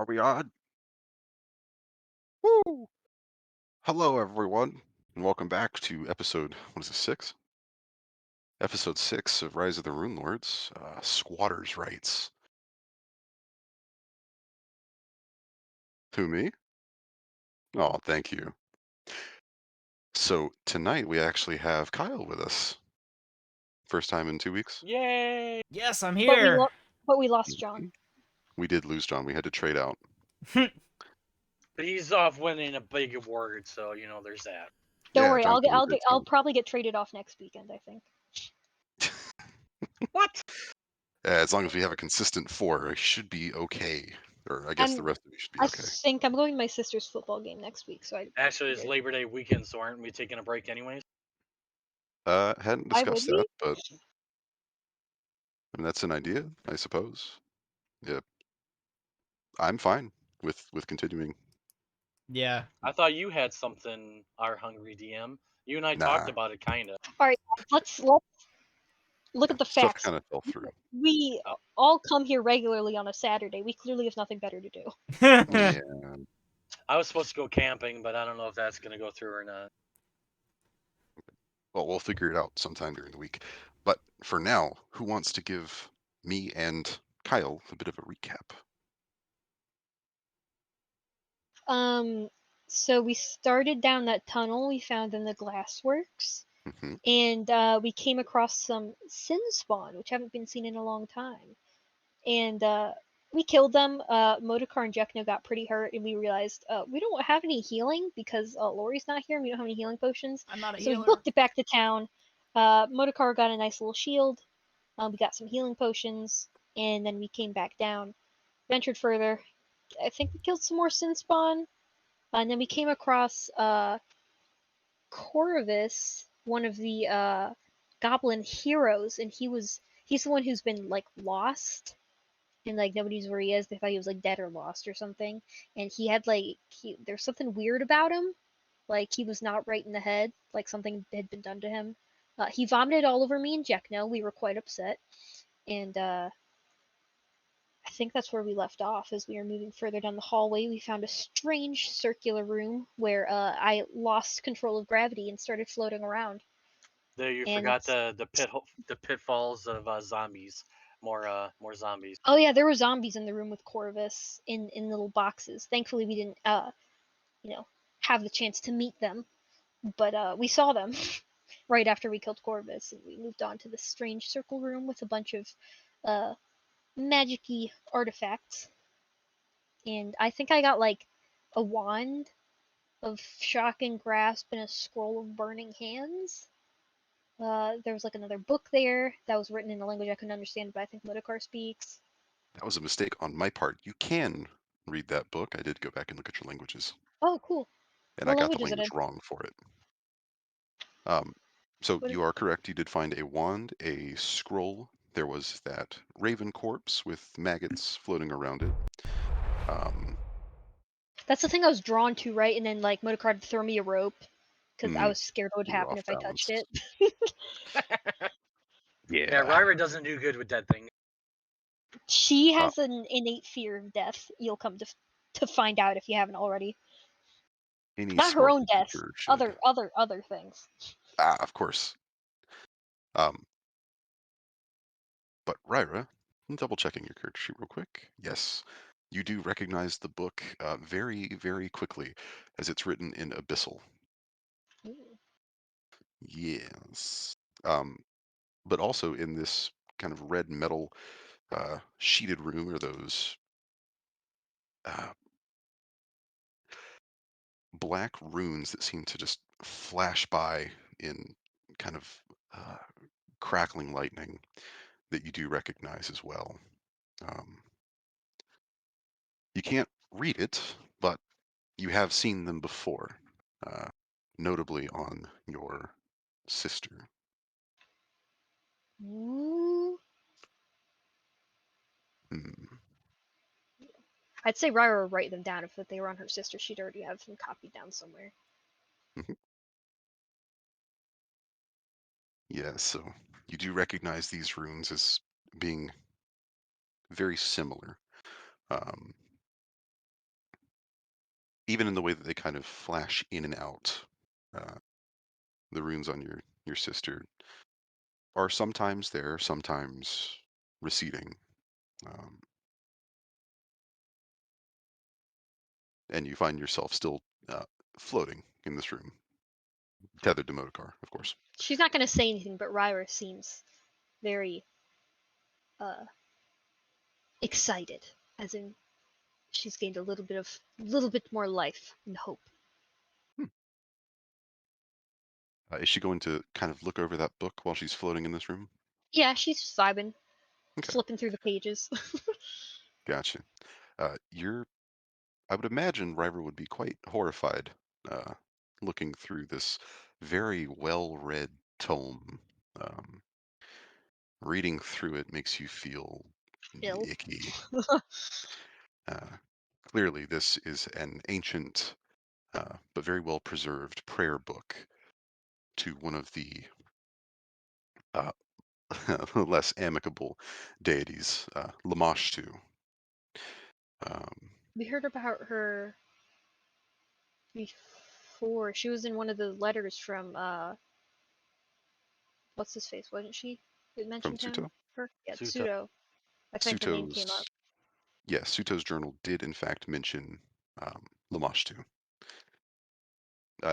Are we on? Woo! Hello, everyone, and welcome back to episode, what is it, 6? Episode 6 of Rise of the Runelords, Squatters' Rights. Who, me? Oh, thank you. So, tonight we actually have Kyle with us. First time in 2 weeks. Yay! Yes, I'm But we here. lo- but we lost John. Mhm. We did lose John. We had to trade out. But he's off winning a big award, so there's that. Don't Yeah, worry, John's doing a great I'll job. probably get traded off next weekend, I think. What? As long as we have a consistent 4, I should be okay. Or I guess the I'm rest of you should be I okay. think I'm going to my sister's football game next week, so I Actually, it's figured Labor Day weekend, so aren't we taking a break anyways? Hadn't why would discussed that, we? but I mean, that's an idea, I suppose. Yeah, I'm fine with continuing. Yeah. I thought you had something, our hungry DM. You and I talked Nah, about it, kinda. All right, let's look yeah, at the stuff facts. kind of fell through. We Oh, all come here regularly on a Saturday. We clearly have nothing better to do. Yeah. I was supposed to go camping, but I don't know if that's gonna go through or not. Well, we'll figure it out sometime during the week. But for now, who wants to give me and Kyle a bit of a recap? Um, so we started down that tunnel we found in the glassworks, Hmm. and we came across some sin spawn, which haven't been seen in a long time. And we killed them. Modokar and Jekno got pretty hurt, and we realized we don't have any healing because Lori's not here. And we don't have any healing potions, I'm not a so we healer. booked it back to town. Modokar got a nice little shield. We got some healing potions, and then we came back down, ventured further. I think we killed some more sin spawn, and then we came across Corvus, one of the goblin heroes, and he's the one who's been like lost and like nobody's where he is. They thought he was like dead or lost or something. And he had like there's something weird about him. Like he was not right in the head. Like something had been done to him. He vomited all over me and Jekno. We were quite upset. And I think that's where we left off. As we were moving further down the hallway, we found a strange circular room where I lost control of gravity and started floating around. There, you And forgot the pitfalls of zombies. More zombies. oh yeah, there were zombies in the room with Corvus in little boxes. Thankfully, we didn't you know have the chance to meet them, but we saw them right after we killed Corvus, and we moved on to this strange circle room with a bunch of uh, magic-y artifacts. And I think I got like a wand of shock and grasp and a scroll of burning hands. There was like another book there that was written in a language I couldn't understand, but I think Modokar speaks. That was a mistake on my part. You can read that book. I did go back and look at your languages, Oh, cool. and I What got the language is it language in? wrong for it. Um, so What is you are correct. You did find a wand, a scroll. There was that raven corpse with maggots floating around it. Um, That's the thing I was drawn to, right? And then like Modokar would throw me a rope because I mm, was scared what would you were happen off if I touched balance. it. Yeah, Yeah. Ryra doesn't do good with that thing. She Uh, has an innate fear of death. You'll come to find out if you haven't already. any Not her own smarter death, creature should. other things. Of course. Um, but Ryra, I'm double checking your character sheet real quick. Yes, you do recognize the book very, very quickly as it's written in Abyssal. Ooh. Yes. But also in this kind of red metal sheeted room are those uh, black runes that seem to just flash by in kind of uh, crackling lightning that you do recognize as well. Um, you can't read it, but you have seen them before, uh, notably on your sister. Ooh. Hmm. I'd say Ryra would write them down if they were on her sister. She'd already have them copied down somewhere. Mhm. Yeah, so you do recognize these runes as being very similar. Um, even in the way that they kind of flash in and out. Uh, the runes on your sister are sometimes there, sometimes receding, um, and you find yourself still floating in this room, tethered to Motorcar, of course. She's not gonna say anything, but Ryra seems very uh excited, as in she's gained little bit more life and hope. Hmm. Is she going to kind of look over that book while she's floating in this room? Yeah, she's just vibing, Okay, flipping through the pages. gotcha. You're I would imagine River would be quite horrified uh, looking through this very well-read tome. Um, Reading through it makes you feel Ill. icky. Uh, Clearly, this is an ancient but very well preserved prayer book to one of the uh, less amicable deities, Lamashtu. Um, We heard about her before. She was in one of the letters from what's his face, wasn't she? It from mentioned him. Suto? Her? Yeah, Suto. Pseudo. I think the name came up. Suto's, yes, Suto's journal did in fact mention Lamashtu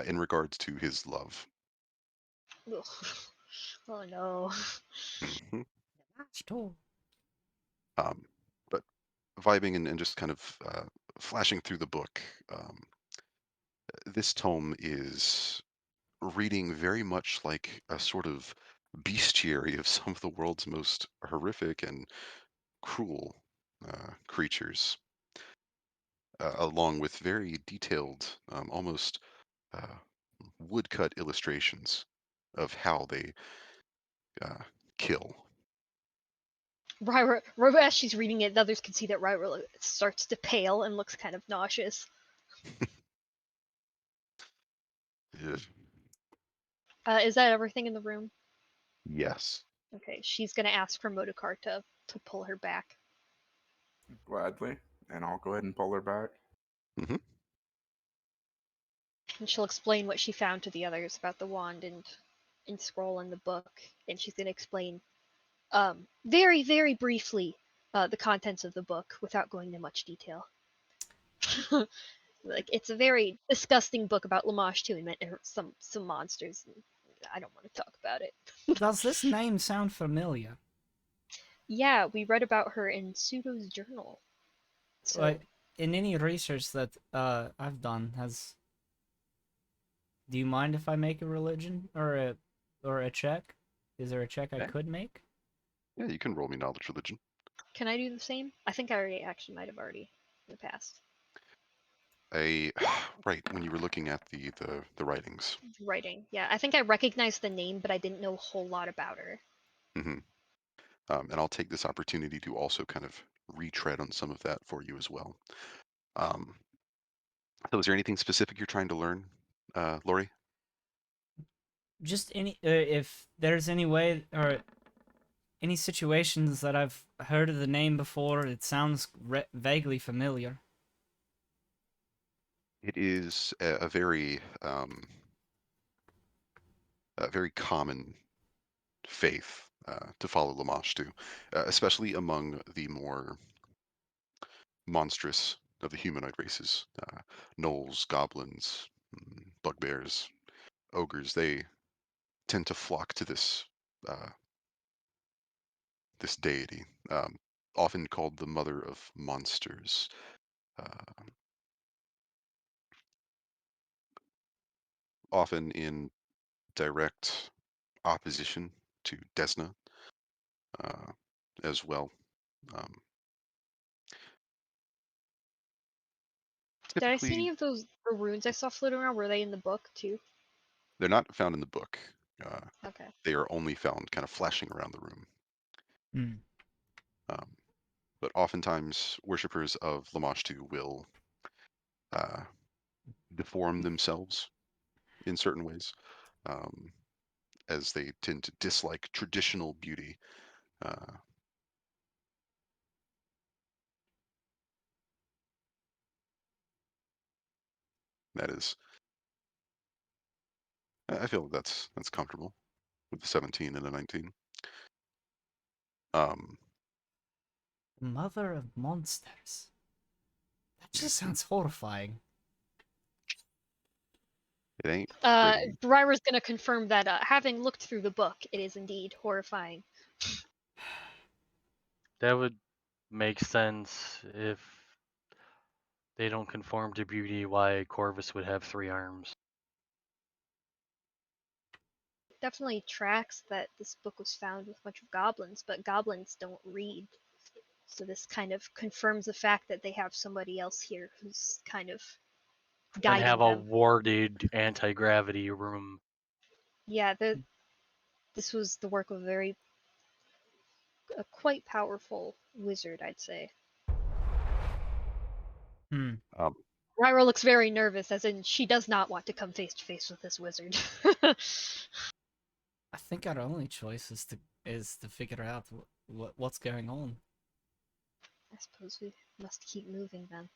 in regards to his love. Ugh. Oh no. Mhm. That's tall. Um, but vibing and just kind of flashing through the book, this tome is reading very much like a sort of bestiary of some of the world's most horrific and cruel creatures, along with very detailed, almost uh, woodcut illustrations of how they uh, kill. Ryra, as she's reading it, the others can see that Ryra starts to pale and looks kind of nauseous. Ugh. Is that everything in the room? Yes. Okay, she's gonna ask for Modokar to pull her back, Gladly. And I'll go ahead and pull her back. Hmm. and she'll explain what she found to the others about the wand and scroll in the book, and she's gonna explain very briefly the contents of the book without going into much detail. Like it's a very disgusting book about Lamash too, and some monsters. And I don't want to talk about it. Does this name sound familiar? Yeah, we read about her in Pseudo's journal. So Like, in any research that I've done, do you mind if I make a religion or a check? Is there a check I Okay. could make? Yeah, you can roll me knowledge religion. can I do the same? I think I already actually might have already in the past. A right when you were looking at the writings. Writing. Yeah, I think I recognized the name, but I didn't know a whole lot about her. Hmm. And I'll take this opportunity to also kind of retread on some of that for you as well. Um, so, is there anything specific you're trying to learn, Lori? Just any if there's any way or any situations that I've heard of the name before, it sounds vaguely familiar. It is a very common faith to follow Lamashtu, especially among the more monstrous of the humanoid races. Gnolls, goblins, bugbears, ogres, they tend to flock to uh, this deity, often called the mother of monsters, uh, often in direct opposition to Desna uh, as well. Um, Did I see any Typically, of those the runes I saw floating around? Were they in the book too? they're not found in the book. Uh, Okay. they are only found kind of flashing around the room. Hmm. Um, but oftentimes, worshippers of Lamashtu will uh, deform themselves in certain ways, um, as they tend to dislike traditional beauty. Uh, That is, I feel that's comfortable with the 17 and a 19. Um, Mother of monsters. That just sounds horrifying. it ain't pretty. Ryra's gonna confirm that having looked through the book, it is indeed horrifying. That would make sense if they don't conform to beauty, why Corvus would have 3 arms. Definitely tracks that this book was found with a bunch of goblins, but goblins don't read. So this kind of confirms the fact that they have somebody else here who's kind of And guiding have a them. warded anti-gravity room. Yeah, this was the work of a quite powerful wizard, I'd say. Hmm. Um, Ryra looks very nervous, as in she does not want to come face to face with this wizard. I think our only choice is to figure out what's going on. I suppose we must keep moving then.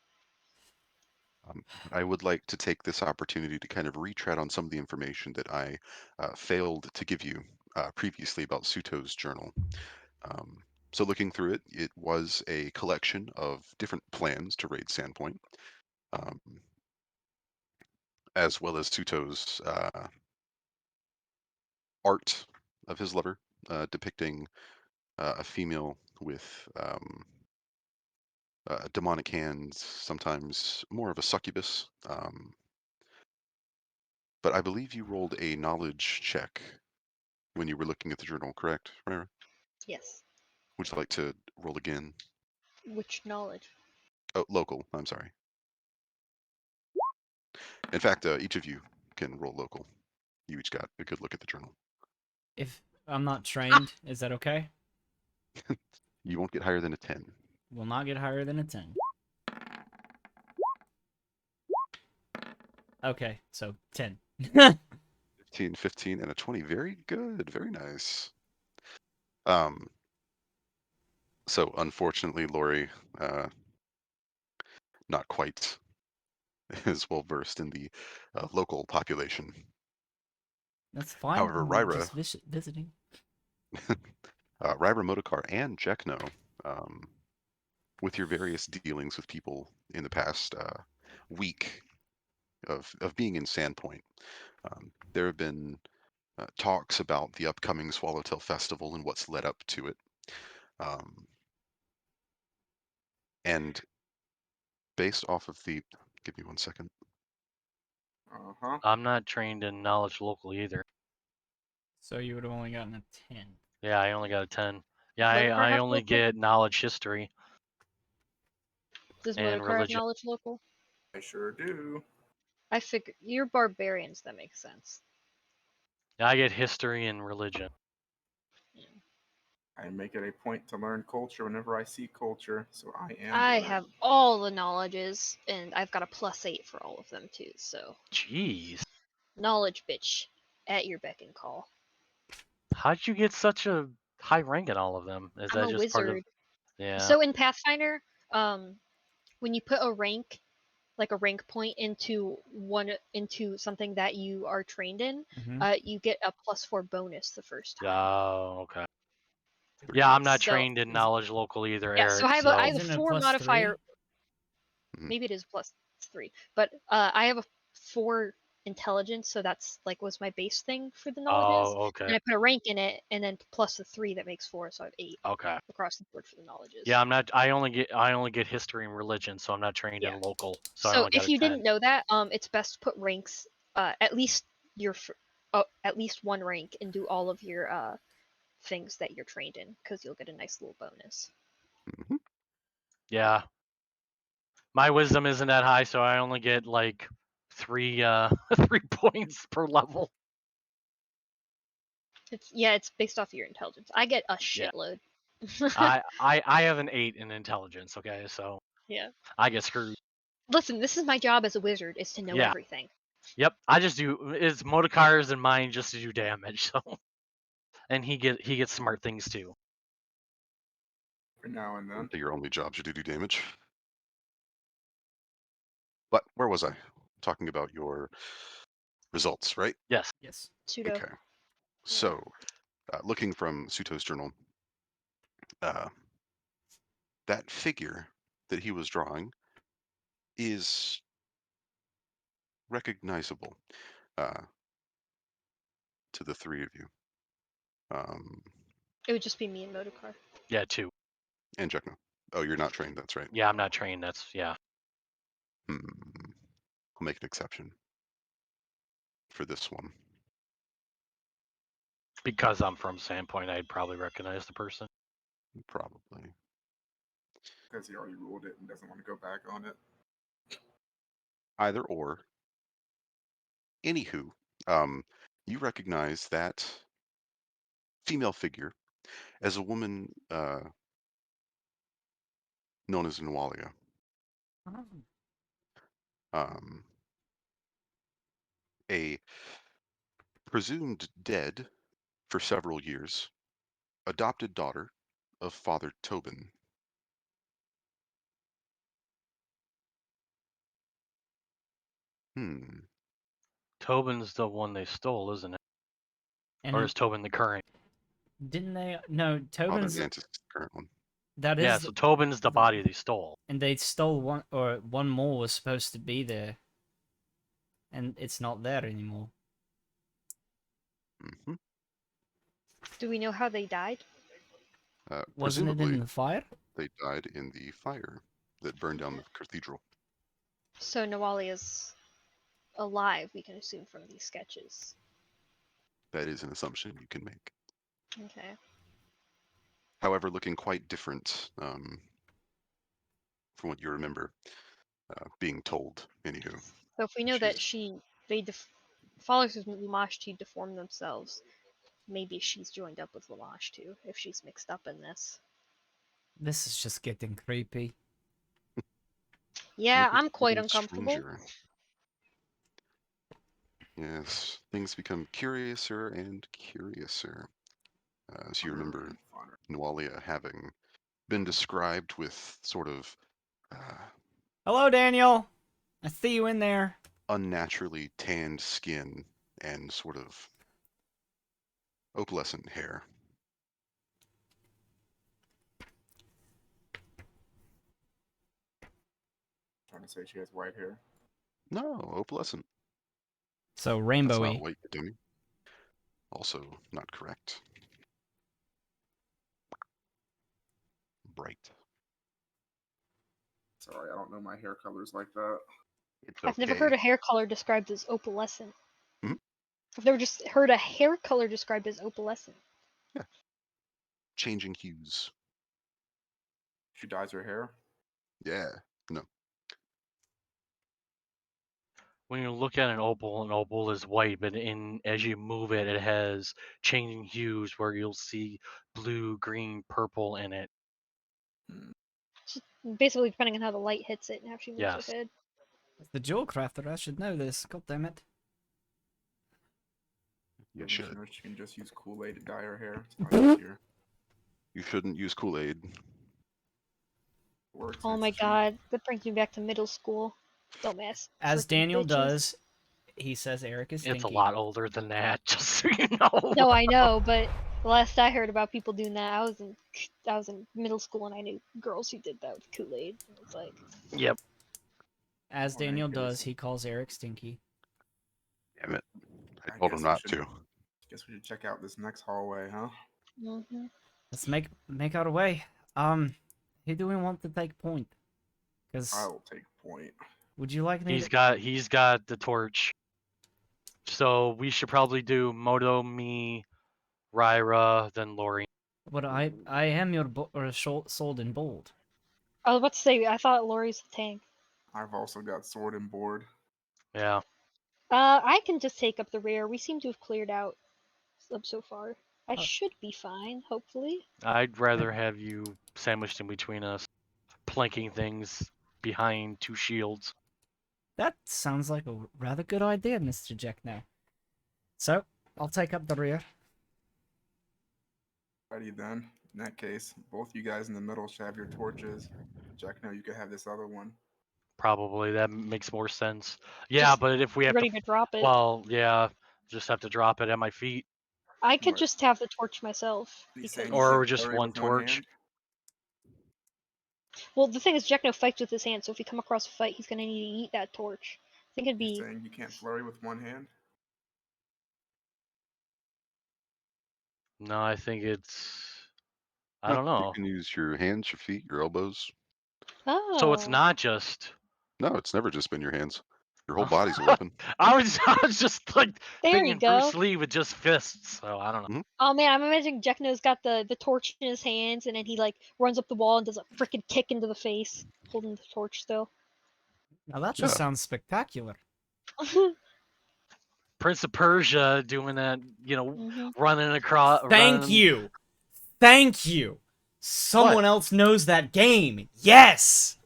I would like to take this opportunity to kind of retread on some of the information that I failed to give you previously about Suto's journal. Um, so looking through it, it was a collection of different plans to raid Sandpoint, um, as well as Suto's art of his lover, depicting a female with demonic hands, sometimes more of a succubus. But I believe you rolled a knowledge check when you were looking at the journal, correct, Rara? Yes. Would you like to roll again? Which knowledge? Oh, local. I'm sorry. In fact, each of you can roll local. You each got a good look at the journal. If I'm not trained, is that okay? You won't get higher than a 10. Will not get higher than a 10. Okay, so 10. 15, 15, and a 20. Very good. Very nice. Um, so unfortunately, Lori, not quite as well versed in the local population. That's fine. However, I'm Ryra, just visiting. Ryra Modokar and Jekno, um, with your various dealings with people in the past week of being in Sandpoint, there have been talks about the upcoming Swallowtail Festival and what's led up to it. Um, and based off of the, give me one second. Uh-huh. I'm not trained in knowledge local either. So you would have only gotten a 10. Yeah, I only got a 10. Yeah, Motorcar I have only local? get knowledge history Does and Motorcar have religion. knowledge local? I sure do. I figure you're barbarians. That makes sense. Yeah, I get history and religion. I make it a point to learn culture whenever I see culture, so I am I good. have all the knowledges, and I've got a +8 for all of them too. So Jeez. knowledge, bitch, at your beck and call. How'd you get such a high rank in all of them? Is I'm that a just part of... wizard. Yeah. So in Pathfinder, when you put a rank, like a rank point into something that you are trained in, Mm-hmm. you get a +4 bonus the first time. Oh, okay. Very Yeah, I'm nice. not So trained in knowledge local either, yeah, so Eric, I so... have a Isn't it 4 plus 3? modifier. Mhm. Maybe it is +3, but I have a 4 intelligence, so that's like was my base thing for the knowledges. Oh, okay. And I put a rank in it, and then plus the 3 that makes 4, so I have 8 Okay. across the board for the knowledges. Yeah, I'm not... I only get history and religion, so I'm not trained Yeah. in local, so I So only got if a you 10. didn't know that, it's best to put ranks, at least at least one rank, and do all of your things that you're trained in, because you'll get a nice little bonus. Mhm. Yeah. My wisdom isn't that high, so I only get like 3 3 points per level. It's based off of your intelligence. I get a Yeah. shitload. I have an 8 in intelligence, okay, so Yeah. I get screwed. Listen, this is my job as a wizard, is to know Yeah. everything. Yep, I just do... It's Modokars and mine just to do damage, so... And he gets smart things too. For now and then. Your only job should do damage. But where was I? talking about your results, right? Yes. Yes. Pseudo. Okay. So, looking from Suto's journal, uh, that figure that he was drawing is recognizable uh, to the three of you. Um, It would just be me and Motorcar. Yeah, 2. and Jekno. Oh, you're not trained. That's right. Yeah, I'm not trained. That's yeah. Hmm. I'll make an exception for this one. Because I'm from Sandpoint, I'd probably recognize the person. Probably. Because he already ruled it and doesn't want to go back on it. Either or. Anywho, um, you recognize that female figure as a woman known as Nwalia. Oh. Um, a presumed dead for several years, adopted daughter of Father Tobin. Hmm. Tobin's the one they stole, isn't it? And Or is Tobin the current? didn't they? No, Father Tobin's. Mantis is the current one. That Yeah, is. so Tobin's the body they stole. And they stole one, or one more was supposed to be there, and it's not there anymore. Hmm. Do we know how they died? Wasn't it in Presumably, the fire? they died in the fire that burned down the cathedral. So Nawali is alive, we can assume from these sketches. That is an assumption you can make. Okay. However, looking quite different from what you remember being told. Anywho, So if we know she's that followers of Lamashtu deform themselves, maybe she's joined up with Lamashtu if she's mixed up in this. This is just getting creepy. Yeah, make it I'm quite even uncomfortable. stranger. Yes, things become curiouser and curiouser. As you Funner remember, and funner. Nwalia having been described with sort of Hello, Daniel. I see you in there. unnaturally tanned skin and sort of opalescent hair. Trying to say she has white hair. No, opalescent. So That's not rainbowy. white, dummy. Also not correct. Bright. Sorry, I don't know my hair colors like that. It's I've never okay. heard a hair color described as opalescent. Mhm. I've never just heard a hair color described as opalescent. Yeah. Changing hues. She dyes her hair. Yeah. No. When you look at an opal is white, but as you move it, it has changing hues where you'll see blue, green, purple in it. Just basically depending on how the light hits it and how she moves Yes. her head. As the jewel crafter, I should know this. God damn it. You Maybe should. she knows she can just use Kool-Aid to dye her hair. It's probably easier. You shouldn't use Kool-Aid. Works. Oh And my it's cheap. god, that brings me back to middle school. Dumbass. As freaking Daniel bitches. does, he says Eric is It's a stinky. lot older than that, just so you know. No, I know, but the last I heard about people doing that, I was in middle school and I knew girls who did that with Kool-Aid. And it's like, Yep. As Well, in any Daniel case, does, he calls Eric stinky. Damn it. I I told him guess we not should. to. Guess we should check out this next hallway, huh? mhm. Let's make our way. Who do we want to take point? Because I'll take point. would you like me He's to? got the torch. So we should probably do Moto, me, Ryra, then Lori. But I am your sold and bold. I was about to say, I thought Lori's the tank. I've also got sword and board. Yeah. I can just take up the rear. We seem to have cleared out up so far. I Oh. should be fine, hopefully. I'd rather have you sandwiched in between us, planking things behind 2 shields. That sounds like a rather good idea, Mr. Jacknow. So I'll take up the rear. Alrighty then. In that case, both you guys in the middle should have your torches. Jack, now you could have this other one. Probably that makes more sense. Yeah, Just but if we be have to, ready to drop it. well, yeah, just have to drop it at my feet, I could What? just have the torch myself He's saying you because, or can't just flurry one with one torch. hand. well, the thing is, Jekno fights with his hand, so if you come across a fight, he's gonna need to eat that torch. I think it'd He's be. saying you can't flurry with one hand. No, I think it's. I No, don't you know. can use your hands, your feet, your elbows. So it's Oh, not just. No, it's never just been your hands. Your whole body's a weapon. I was just like there you thinking Bruce go. Lee with just fists. So I don't know. Mhm. Oh man, I'm imagining Jekno's got the torch in his hands, and then he like runs up the wall and does a freaking kick into the face, holding the torch still. Now that just Yeah. sounds spectacular. Prince of Persia doing that, hmm running across, Thank running. you. Thank you. Someone else knows that game. Yes.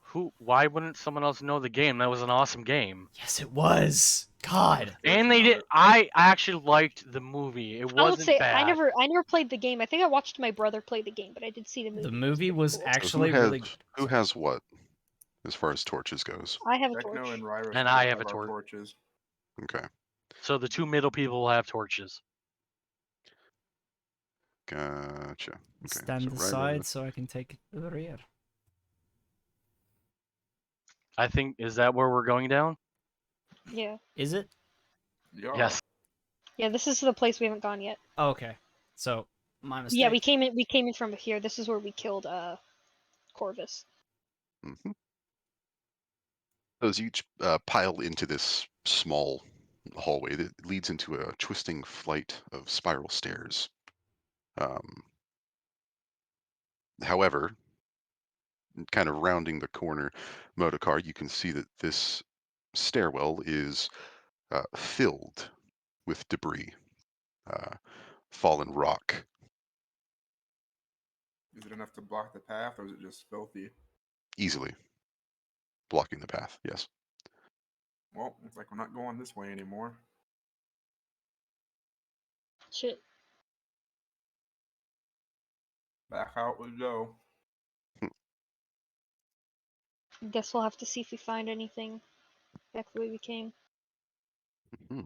Who? Why wouldn't someone else know the game? That was an awesome game. Yes, it was. God. And they Version of did. it. I actually liked the movie. It I would wasn't say bad. I never played the game. I think I watched my brother play the game, but I did see the movie. The It was movie pretty was cool. So actually really. who has what as far as torches goes? I have a Techno torch. and Ryra And both I have a have our torch. torches. Okay, So the two middle people will have torches. gotcha. Okay, so Stand Ryra. aside so I can take it to the rear. I think, is that where we're going down? Yeah, Is it? Yeah. Yes. yeah. This is the place we haven't gone yet. Oh, okay. So, my mistake. Yeah, we came in. We came in from here. This is where we killed Corvus. Mm-hmm. Those each pile into this small hallway that leads into a twisting flight of spiral stairs. Um, However, kind of rounding the corner, Motorcar, you can see that this stairwell is filled with debris, uh, fallen rock. Is it enough to block the path, or is it just filthy? Easily blocking the path. Yes. Well, looks like we're not going this way anymore. Shit. Back out we go. Guess we'll have to see if we find anything back the way we came. Hmm.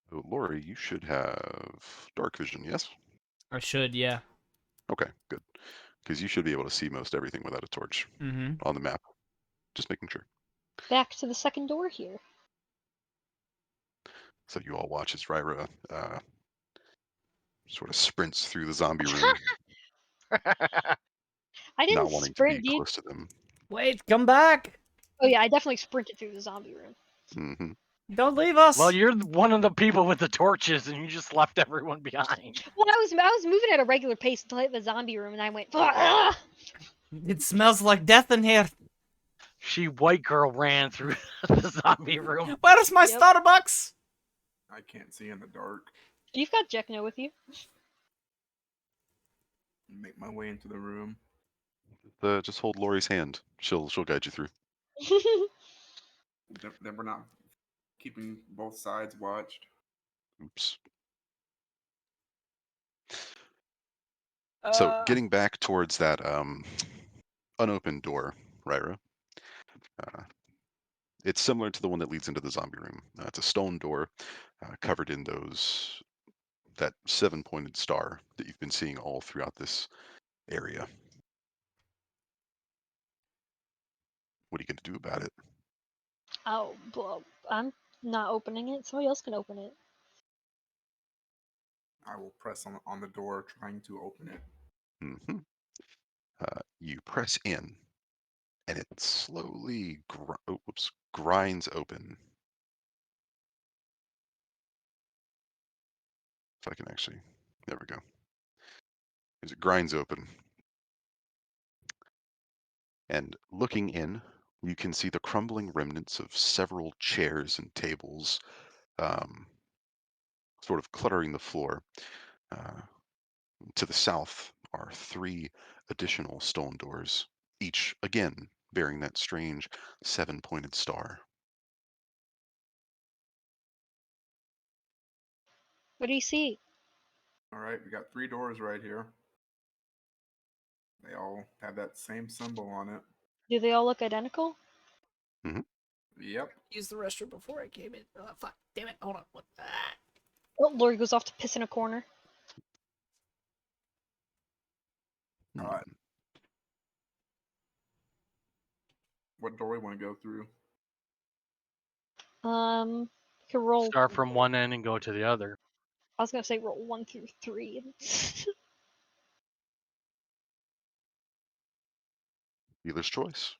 So, Lori, you should have dark vision. Yes. I should, yeah. Okay. Good. Because you should be able to see most everything without a torch Mm-hmm. on the map. Just making sure. Back to the second door here. So you all watch as Ryra sort of sprints through the zombie room, I didn't not wanting to be sprint, dude. close to them. Wait, come back! Oh yeah, I definitely sprinted through the zombie room. Hmm. Don't leave us! Well, you're one of the people with the torches, and you just left everyone behind. Well, I was moving at a regular pace until I hit the zombie room, and I went. "Ah!" It smells like death in here. She white girl ran through the zombie room. Where's my Yep. Starbucks? I can't see in the dark. You've got Jekno with you. Make my way into the room. Just hold Lori's hand. She'll guide you through. Then we're not keeping both sides watched. Oops. So getting back towards that unopened door, Ryra. Uh, it's similar to the one that leads into the zombie room. It's a stone door covered in that seven-pointed star that you've been seeing all throughout this area. What are you going to do about it? Oh, well, I'm not opening it. Somebody else can open it. I will press on the door, trying to open it. Hmm. You press in, and it slowly grinds open. If I can actually, there we go. As it grinds open, and looking in, you can see the crumbling remnants of several chairs and tables, um, sort of cluttering the floor. Uh, to the south are three additional stone doors, each again bearing that strange seven-pointed star. What do you see? All right, we got 3 doors right here. They all have that same symbol on it. Do they all look identical? Yep. Use the restroom before I came in. Fuck. Damn it. Hold on. What? Oh, Lori goes off to piss in a corner. Hmm. Alright. What door we want to go through? You can roll. Start from one end and go to the other. I was gonna say roll 1 through 3. Dealer's choice.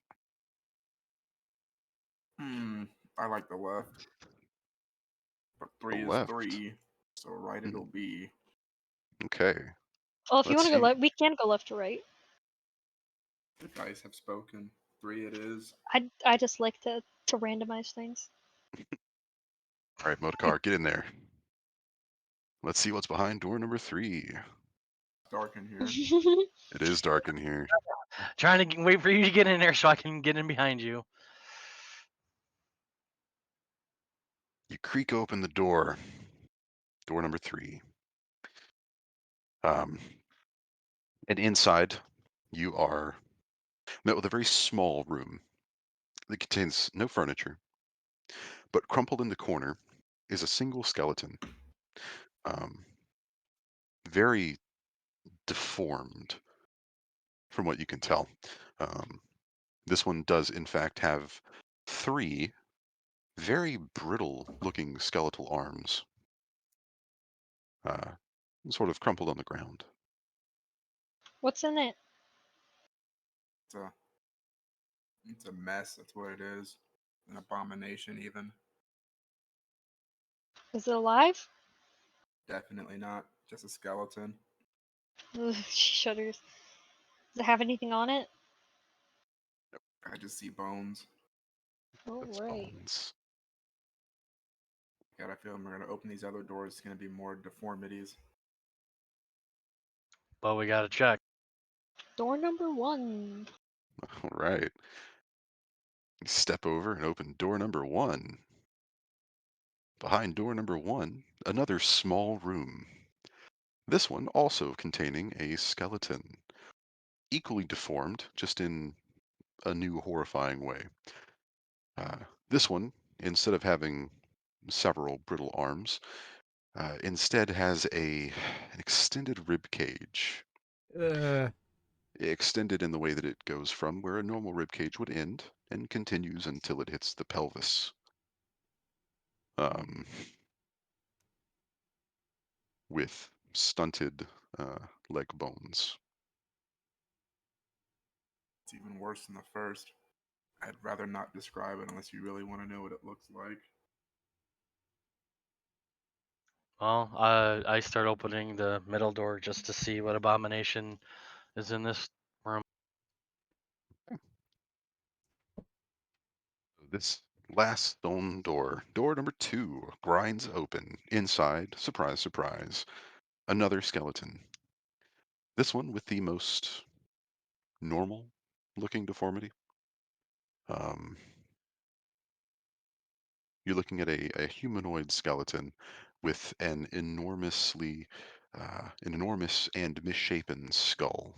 I like the left. But 3 The is left. 3. So right it'll be. Okay. Well, if you Let's want to go see. left, we can go left to right. The guys have spoken. 3 it is. I just like to randomize things. All right, Motorcar, get in there. Let's see what's behind door number 3. It's dark in here. It is dark in here. Trying to wait for you to get in there so I can get in behind you. You creak open the door. Door number 3. And inside, you are met with a very small room that contains no furniture, but crumpled in the corner is a single skeleton. Um, very deformed, from what you can tell. This one does, in fact, have 3 very brittle-looking skeletal arms, sort of crumpled on the ground. What's in it? It's a mess. That's what it is. An abomination, even. Is it alive? Definitely not. Just a skeleton. Ugh, she shudders. Does it have anything on it? I just see bones. Oh, That's right. bones. God, I feel we're gonna open these other doors. It's gonna be more deformities. But we gotta check. Door number 1. All right. You step over and open door number 1. Behind door number 1, another small room. This one also containing a skeleton, equally deformed, just in a new horrifying way. This one, instead of having several brittle arms, instead has an extended rib cage. Extended in the way that it goes from where a normal rib cage would end and continues until it hits the pelvis. With stunted leg bones. It's even worse than the first. I'd rather not describe it unless you really want to know what it looks like. Well, I start opening the middle door just to see what abomination is in this room. This last stone door, door number 2, grinds open. Inside, surprise, surprise, another skeleton. This one with the most normal looking deformity. You're looking at a humanoid skeleton with an enormous and misshapen skull.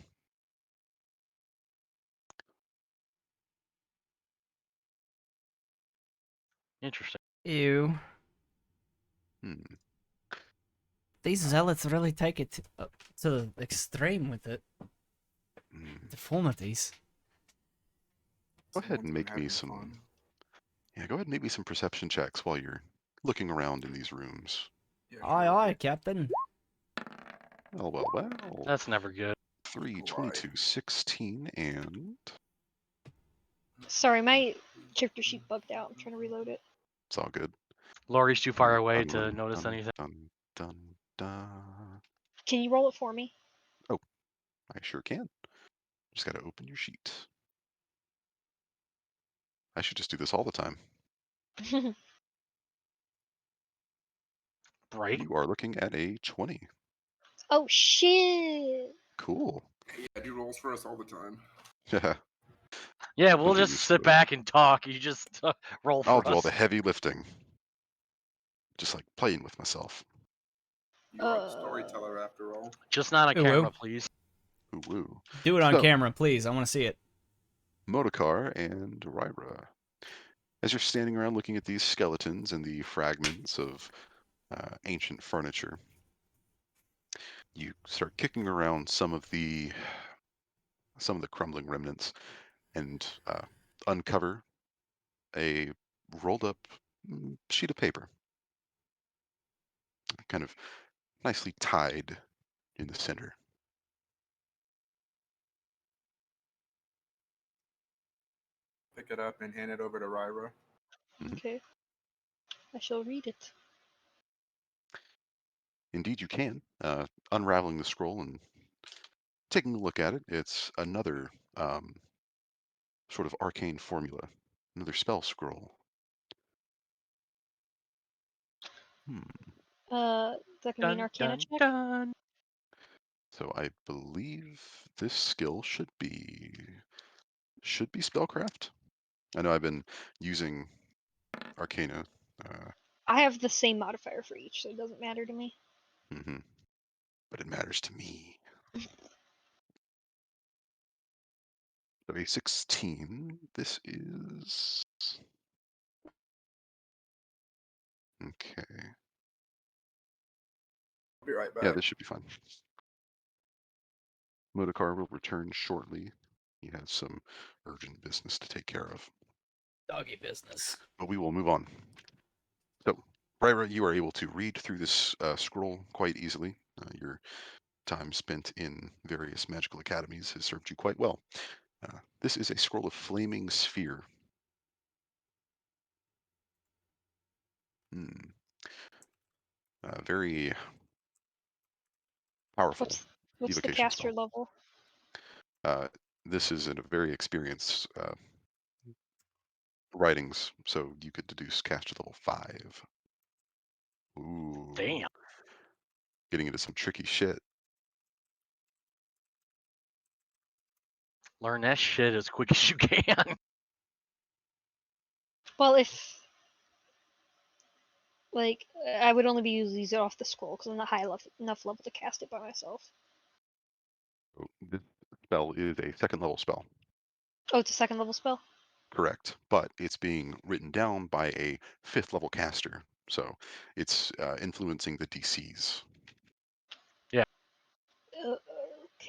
Interesting. Ew. Hmm. These zealots really take it to the extreme with it. Deformities. Go ahead and Someone's been make me having some. fun. Yeah, go ahead and make me some perception checks while you're looking around in these rooms. Yeah, Aye, sure. aye, Captain. Well. That's never good. 3, Why? 22, 16, and Sorry, my character sheet bugged out. I'm trying to reload it. it's all good. Lori's too far away Dun, to notice anything. dun, dun, dun. Can you roll it for me? Oh, I sure can. Just gotta open your sheet. I should just do this all the time. Right? You are looking at a 20. Oh, shit! Cool. Yeah, do rolls for us all the time. Yeah, You'll we'll get just used sit to it. back and talk. You just roll I'll for do all us. the heavy lifting. Just like playing with myself. You are the storyteller after all. Just not on Ooh, camera, ooh. please. Ooh, woo. Do it on So, camera, please. I want to see it. Modokar and Ryra, as you're standing around looking at these skeletons and the fragments of ancient furniture, you start kicking around some of the crumbling remnants and uncover a rolled up sheet of paper, kind of nicely tied in the center. Pick it up and hand it over to Ryra. Mhm. Okay. I shall read it. Indeed, you can. Unraveling the scroll and taking a look at it, it's another sort of arcane formula, another spell scroll. Hmm. That can be an Dun Arcana dun check. dun. So I believe this skill should be spellcraft. I know I've been using Arcana. Uh, I have the same modifier for each, so it doesn't matter to me. mhm, but it matters to me. So a 16. This is okay. I'll be right Yeah, back. this should be fine. Modokar will return shortly. He has some urgent business to take care of. Doggy business. But we will move on. So, Ryra, you are able to read through this scroll quite easily. Your time spent in various magical academies has served you quite well. This is a scroll of flaming sphere. Hmm. Very powerful What's the evocation caster spell. level? Uh, this is a very experienced writings, so you could deduce caster level 5. Ooh, Damn. getting into some tricky shit. Learn that shit as quick as you can. Well, if like I would only be using these off the scroll because I'm not enough level to cast it by myself. So this spell is a second level spell, Oh, it's a second level spell. correct? But it's being written down by a 5th level caster, so it's influencing the DCs. Uh,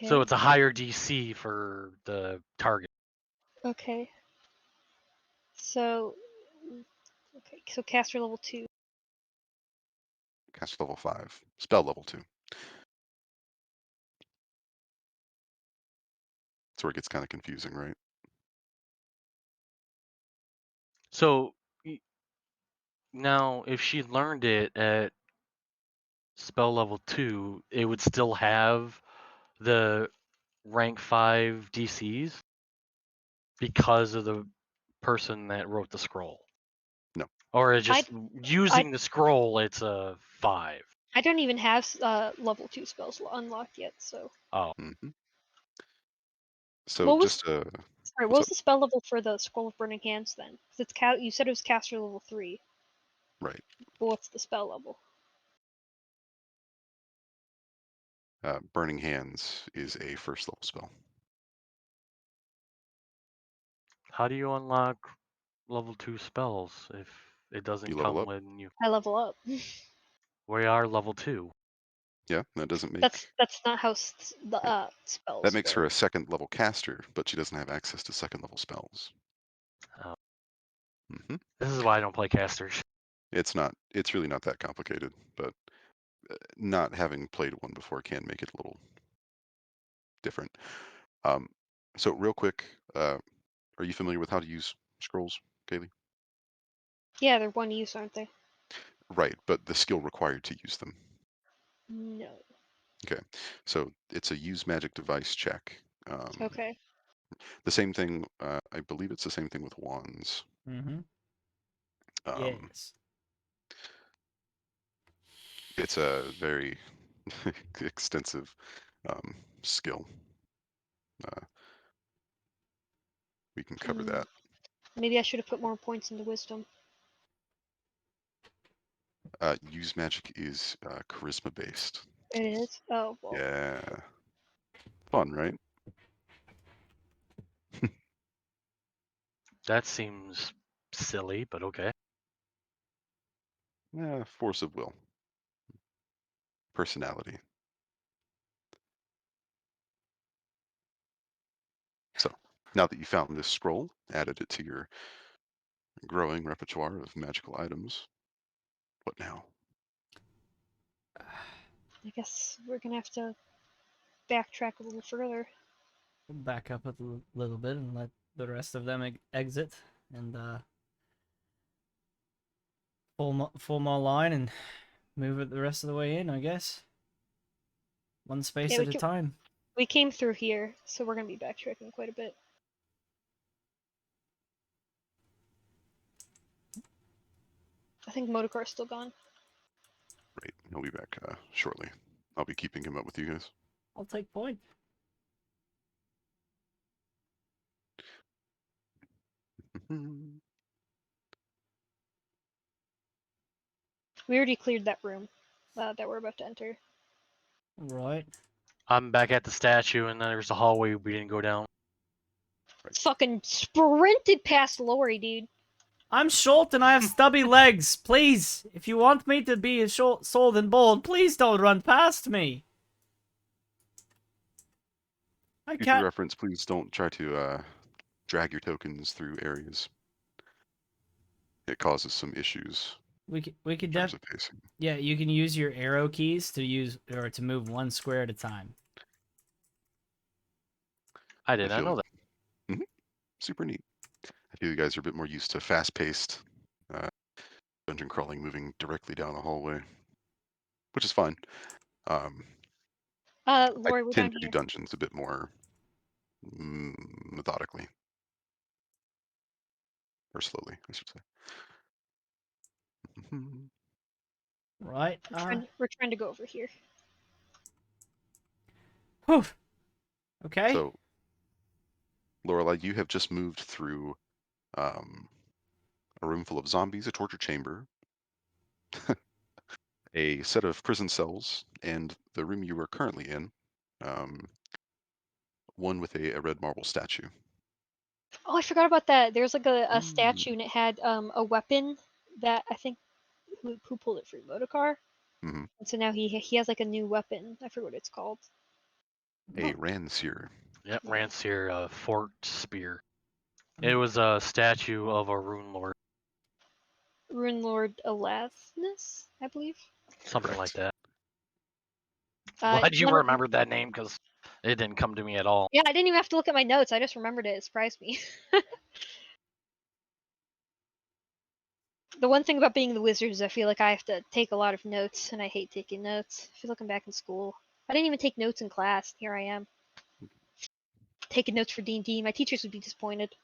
So okay. it's a higher DC for the target. Okay. So okay. So caster level 2. Caster level 5, spell level 2. That's where it gets kind of confusing, right? So now, if she learned it at spell level 2, it would still have the rank 5 DCs because of the person that wrote the scroll. No. Or is I just using the scroll, it's a 5. I don't even have level 2 spells unlocked yet. So Oh, Hmm. So what was just sorry? What what's was up? the spell level for the scroll of burning hands then? 'Cause it's you said it was caster level 3. Right. But what's the spell level? Burning Hands is a first level spell. how do you unlock level 2 spells if it doesn't You level come up. when you... I level up. We are level 2. Yeah, that doesn't make That's not how the yeah, that spells makes her work. a second level caster, but she doesn't have access to second level spells. Oh, Hmm. this is why I don't play casters. It's really not that complicated, but not having played one before can make it a little different. Um, so real quick, are you familiar with how to use scrolls, Kaylee? Yeah, they're one use, aren't they? Right, but the skill required to use them. No. Okay, so it's a use magic device check. Okay. The same thing, I believe it's the same thing with wands. Mm-hmm. Um, Yes. it's a very extensive um, skill. Uh, we can cover Hmm. that. Maybe I should have put more points into wisdom. Use magic is charisma based. It is. Oh well. Yeah. fun, right? That seems silly, but okay. Yeah, force of will, personality. So now that you found this scroll, added it to your growing repertoire of magical items, what now? I guess we're gonna have to backtrack a little further. We'll back up a little bit and let the rest of them exit and form our line and move it the rest of the way in, I guess. One space Yeah, at a time. we came through here, so we're gonna be backtracking quite a bit. I think Motocar's still gone. Right, he'll be back shortly. I'll be keeping him up with you guys. I'll take point. We already cleared that room that we're about to enter. Right. I'm back at the statue, and then there's a hallway we didn't go down. Fucking sprinted past Lori, dude. I'm short and I have stubby legs. Please, if you want me to be short, sold and bold, please don't run past me. I Future can't. reference, please don't try to drag your tokens through areas. It causes some issues We could in terms of pacing. yeah, you can use your arrow keys to use or to move one square at a time. I did not know that. Super neat. I feel you guys are a bit more used to fast-paced dungeon crawling, moving directly down a hallway, which is fine. I Lori, we're tend down to do here. dungeons a bit more methodically, or slowly, I should say. Right. We're trying to go over here. Whew. Okay. So, Lorelai, you have just moved through a room full of zombies, a torture chamber, a set of prison cells, and the room you are currently in, one with a red marble statue. Oh, I forgot about that. There's like a Mm. statue and it had a weapon that I think who pulled it free? Motocar. Mm-hmm. And so now he has like a new weapon. I forget what it's called. A Ranseer. Yep, Yeah. Rancier Fort Spear. It was a statue of a Runelord, Runelord Alasnus, I believe. something Correct. like that. Uh, Glad you one of- remembered that name because it didn't come to me at all. Yeah, I didn't even have to look at my notes. I just remembered it. It surprised me. The one thing about being the wizard is I feel like I have to take a lot of notes, and I hate taking notes. I feel like I'm back in school. I didn't even take notes in class. Here I am taking notes for D&D. My teachers would be disappointed.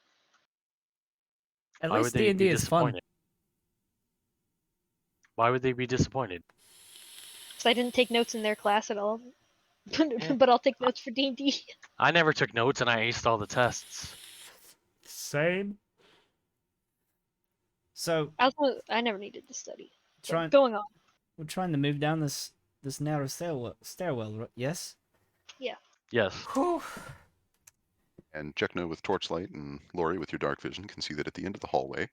At Why would least they D&D be is fun. disappointed? Why would they be disappointed? So I didn't take notes in their class at all. But I'll take notes for D&D. I never took notes and I aced all the tests. Same. So I never needed to study. trying Going on. we're trying to move down this narrow stairwell, yes? Yes. Whew. And Jekno with torchlight and Lori with your dark vision can see that at the end of the hallway,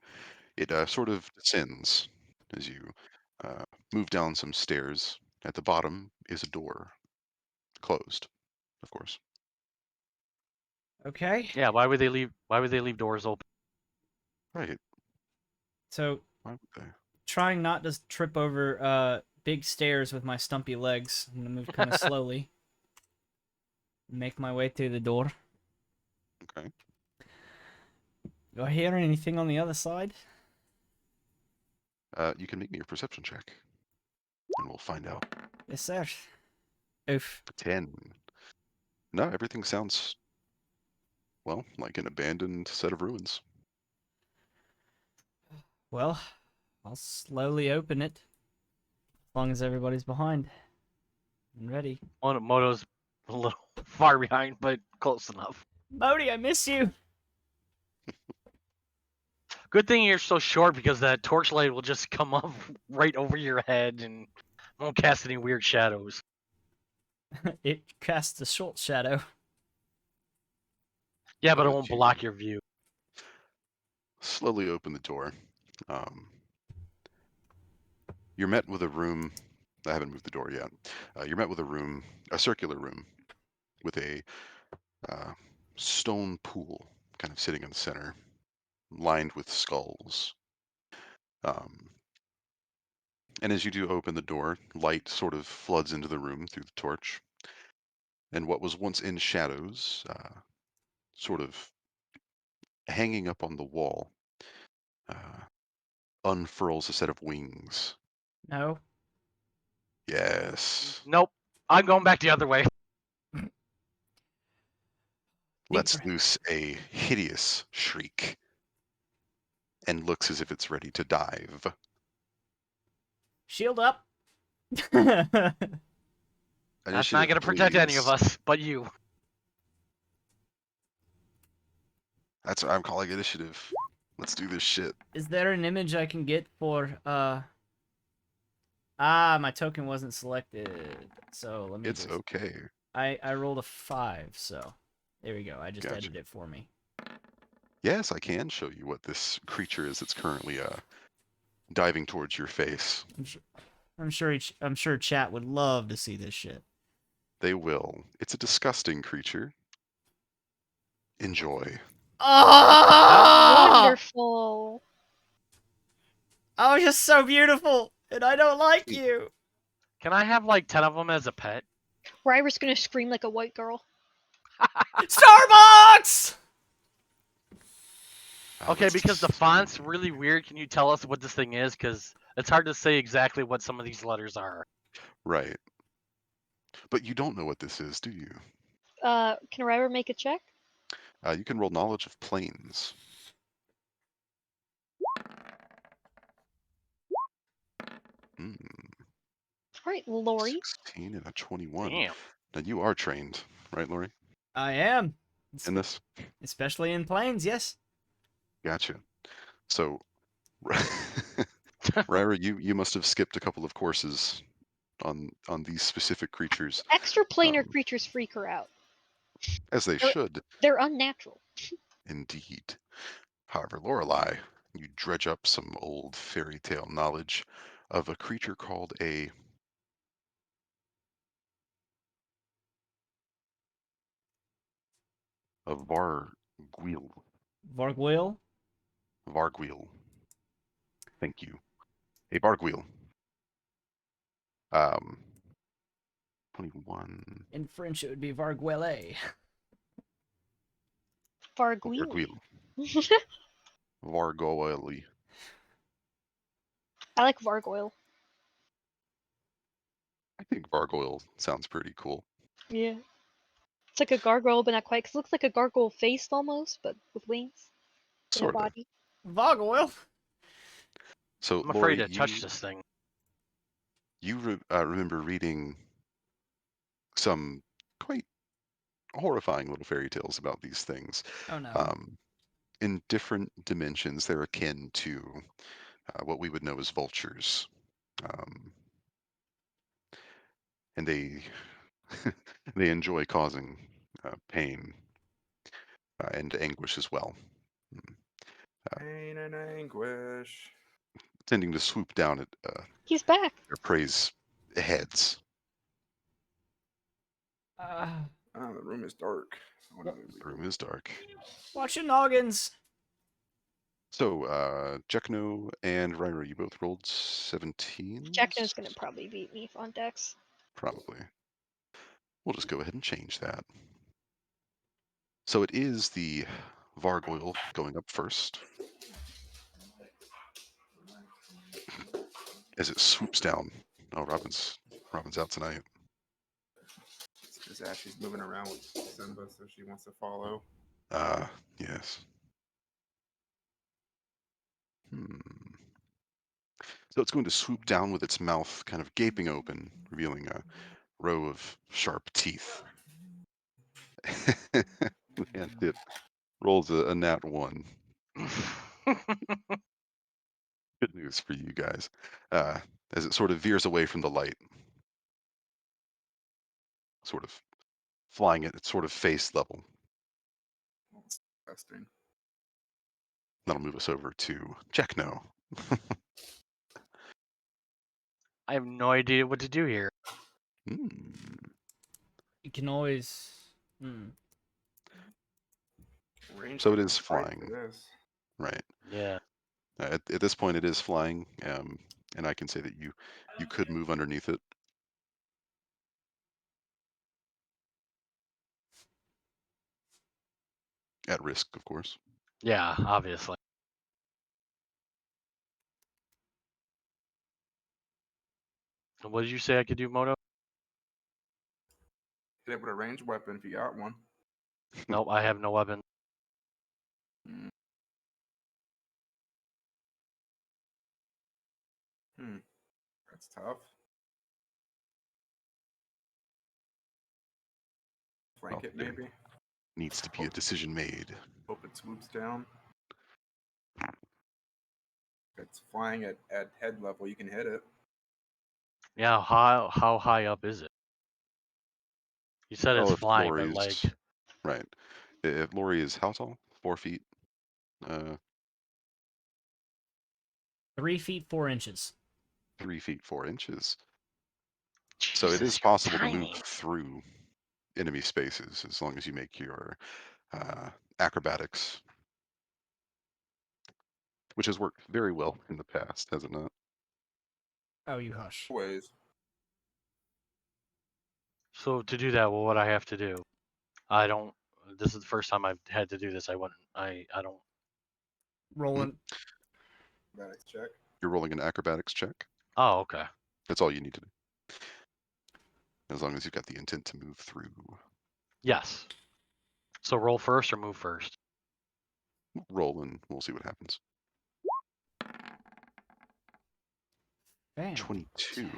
it sort of descends as you move down some stairs. At the bottom is a door, closed, of course. Okay. Yeah. Why would they leave? Why would they leave doors open? Right. So Why would they? trying not to trip over big stairs with my stumpy legs. I'm gonna move kind of slowly. Make my way through the door. Okay. Do I hear anything on the other side? You can make me a perception check, and we'll find out. Yes, sir. Oof. 10. No, everything sounds, well, like an abandoned set of ruins. Well, I'll slowly open it. As long as everybody's behind. And ready. Moto's a little far behind, but close enough. Modi, I miss you! Good thing you're so short because that torchlight will just come up right over your head and won't cast any weird shadows. It casts a short shadow. Yeah, but it as won't you block your view. slowly open the door. You're met with a room. I haven't moved the door yet. You're met with a room, a circular room, with a uh, stone pool kind of sitting in the center, lined with skulls. Um, and as you do open the door, light sort of floods into the room through the torch. And what was once in shadows, sort of hanging up on the wall, uh, unfurls a set of wings. No. Yes. Nope. I'm going back the other way. Deep Lets loose a hideous shriek and looks as if it's ready to dive. Shield up. That's not Initiative, going to protect any of please. us, but you. That's what I'm calling initiative. Let's do this shit. Is there an image I can get for Ah, my token wasn't selected. So let me It's just okay. I rolled a 5, so there we go. I just Gotcha. edited it for me. Yes, I can show you what this creature is that's currently diving towards your face. I'm sure chat would love to see this shit. They will. It's a disgusting creature. Enjoy. Oh! Wonderful. Oh, just so beautiful, and I don't like you. Can I have like 10 of them as a pet? Ryra's gonna scream like a white girl. Starbucks! Okay, Let's because the see. font's really weird. Can you tell us what this thing is? Because it's hard to say exactly what some of these letters are. Right. But you don't know what this is, do you? Can Ryra make a check? You can roll knowledge of planes. Hmm. Alright, Lori. 16 and a 21. Damn. Now you are trained, right, Lori? I am. In this? Especially in planes, yes. Gotcha. So, Ryra, you must have skipped a couple of courses on these specific creatures, Extraplanar creatures freak her out. as they They're, should, they're unnatural. indeed. However, Lorelei, you dredge up some old fairy tale knowledge of a creature called a Vargweel. Vargwil? Vargweel. Thank you. A Vargweel. Um, 21. In French, it would be Varguele. Varguili. Vargweel. Vargoily. I like Vargoyle. I think Vargoyle sounds pretty cool. Yeah. It's like a gargoyle, but not quite. 'Cause it looks like a gargoyle face almost, but with wings and a Sort of. body. Vargoyle? So, I'm afraid Lori, to touch this thing. you remember reading some quite horrifying little fairy tales about these things. Oh no. In different dimensions, they're akin to what we would know as vultures. Um, and they they enjoy causing pain and anguish as well, mm, Pain and anguish. tending to swoop down at He's back. their prey's heads. Uh, Oh, the room is dark. I wanna The leave. room is dark. watch your noggins. So, Jekno and Ryra, you both rolled 17s? Jackno's gonna probably beat me on Dex. Probably. We'll just go ahead and change that. So it is the Vargoyle going up first as it swoops down. Oh, Robin's out tonight. Because Ashley's moving around with Simba, so she wants to follow. Yes. Hmm. So it's going to swoop down with its mouth kind of gaping open, revealing a row of sharp teeth. And it rolls a nat 1. Good news for you guys. As it sort of veers away from the light, sort of flying at its sort of face level. Interesting. That'll move us over to check no. I have no idea what to do here. You can always. Range So it could is fight flying, for this. right? Yeah. At this point, it is flying, and I can say that you could move underneath it. At risk, of course. Yeah, obviously. What did you say I could do, Moto? Hit it with a ranged weapon if you got one. Nope, I have no weapon. That's tough. Flank it maybe. Needs to be a decision made. Hope it swoops down. If it's flying at head level, you can hit it. Yeah, how high up is it? You said it's Oh, if flying, but like, Lori's right. If Lori is how tall? 4 feet. 3 feet 4 inches. 3 feet 4 inches. So it is Jesus, you're possible to move tiny. through enemy spaces as long as you make your acrobatics, which has worked very well in the past, has it not? Oh, you hush. Ways. So to do that, what would I have to do? I don't. This is the first time I've had to do this. I wouldn't. I don't. Rolling. Acrobatics check. You're rolling an acrobatics check. Oh, okay. That's all you need to do. As long as you've got the intent to move through. Yes. So roll first or move first? Roll and we'll see what happens. Fantastic. 22.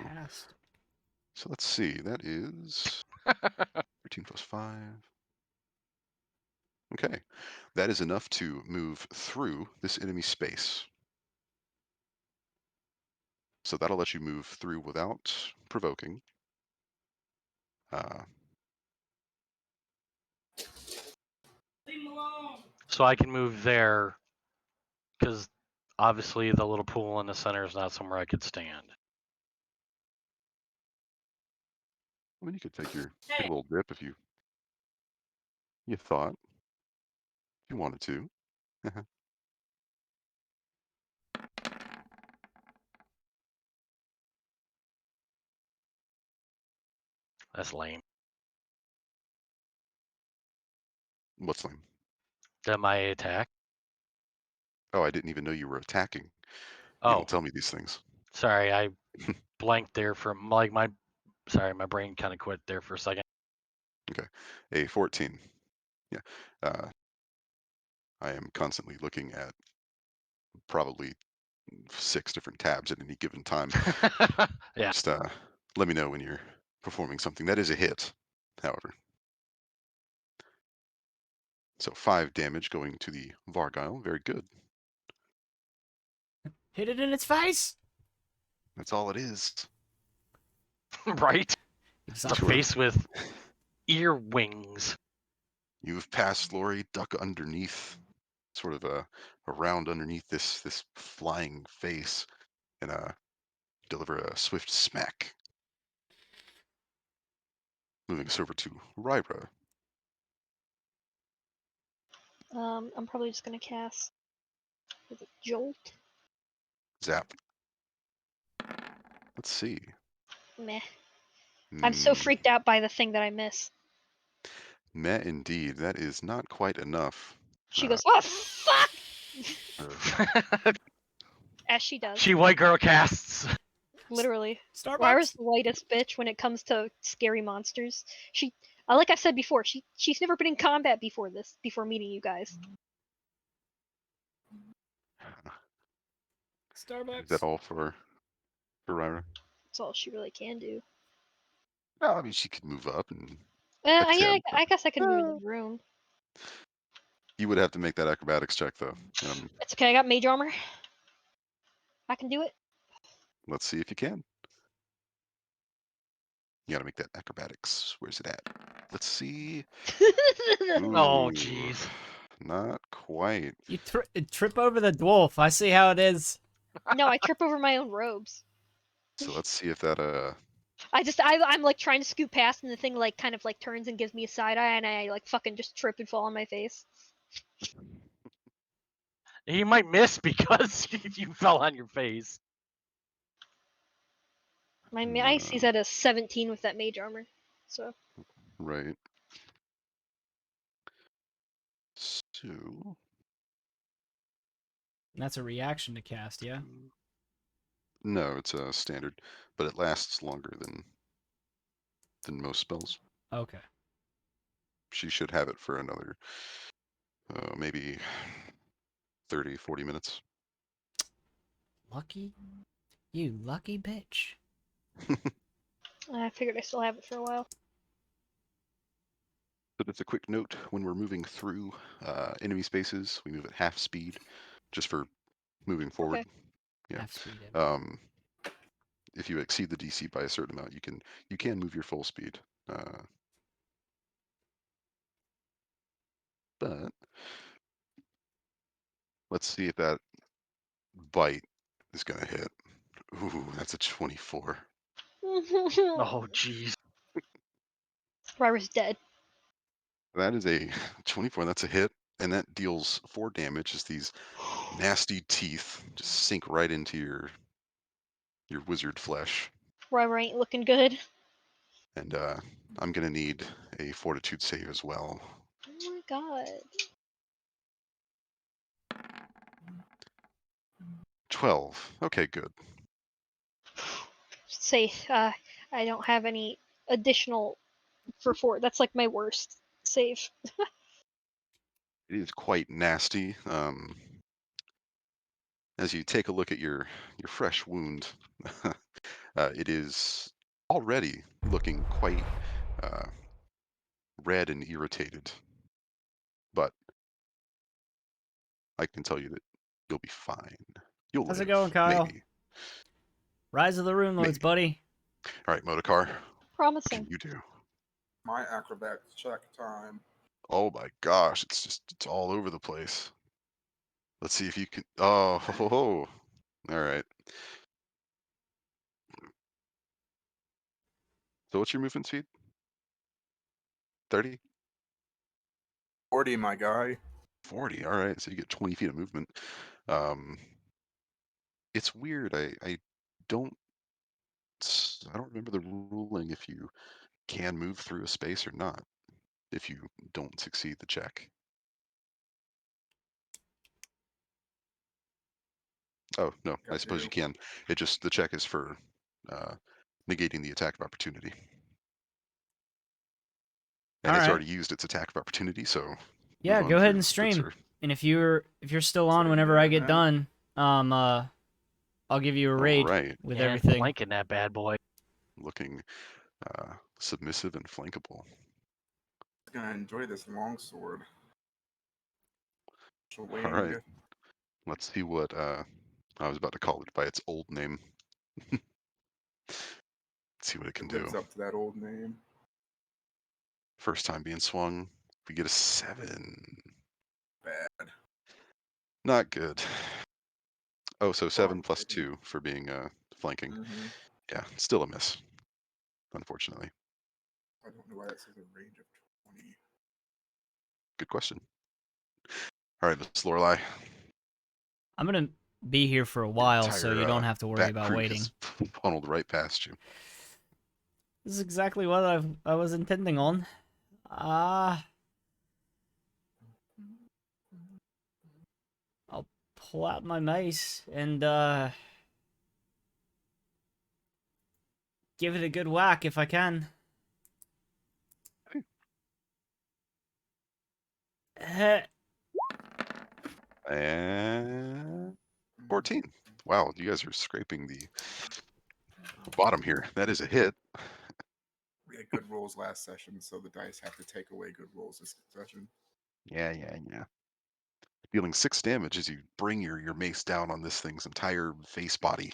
So let's see. That is 13 plus 5. Okay. That is enough to move through this enemy space. So that'll let you move through without provoking. So I can move there because obviously the little pool in the center is not somewhere I could stand. I mean, you could take a little dip if you thought you wanted to. That's lame. What's lame? That my attack? Oh, I didn't even know you were attacking. You Oh, don't tell me these things. sorry. I blanked there for like my. Sorry, my brain kind of quit there for a second. Okay. A 14. Yeah. I am constantly looking at probably 6 different tabs at any given time. Yeah. Just let me know when you're performing something. That is a hit, however. So 5 damage going to the Vargile. Very good. Hit it in its face. That's all it is. Right. It's a Exactly. face with ear wings. You've passed Lori, duck underneath, sort of around underneath this flying face, and deliver a swift smack. Moving us over to Ryra. I'm probably just gonna cast with a jolt. Zap. Let's see. Meh. I'm so Hmm. freaked out by the thing that I miss. Meh indeed. That is not quite enough. She goes, "Oh fuck!" Uh, As she does. She white girl casts. Literally. Starbucks. Lyra's the whitest bitch when it comes to scary monsters. Like I said before, she's never been in combat before meeting you guys. Starbucks. is that all for Ryra? That's all she really can do. Well, I mean, she could move up and Yeah, attempt. I guess I could move the room. You would have to make that acrobatics check, though. It's okay, I got mage armor. I can do it. Let's see if you can. You gotta make that acrobatics. Where's it at? Let's see. Oh, Ooh, jeez. Not quite. You trip over the dwarf. I see how it is. No, I trip over my own robes. So let's see if that I'm like trying to scoot past, and the thing like kind of like turns and gives me a side eye, and I like fucking just trip and fall on my face. He might miss because you fell on your face. My IC's at a 17 with that mage armor, so right. So That's a reaction to cast, yeah? no, it's a standard, but it lasts longer than most spells. Okay. She should have it for another maybe 30, 40 minutes. Lucky? You lucky bitch. I figured I still have it for a while. So just a quick note, when we're moving through enemy spaces, we move at half speed, just for moving forward. Okay. Yeah. Half speed. If you exceed the DC by a certain amount, you can move your full speed. But let's see if that bite is gonna hit. Ooh, that's a 24. Oh, jeez. Ryra's dead. That is a 24. That's a hit, and that deals 4 damage as these nasty teeth just sink right into your wizard flesh. Ryra ain't looking good. And I'm gonna need a fortitude save as well. Oh my god. 12. Okay, good. Say, I don't have any additional for 4. That's like my worst save. It is quite nasty. As you take a look at your fresh wound, it is already looking quite uh, red and irritated. But I can tell you that you'll be fine. You'll How's it live, going, Kyle? maybe. Rise of the Runelords, Maybe. buddy. All right, Modokar, what Promising. can you do? My acrobatics check time. Oh my gosh, it's all over the place. Let's see if you can. Oh, ho, ho, ho. All right. So what's your movement speed? 30? 40, my guy. 40. All right. So you get 20 feet of movement. Um, it's weird. Don't I don't remember the ruling if you can move through a space or not if you don't succeed the check. Oh no, I suppose you can. It just the check is for negating the attack of opportunity. And All it's right. already used its attack of opportunity, so Yeah, move on go ahead through, and good stream. sir. And if you're still on So, whenever I get yeah. done, I'll give you a All raid right. with Yeah, everything. flanking that bad boy. Looking submissive and flankable. I'm gonna enjoy this longsword. All Wing. right. Let's see what I was about to call it by its old name. Let's see what it can It do. lives up to that old name. First time being swung. We get a 7. Bad. Not good. Oh, so 7 Wrong plus thing. 2 for being flanking. Mm-hmm. Yeah, still a miss, unfortunately. I don't know why that says a range of 20. Good question. All right, Miss Lorelei. I'm gonna be here for a Your while, so entire you don't have to worry back about crew waiting. has funneled right past you. This is exactly what I was intending on. I'll pull out my mace and give it a good whack if I can. And 14. Wow, you guys are scraping the bottom here. That is a hit. We had good rolls last session, so the dice have to take away good rolls this session. Yeah. Dealing 6 damage as you bring your mace down on this thing's entire face body.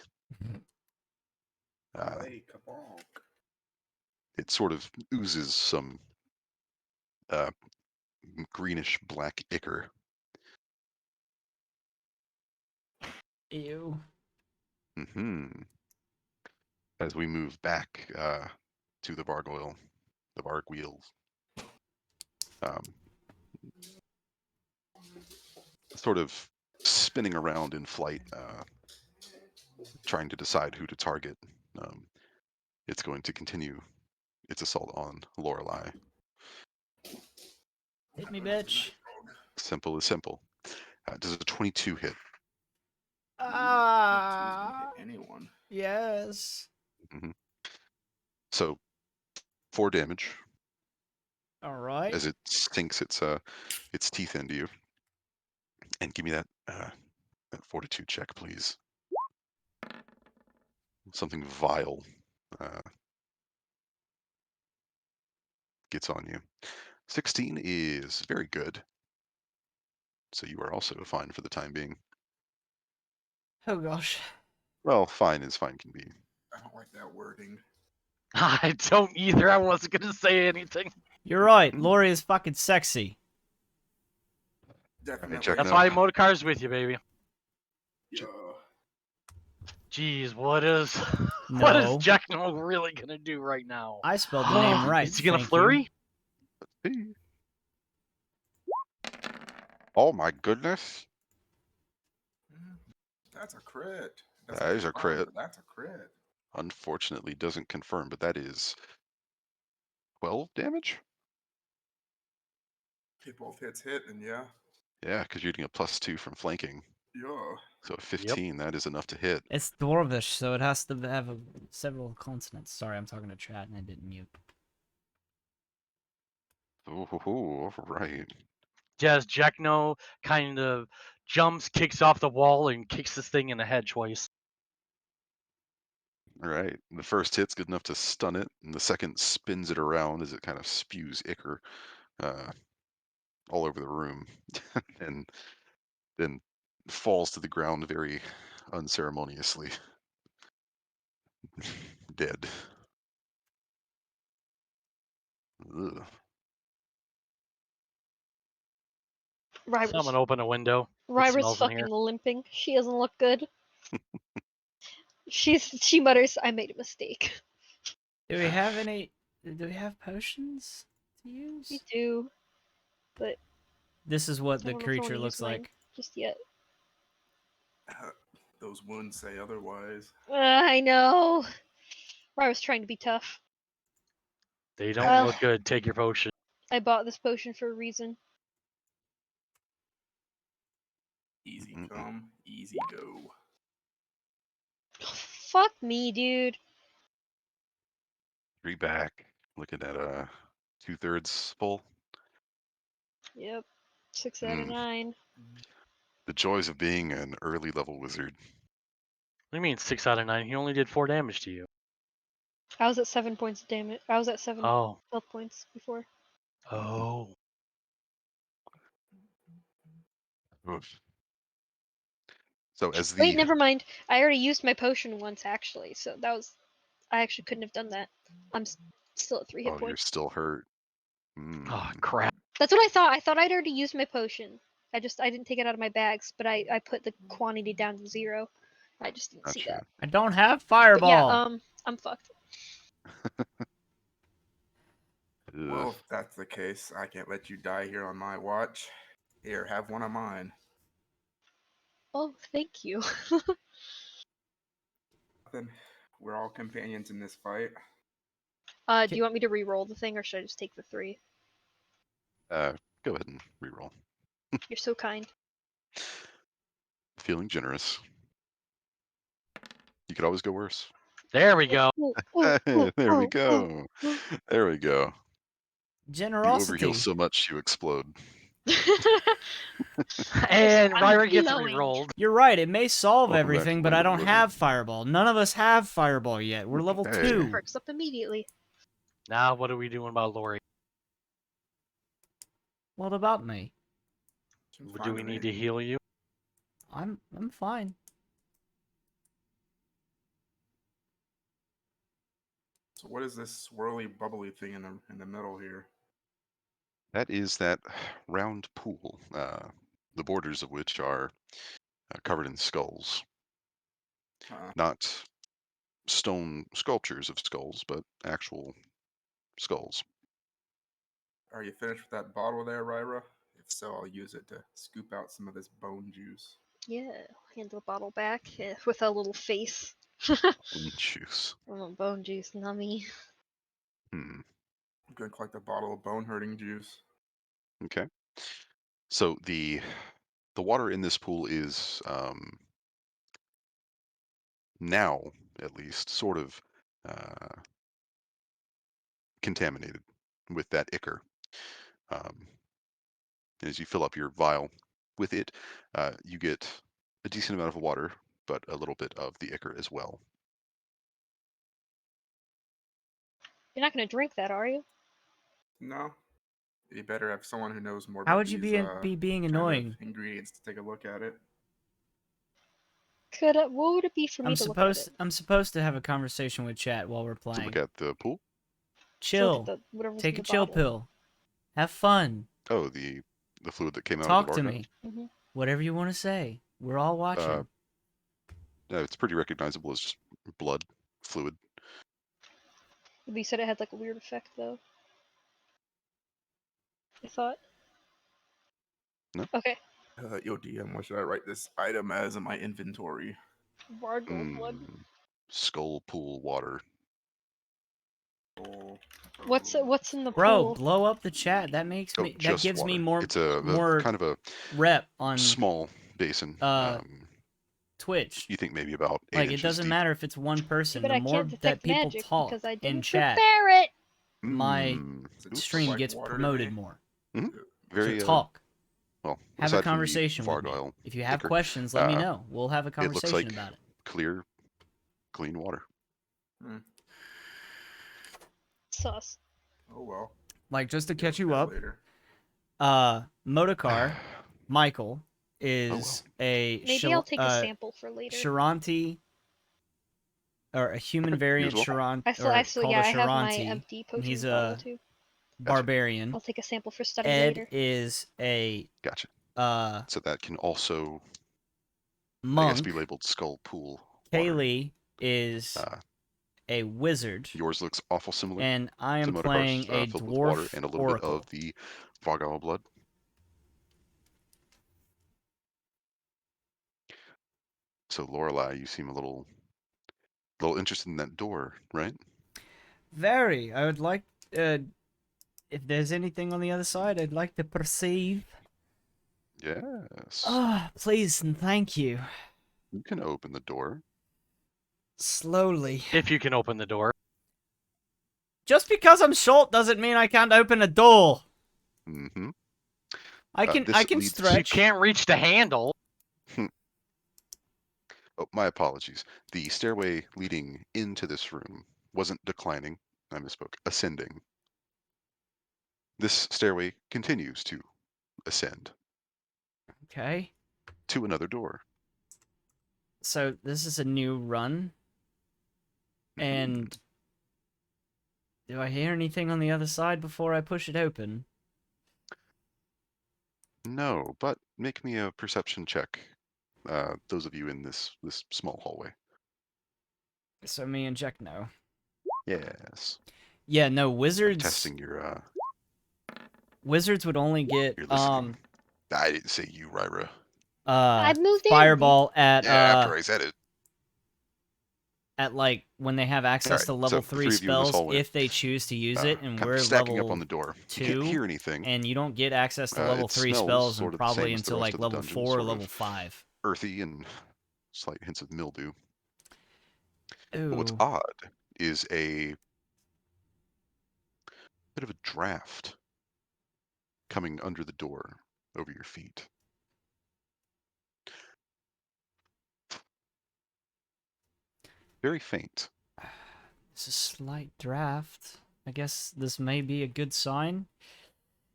Hey, kabonk. It sort of oozes some greenish black ichor Ew. Hmm. As we move back to the Bargwheels, um, sort of spinning around in flight, trying to decide who to target. Um, it's going to continue its assault on Lorelei. Hit me, bitch. Simple as simple. Does a 22 hit? Two's gonna hit Ah. anyone. Yes. Hmm. So 4 damage All right. as it sinks its teeth into you. And give me that fortitude check, please. Something vile uh, gets on you. 16 is very good. So you are also fine for the time being. Oh gosh. Well, fine as fine can be. I don't like that wording. I don't either. I wasn't gonna say anything. You're right. Hmm. Lori is fucking sexy. Definitely. Jack, That's no. why motorcars with you, baby. Yeah. Jeez, what is what is No. Jack No really gonna do right now? I spelled the name right. Is he gonna Thank flurry? Hey. Oh my goodness. That's a crit. That is a confirm, crit. but that's a crit. Unfortunately, doesn't confirm, but that is 12 damage? If both hits hit, and yeah. Yeah, because you're getting a +2 from flanking. Yeah. So Yep. 15, that is enough to hit. It's Dwarvish, so it has to have several consonants. Sorry, I'm talking to chat and I didn't mute. Ooh, right. Yes, Jack No kind of jumps, kicks off the wall, and kicks this thing in the head twice. All right. The first hit's good enough to stun it, and the second spins it around as it kind of spews ichor uh, all over the room, and then falls to the ground very unceremoniously, dead. Ugh. So I'm Ryra's, gonna open a window. It Ryra's smells in fucking here. limping. She doesn't look good. She mutters, "I made a mistake." Do we have any? Do we have potions to use? We do, but This is what I the don't know if I want creature to use looks mine like. just yet. Those wounds say otherwise. I know. Ryra's trying to be tough. They don't Well, look good. Take your potion. I bought this potion for a reason. Easy Mm-mm-mm. come, easy go. Fuck me, dude. 3 back. Looking at 2/3 full. Yep. 6 out of Mm. 9. The joys of being an early level wizard. What do you mean 6 out of 9? He only did 4 damage to you. I was at 7 points of damage. I was at 7 Oh. health points before. Oh. Oof. So as Wait, the never mind. I already used my potion once, actually, so that was. I actually couldn't have done that. I'm still at 3 hit oh, you're points. still hurt. Oh, Mm. crap. That's what I thought. I thought I'd already used my potion. I didn't take it out of my bags, but I put the quantity down to 0. I just didn't see that. Gotcha. I don't have But yeah, fireball. I'm fucked. Ugh. Well, if that's the case, I can't let you die here on my watch. Here, have one of mine. Oh, thank you. Then we're all companions in this fight. Do you want me to re-roll the thing, or should I just take the 3? Go ahead and reroll. You're so kind. Feeling generous. You could always go worse. There we go. Ooh, ooh, ooh, There we ooh, go. ooh. There we go. You overheal Generosity. so much you explode. And I'm Ryra gets glowing. re-rolled. You're right. It may solve Welcome back to everything, the but land I of the don't living. have fireball. None of us have fireball yet. We're level Okay. 2. Perks up immediately. Now what are we doing about Lori? What about me? Seems Do fine we to need me. to heal you? I'm fine. So what is this swirly, bubbly thing in the middle here? That is that round pool, the borders of which are covered in skulls. Not stone sculptures of skulls, but actual skulls. Are you finished with that bottle there, Ryra? If so, I'll use it to scoop out some of this bone juice. Yeah, hand the bottle back with a little face. Juice. Oh, bone juice, nummy. Hmm. I'm gonna collect a bottle of bone hurting juice. Okay. So the water in this pool is now, at least, sort of uh, contaminated with that ichor. Um, and as you fill up your vial with it, you get a decent amount of water, but a little bit of the ichor as well. You're not gonna drink that, are you? No, you better have someone who knows more How about would you these be being kind of annoying? ingredients to take a look at it. What would it be for me to look at it? I'm supposed to have a conversation with chat while we're To playing. look at the pool. To look at Chill. the whatever's Take in a the chill bottle. pill. Have fun. Oh, the fluid that came out of Talk the to Vargo. me. Mm-hmm. Whatever you want to say. We're all watching. It's pretty recognizable as just blood fluid. But you said it had like a weird effect though. I thought. No. Okay. Yo, DM, what should I write this item as in my inventory? Vargo blood. Skull pool water. Oh, What's in the Bro, pool? blow up the chat. That makes Oh, me. That just gives water. me more It's a more kind of a rep on small basin. Twitch. You think maybe about 8 Like, it inches doesn't deep. matter if it's one person. But The I more can't that detect people magic talk because I in didn't chat, prepare it. my Does it stream like gets water to promoted me? more. Mhm. Uh, Very So talk. well. Have a Aside from the conversation with me. Vargoyle If you have ichor, questions, let me uh, know. We'll have a it looks conversation like about it. clear, clean water. Sus. Oh well. Like, just to Deal catch with you that up, later. Motocar Michael is a Maybe I'll take a sample for later. Chiranti, or a human Okay, you variant as well. Chiranti, I or still called yeah, a I have my Chiranti. empty And he's potions bottle a too. barbarian. I'll take a sample for study Ed later. is a Gotcha. uh So that can also, I guess, monk. be labeled skull pool water. Kaylee is a wizard, Yours looks awful similar and I to am Motocar's, playing a filled with water dwarf and a little bit oracle. of the Vargoyle blood. So Lorelei, you seem a little interested in that door, right? Very. I would like, if there's anything on the other side, I'd like to perceive. Yes. Ah, please and thank you. You can open the door. Slowly. If you can open the door. Just because I'm short doesn't mean I can't open a door. Mm-hmm. I This can leads to- You stretch. can't reach the handle. Oh, my apologies. The stairway leading into this room wasn't declining. I misspoke. Ascending. This stairway continues to ascend Okay. to another door. So this is a new run. And do I hear anything on the other side before I push it open? No, but make me a perception check. Those of you in this small hallway. So me and Jack know. Yes. Yeah, no, I'm wizards testing your wizards would only get listening. I didn't say you, Ryra. I moved in. fireball at Yeah, after I said it. at like when they have access to Alright, level so the 3 three of you in this spells hallway, if they choose to use it, and kind of we're stacking level up on the door. You 2 can't hear anything. and you don't get access to level It 3 smells spells sort and of the same probably as the until rest like of the level dungeon, 4 or sort level of 5. Earthy and slight hints of mildew. But what's Ooh. odd is a bit of a draft coming under the door over your feet. Very faint. It's a slight draft. I guess this may be a good sign.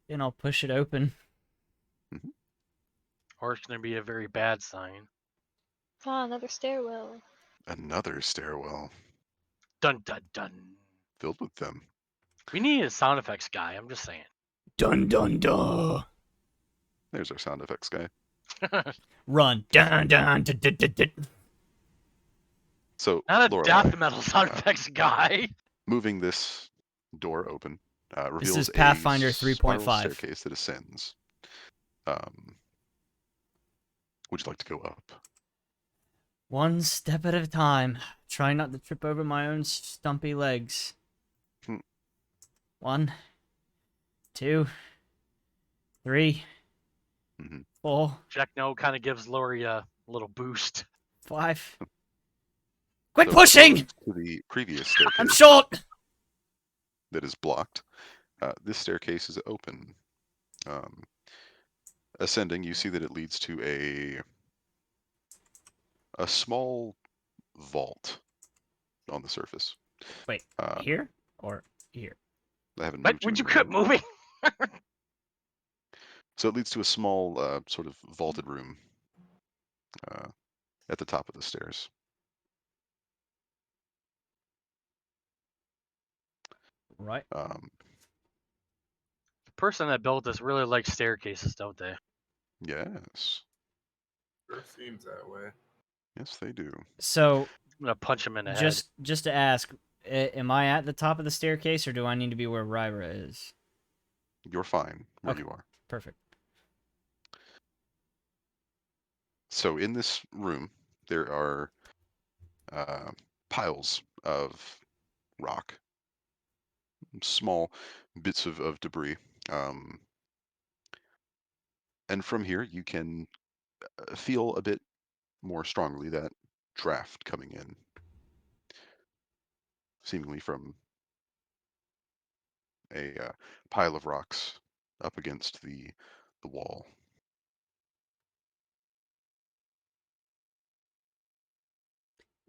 Then I'll push it open. Mhm. Or it's going to be a very bad sign. Ah, another stairwell. Another stairwell Dun dun dun. filled with them. We need a sound effects guy, I'm just saying. Dun dun dun. There's our sound effects guy. Run. Dun dun dun dun dun dun. So, Not a Lorelei, death metal sound effects guy. moving this door open This reveals is a Pathfinder spiral 3.5. staircase that ascends. Would you like to go up? One step at a time. Try not to trip over my own stumpy legs. Hmm. 1, 2, 3, hmm 4, Jack No kind of gives Lori a little boost. 5. Quit So, pushing! opposed to the previous I'm staircase short! that is blocked, this staircase is open. Ascending, you see that it leads to a small vault on the surface. Wait, Uh, here? Or here? I haven't But moved would you you. quit moving? So it leads to a small, sort of vaulted room uh, at the top of the stairs. Right. Um, The person that built this really likes staircases, don't they? yes, Sure seems that way. yes, they do. So, I'm gonna punch him in the head. just to ask, am I at the top of the staircase, or do I need to be where Ryra is? You're fine where Okay. you are. Perfect. So in this room, there are piles of rock, small bits of debris. Um, and from here, you can feel a bit more strongly that draft coming in, seemingly from a pile of rocks up against the wall.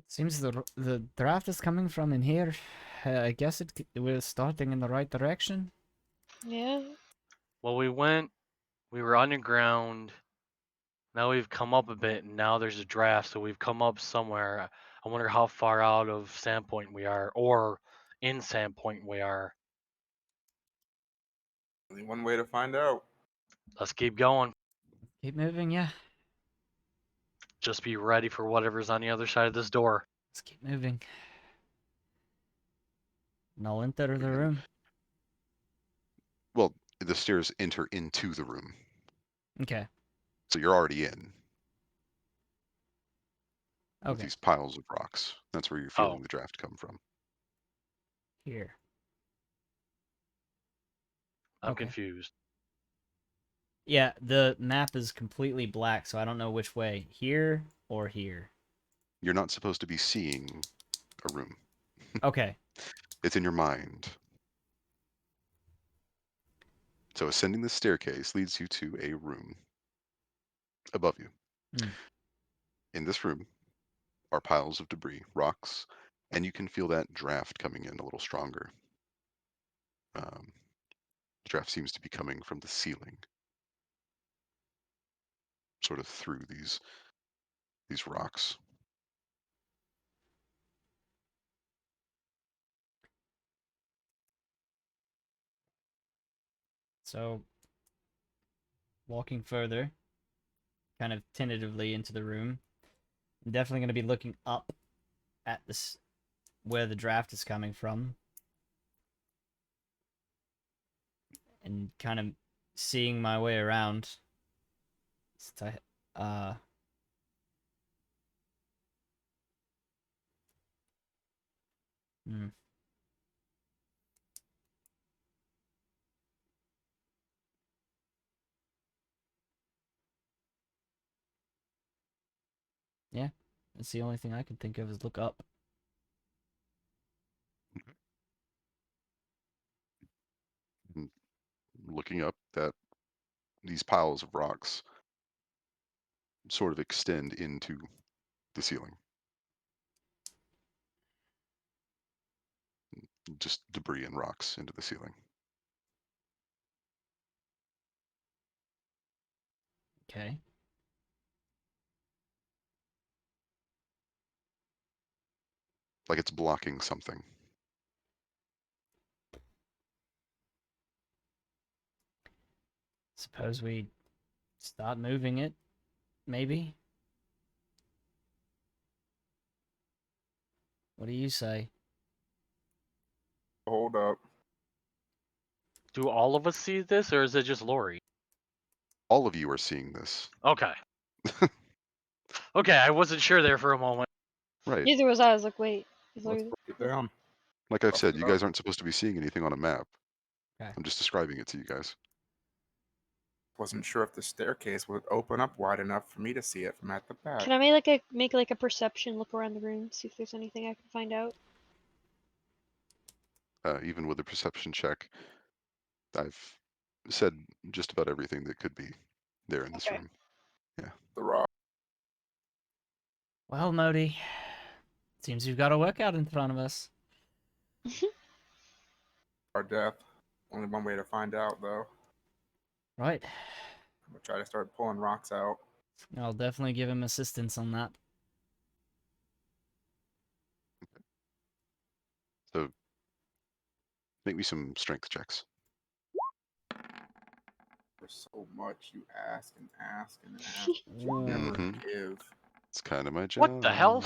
Seems the draft is coming from in here. I guess we're starting in the right direction. Yeah. Well, we were underground. Now we've come up a bit, and now there's a draft, so we've come up somewhere. I wonder how far out of Sandpoint we are, or in Sandpoint we are. Only one way to find out. Let's keep going. Keep moving, yeah. Just be ready for whatever's on the other side of this door. Let's keep moving. And I'll enter the Again. room. Well, the stairs enter into the room, Okay. so you're already in with Okay. these piles of rocks. That's where you're Oh, feeling the draft come from. Here. I'm Okay. confused. Yeah, the map is completely black, so I don't know which way. Here or here. You're not supposed to be seeing a room. Okay. It's in your mind. So ascending the staircase leads you to a room above you. Hmm. In this room are piles of debris, rocks, and you can feel that draft coming in a little stronger. Um, the draft seems to be coming from the ceiling, sort of through these rocks. So, walking further, kind of tentatively into the room. I'm definitely going to be looking up at this where the draft is coming from and kind of seeing my way around. Uh, hmm. Yeah, that's the only thing I can think of is look up. And looking up, that these piles of rocks sort of extend into the ceiling. Just debris and rocks into the ceiling. Okay. Like it's blocking something. Suppose we start moving it, maybe? What do you say? Hold up. Do all of us see this, or is it just Lori? All of you are seeing this. Okay. Okay, I wasn't sure there for a moment. Right. Neither was I. I was like, wait. Is Let's Lori- break it down. Like I've Rough said, it you up. guys aren't supposed to be seeing anything on a map. Okay. I'm just describing it to you guys. Wasn't sure if the staircase would open up wide enough for me to see it from at the back. Can I make like a perception look around the room, see if there's anything I can find out? Even with a perception check, I've said just about everything that could be there in this Okay. room. The rock. Well, Modi, seems we've got a workout in front of us. Our death. Only one way to find out, though. Right. I'm gonna try to start pulling rocks out. I'll definitely give him assistance on that. So make me some strength checks. There's so much you ask and ask and ask, but you never Mhm. give. It's kind of my job. What the hell?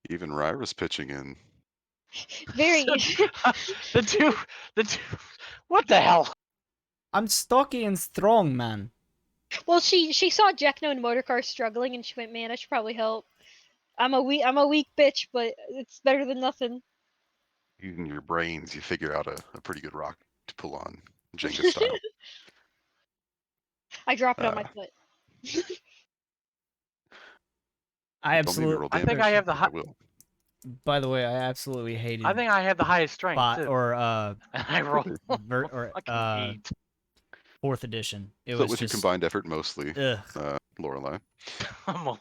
Even Ryra's pitching in. Very. the two. What the hell? I'm stocky and strong, man. Well, she saw Jackno and Motorcar struggling, and she went, "Man, I should probably help. I'm a weak bitch, but it's better than nothing." Using your brains, you figure out a pretty good rock to pull on, Jenga style. I drop it on my Uh, foot. I don't make me absolutely. roll I damage. think I have the but high. I will. By the way, I absolutely hated I think I have the highest strength bot too. or And I rolled fucking 8. fourth edition. It So was with your just combined effort, mostly, ugh. Lorelei, I'm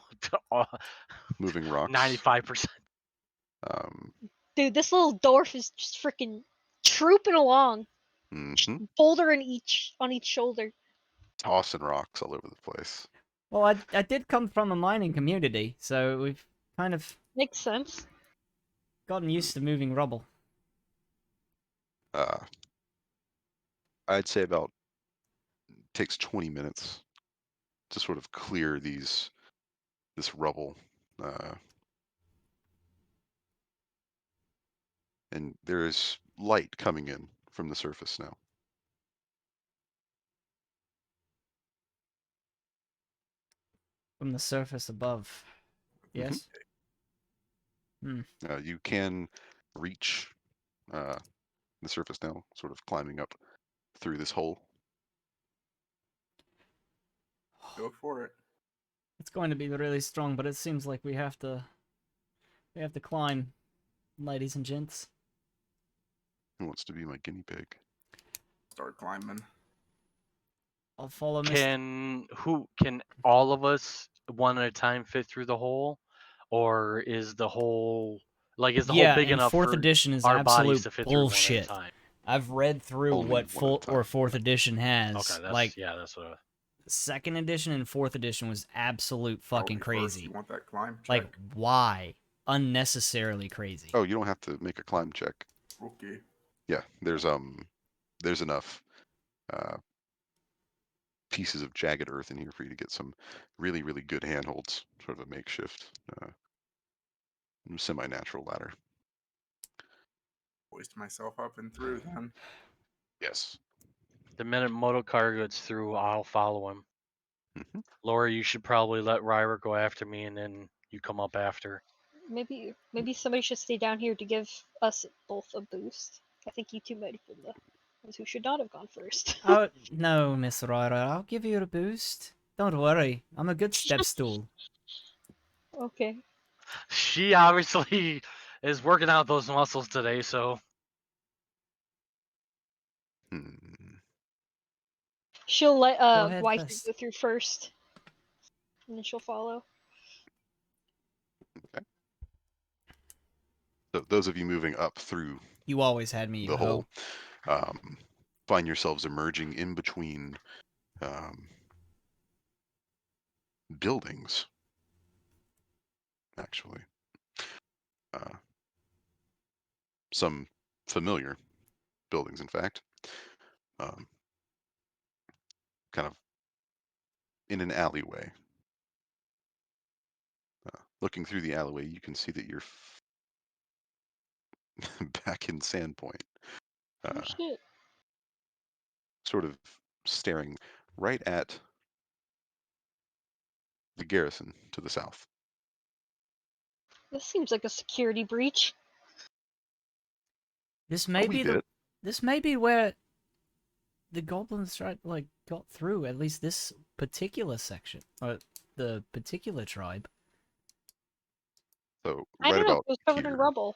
moving rocks. 95%. Um, Dude, this little dwarf is just freaking trooping along, mhm. boulder on each shoulder. Tossing rocks all over the place. Well, I did come from a mining community, so we've kind of Makes sense. gotten used to moving rubble. Uh, I'd say about takes 20 minutes to sort of clear this rubble. And there is light coming in from the surface now. From the surface above. Yes? You can reach the surface now, sort of climbing up through this hole. Go for it. It's going to be really strong, but it seems like we have to climb, ladies and gents. Who wants to be my guinea pig? Start climbing. I'll follow Mr. Can all of us one at a time fit through the hole, or is the hole Yeah, big and enough fourth for edition is our bodies absolute to fit through one at a bullshit. time? I've read through Only what one at a full or time, fourth yeah. edition has. Okay, that's what. Second edition and fourth edition was absolute fucking First, crazy. you want that climb check? Like, why? Unnecessarily crazy. Oh, you don't have to make a climb check. Okay. Yeah, there's enough pieces of jagged earth in here for you to get some really, really good handholds, sort of a makeshift semi-natural ladder. Hoist myself up and through then. Yes. The minute Motocar gets through, I'll follow him. Hmm. Laura, you should probably let Ryra go after me, and then you come up after. Maybe somebody should stay down here to give us both a boost. I think you two might have been the ones who should not have gone first. Oh, no, Miss Ryder, I'll give you a boost. Don't worry, I'm a good step stool. Okay. She obviously is working out those muscles today, so Hmm. She'll let Go ahead Weiser first. go through first, and then she'll follow. Okay. So those of you moving up through You always had me, you the hoe. hole find yourselves emerging in between buildings, actually. Some familiar buildings, in fact. Kind of in an alleyway. looking through the alleyway, you can see that you're back in Sandpoint, Oh uh, shit. sort of staring right at the garrison to the south. This seems like a security breach. This A may wee be bit. this may be where the goblins got through, at least this particular section, or the particular tribe. So I right don't know. It about was covered in here, rubble.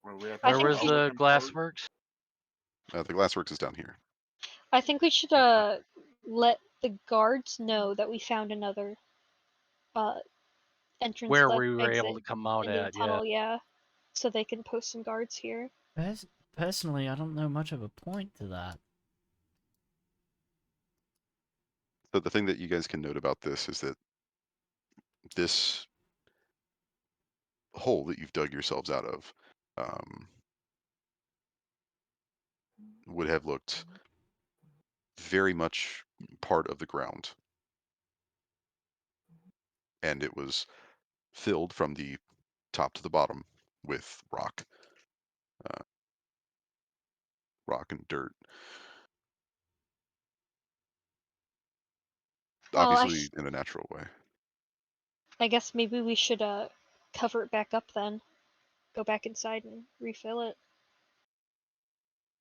Well, we have I Where think was we- the composed. glassworks? the glassworks is down here. I think we should let the guards know that we found another uh entrance Where slash we were able exit to come out into the at, yeah. tunnel. Yeah, so they can post some guards here. Personally, I don't know much of a point to that. So the thing that you guys can note about this is that this hole that you've dug yourselves out of would have looked very much part of the ground, and it was filled from the top to the bottom with uh, rock and dirt. Well, Obviously, in a natural way. I guess maybe we should cover it back up then. Go back inside and refill it.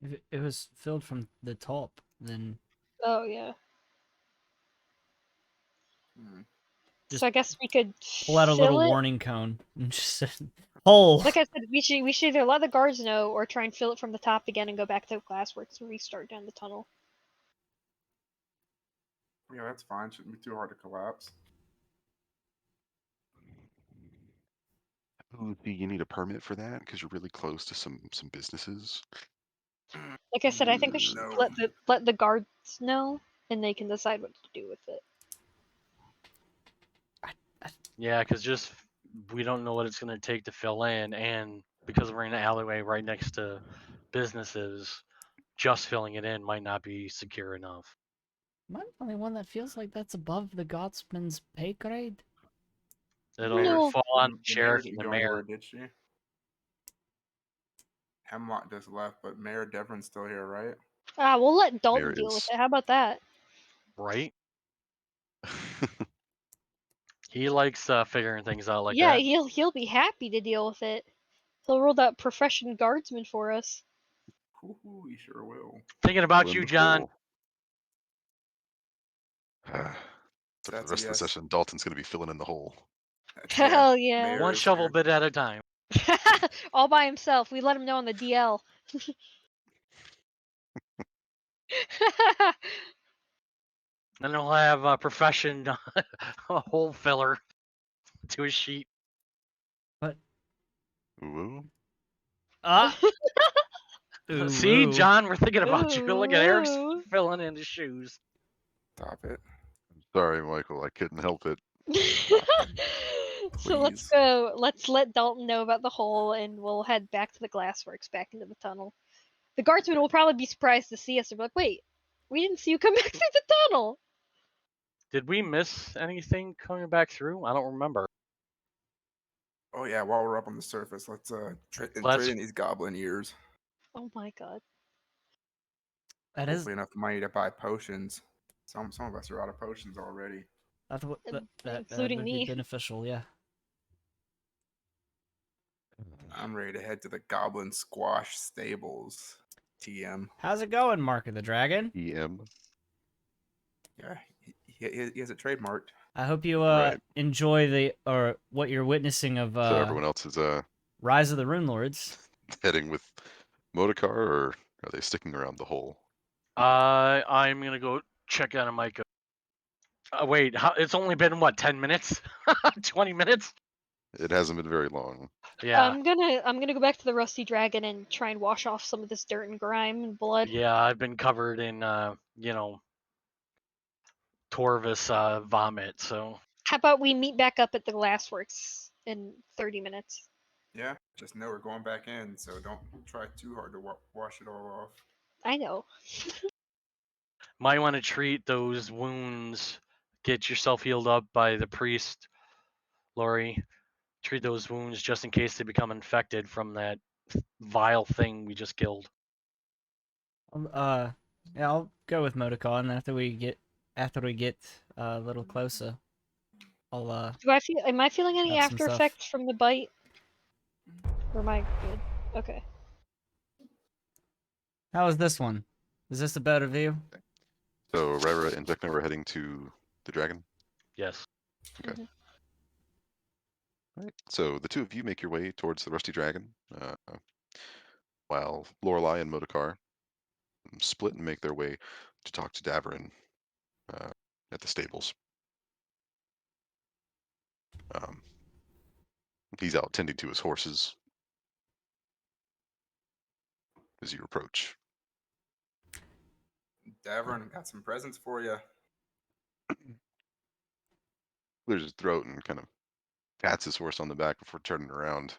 If it was filled from the top, then Oh yeah. Hmm. Just So I guess we could pull out a fill little it. warning cone and just hole. Like I said, we should either let the guards know or try and fill it from the top again and go back to the glassworks and restart down the tunnel. Yeah, that's fine. Shouldn't be too hard to collapse. Ooh, do you need a permit for that? Because you're really close to some businesses. Like I said, I think we should No. let the guards know, and they can decide what to do with it. Yeah, because just we don't know what it's going to take to fill in, and because we're in an alleyway right next to businesses, just filling it in might not be secure enough. Am I the only one that feels like that's above the Godsman's pay grade? It'll No. fall on the The mayor sheriff and didn't the go mayor. anywhere, did she? Hemlock just left, but Mayor Deverin's still here, right? We'll let There Dalton deal with is. it. How about that? Right? He likes figuring things out like Yeah, that. he'll be happy to deal with it. He'll roll that profession guardsman for us. Ooh, he sure will. Thinking about Fill in you, the John. hole. So for the That's a rest of the yes. session, Dalton's going to be filling in the hole. Hell yeah. Mayor One is shovel here. bit at a time. All by himself. We let him know on the DL. Then he'll have a profession a hole filler to his sheet. But Ooh. ah, ooh, See, ooh. John, we're thinking about you. Look at Eric's Ooh. filling in his shoes. Stop it. Sorry, Michael. I couldn't help it. Stop it. So let's Please. go. Let's let Dalton know about the hole, and we'll head back to the glassworks, back into the tunnel. The guardsmen will probably be surprised to see us. They'll be like, "Wait, we didn't see you come back through the tunnel." Did we miss anything coming back through? I don't remember. Oh yeah, while we're up on the surface, let's trade Let's in these goblin ears. Oh my god. That is Hopefully enough money to buy potions. Some of us are out of potions already. that's what that Including would be me. beneficial. Yeah. I'm ready to head to the Goblin Squash Stables. TM. How's it going, Mark of the Dragon? EM. Yeah, he has it trademarked. I hope you Right. enjoy what you're witnessing of So everyone else is Rise of the Runelords. heading with Motorcar, or are they sticking around the hole? I'm gonna go check out a mic. Wait, it's only been what, 10 minutes? 20 minutes? It hasn't been very long. Yeah. I'm gonna go back to the Rusty Dragon and try and wash off some of this dirt and grime and blood. Yeah, I've been covered in Torvis vomit, so How about we meet back up at the glassworks in 30 minutes? Yeah, just know we're going back in, so don't try too hard to wash it all off. I know. might want to treat those wounds Get yourself healed up by the priest, Lori. Treat those wounds just in case they become infected from that vile thing we just killed. Yeah, I'll go with Motocon after we get a little closer. I'll Am I feeling any grab some after stuff. effects from the bite? Or am I good? Okay. How is this one? Is this a better view? So Ryra and Vecna were heading to the dragon. Yes. Okay. Mhm. All right. So the two of you make your way towards the rusty dragon, while Lorelei and Modokar split and make their way to talk to Davarin at the stables. Um, he's out tending to his horses as you approach. Davern, got some presents for you. Clears his throat and kind of pats his horse on the back before turning around.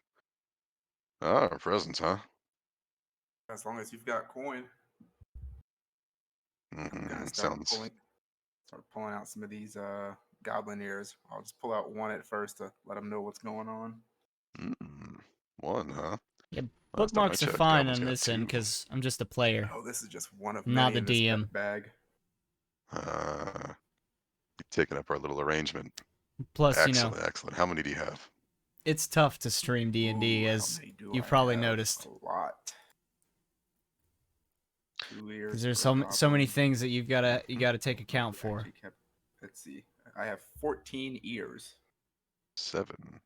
Ah, presents, huh? As long as you've got coin. I'm gonna start Sounds. pulling out some of these goblin ears. I'll just pull out one at first to let them know what's going on. One, huh? Yeah, Last time I bookmarks are checked, fine goblins on got this end two. because I'm just a player, Oh, this is just one of not many the in this DM. pet bag. You've taken up our little arrangement. Plus, Excellent, excellent. How many do you have? it's tough to stream D&D, Ooh, how as many do you've I probably have? noticed. A lot. 2 ears. Because there's per so many goblin. things that you gotta take account for. Actually let's see. I have 14 ears. 7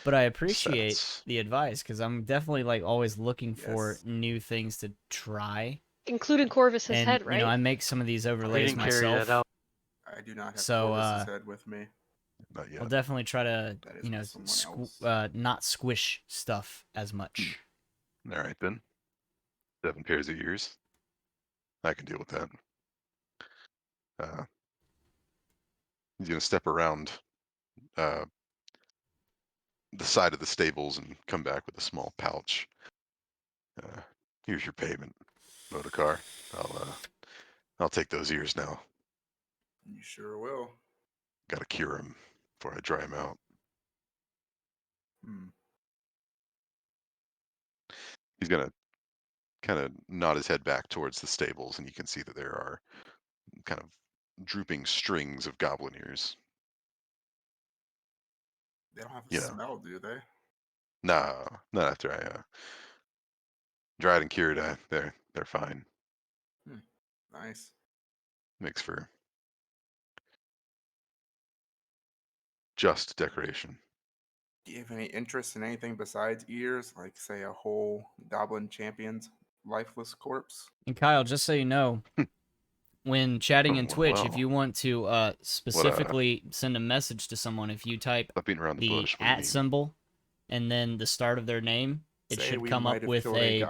But I appreciate sets. the advice because I'm definitely like always looking for Yes. new things to try. Including Corvus's And head, right? I make some of these We overlays didn't carry myself. that out. I do not have So, Corvus's head with me. Not yet. I'll definitely try to That is with someone else. not squish stuff as much. All right then. 7 pairs of ears. I can deal with that. He's gonna step around uh, the side of the stables and come back with a small pouch. Uh, Here's your payment, Motorcar. I'll take those ears now. You sure will. Gotta cure them before I dry them out. Hmm. He's gonna kind of nod his head back towards the stables, and you can see that there are kind of drooping strings of goblin ears. They don't have a Yeah. smell, do they? No, not after I dried and cured. They're fine. Nice. Makes for just decoration. Do you have any interest in anything besides ears? Like, say, a whole goblin champion's lifeless corpse? And Kyle, just so you know, when chatting in Twitch, if Well, you want to specifically send a message to someone, if you type stop beating around the the bush. What do you @ mean? symbol and then the start of their name, it Say should we come might up have with killed a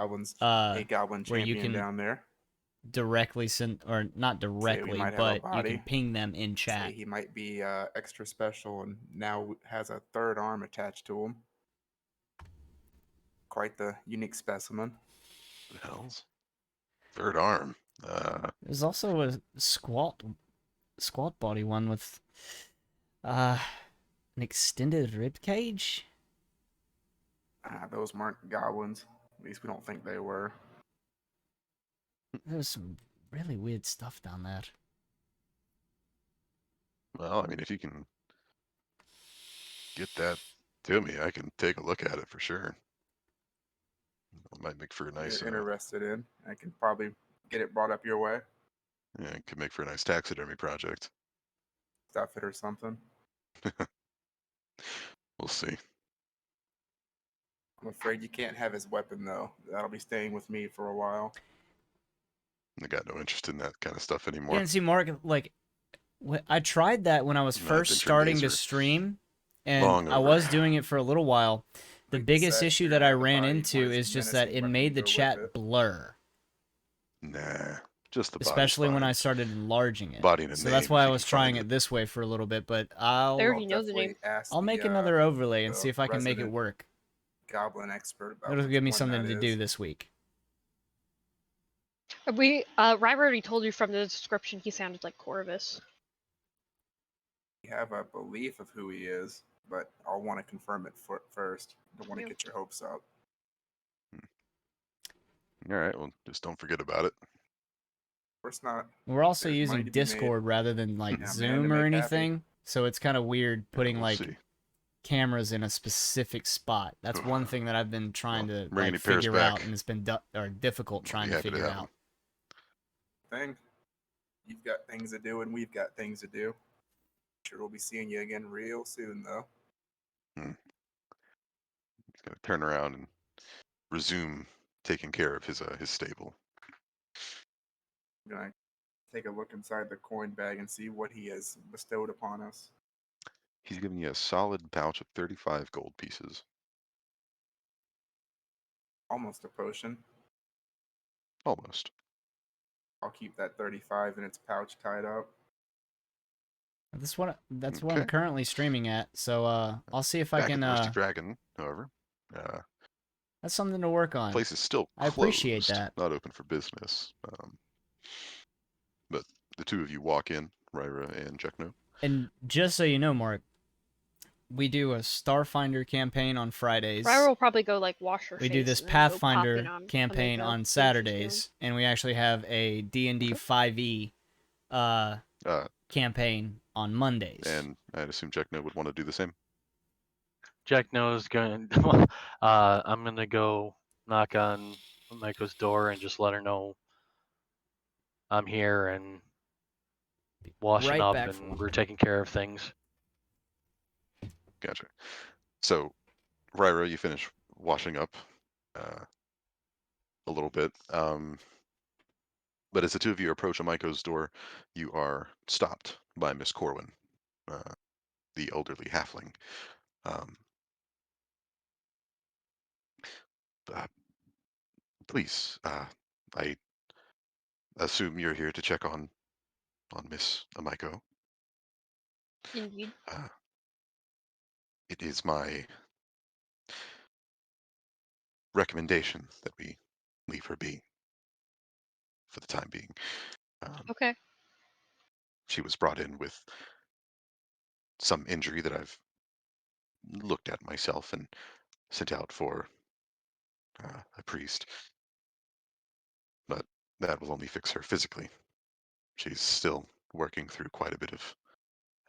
goblin where you champion can down there. directly send, or not Say we directly, might have a but you can body. ping them in Say chat. he might be extra special and now has a third arm attached to him. Quite the unique specimen. What the hell's third arm? There's also a squat body one with an extended rib cage. Those weren't goblins. At least we don't think they were. There's some really weird stuff down there. Well, I mean, if you can get that to me, I can take a look at it for sure. It might make for a nice, You're interested in. I can probably get it brought up your way. yeah, it could make for a nice taxidermy project. Stuff it or something. We'll see. I'm afraid you can't have his weapon though. That'll be staying with me for a while. I got no interest in that kind of stuff Yeah, anymore. and see, Mark, like, I tried that when I was My first adventuring starting days to are stream, and long I over. was doing it for a little while. The Like biggest said, issue you're that gonna I have the ran body, into want his is just that menacing it weapon made to the go with chat it. blur, Nah, just the body's especially when fine. I started enlarging it. Body and a So that's name, why if I you was can find trying it. it this way for a little bit, but I I'll already know the Definitely name. ask make the, another overlay and the see if I can make it resident work. goblin expert about It'll which give me one something that to is. do this week. Ryber already told you from the description he sounded like Corvus. have a belief of who he is, but I'll want to confirm it first. Don't want to Yeah. get your hopes up. All right, well, just don't forget about it. Of course not. We're also There's money using to be made. Discord rather than like Yeah, man to Zoom or make happy. anything, so it's kind of weird Yeah, putting we'll like see. cameras in a specific spot. That's one thing that I've been trying Well, to bring any like pairs figure out, back. and it's been difficult I'll trying be to happy to figure have 'em. out. Thing. You've got things to do, and we've got things to do. Sure, we'll be seeing you again real soon, though. He's gonna turn around and resume taking care of his stable. I'm gonna take a look inside the coin bag and see what he has bestowed upon us. He's giving you a solid pouch of 35 gold pieces. Almost a potion. Almost. I'll keep that 35 in its pouch tied up. That's what I'm Okay. currently streaming at. So I'll see if I Back can. at the Rusty Dragon, however, That's something to work on. place is still I appreciate closed, that. not open for business. But the two of you walk in, Ryra and Jekno. And just so you know, Mark, we do a Starfinder campaign on Fridays. Ryra will probably go like wash her We face. do this and then go pop in Pathfinder on campaign Amiko, on see what she's Saturdays, and we actually have a D&D Okay. 5e Uh, campaign on Mondays. and I'd assume Jekno would want to do the same. Jack knows going. I'm gonna go knock on Maiko's door and just let her know I'm here and washing Right up back and from we're taking care of things. Gotcha. So, Ryra, you finish washing up a little bit. But as the two of you approach Amaiko's door, you are stopped by Miss Corwin, the elderly halfling. Um, uh, please, I assume you're here to check on Miss Amaiko. Indeed. It is my recommendation that we leave her be for the time being. Okay. She was brought in with some injury that I've looked at myself and sent out for a priest, but that will only fix her physically. She's still working through quite a bit of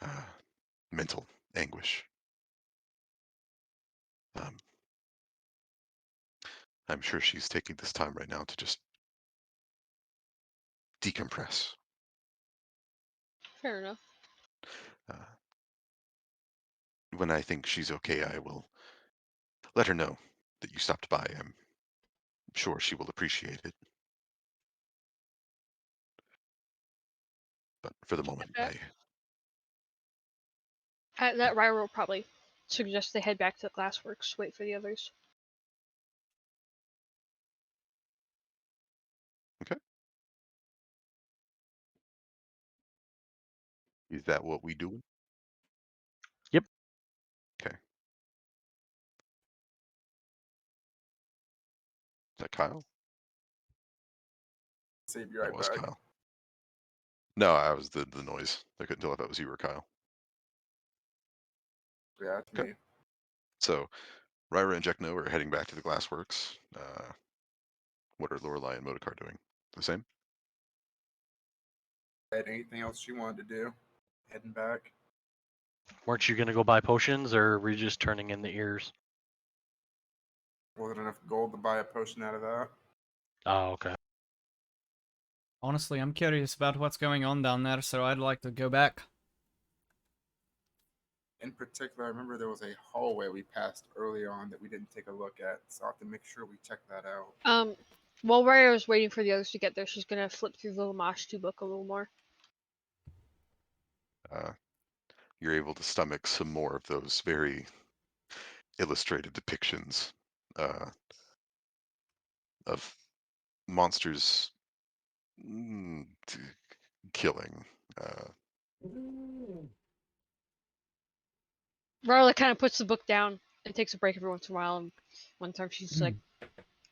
uh, mental anguish. Um, I'm sure she's taking this time right now to just decompress. Fair enough. Uh, when I think she's okay, I will let her know that you stopped by. I'm sure she will appreciate it. But for the moment, Okay. That Ryra will probably suggest they head back to the glassworks, wait for the others. okay. Is that what we do? Yep. Okay. Is that Kyle? See you That right was back. Kyle. No, I was the noise. I couldn't tell if that was you or Kyle. Yeah, it's Okay. me. So, Ryra and Jekno are heading back to the glassworks. What are Lorelai and Modokar doing? The same? Had anything else you wanted to do? Heading back. Weren't you gonna go buy potions, or were you just turning in the ears? Wasn't enough gold to buy a potion out of that. Oh, okay. Honestly, I'm curious about what's going on down there, so I'd like to go back. In particular, I remember there was a hallway we passed early on that we didn't take a look at, so I'll have to make sure we check that out. While Ryra's waiting for the others to get there, she's gonna flip through the Lamashtu book a little more. You're able to stomach some more of those very illustrated depictions of monsters killing. Ryra kind of puts the book down and takes a break every once in a while. And one time she's like,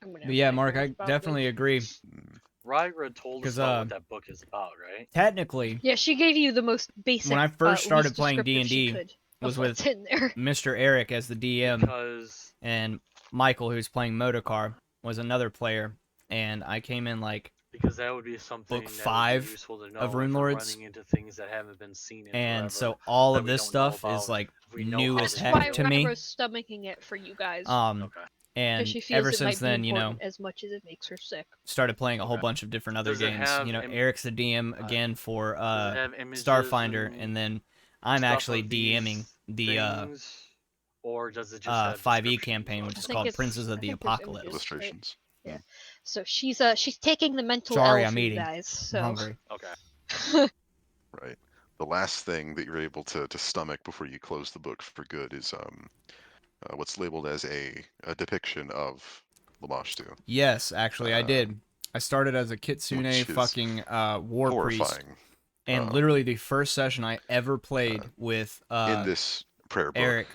"I'm gonna But have yeah, Mark, nightmares I about definitely this." agree. Mm, Ryra told us 'Cause, about what that book is about, right? Technically, Yeah, she gave you the most basic. when I first started least playing descriptive she D&D, could was of with what's in there. Mr. Eric as the DM, Because and Michael, who's playing Motocar, was another player, and I came in like that would be something Book that would 5 be useful to know of if we're Runelords. running into things that haven't been seen in And forever. so all that of we this don't know stuff is about. like We know new how as to That's heck why to me. Ryra's stomaching it for you guys. Okay. Because And she feels ever it since might then, be you know, important as much as it makes her sick. started playing a whole Okay. bunch of different other Does it games. have You know, im- Eric's the DM again for Does it have images Starfinder, and and then I'm stuff actually of these DMing the things, or does it just have 5e descriptions campaign, of which I is stuff? think called it's. Princes of I the think there's Apocalypse. images, right? Illustrations. Yeah. So she's taking the mental Sorry, L I'm for you eating. guys. I'm So hungry. Okay. Right. The last thing that you're able to stomach before you close the book for good is what's labeled as a depiction of Lamashtu, Yes, actually, I did. I started as a Kitsune which is fucking war priest, horrifying. and literally the first session I ever played with In this prayer book, Eric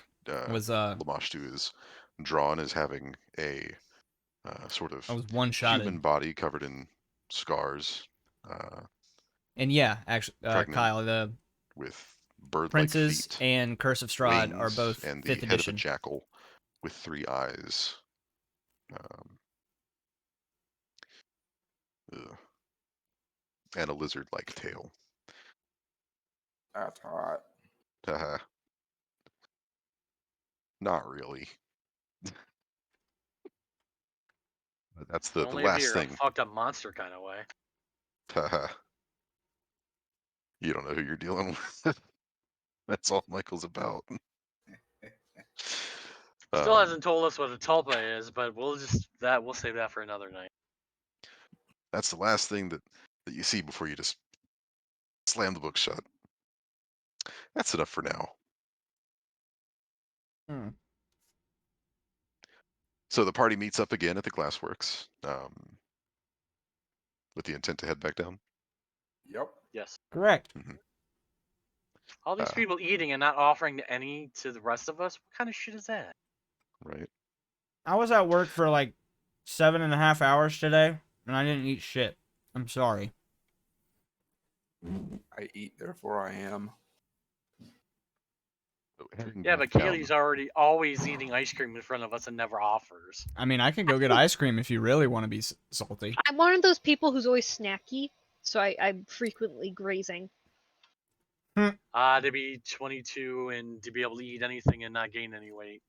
was Lamashtu is drawn as having a sort of I was one-shotted. human body covered in scars, And yeah, actually, pregnant Kyle, the with bird-like Princes feet, and Curse of Strahd are wings, both and the 5th head of a edition. jackal with 3 eyes. Ugh. And a lizard-like tail. That's hot. Haha. Not really. But that's the Only if last you're a thing. fucked up monster kind of way. Haha. You don't know who you're dealing with. That's all Michael's about. Still Um, hasn't told us what a tulpa is, but we'll save that for another night. that's the last thing that you see before you just slam the book shut. That's enough for now. So the party meets up again at the Glassworks with the intent to head back down. Yep. Yes. Correct. All these Uh, people eating and not offering any to the rest of us. What kind of shit is that? Right. I was at work for like 7.5 hours today, and I didn't eat shit. I'm sorry. I eat, therefore I am. So heading Yeah, back but down. Keely's always eating ice cream in front of us and never offers. I mean, I can go get ice cream if you really want to be salty. I'm one of those people who's always snacky, so I'm frequently grazing. To be 22 and to be able to eat anything and not gain any weight.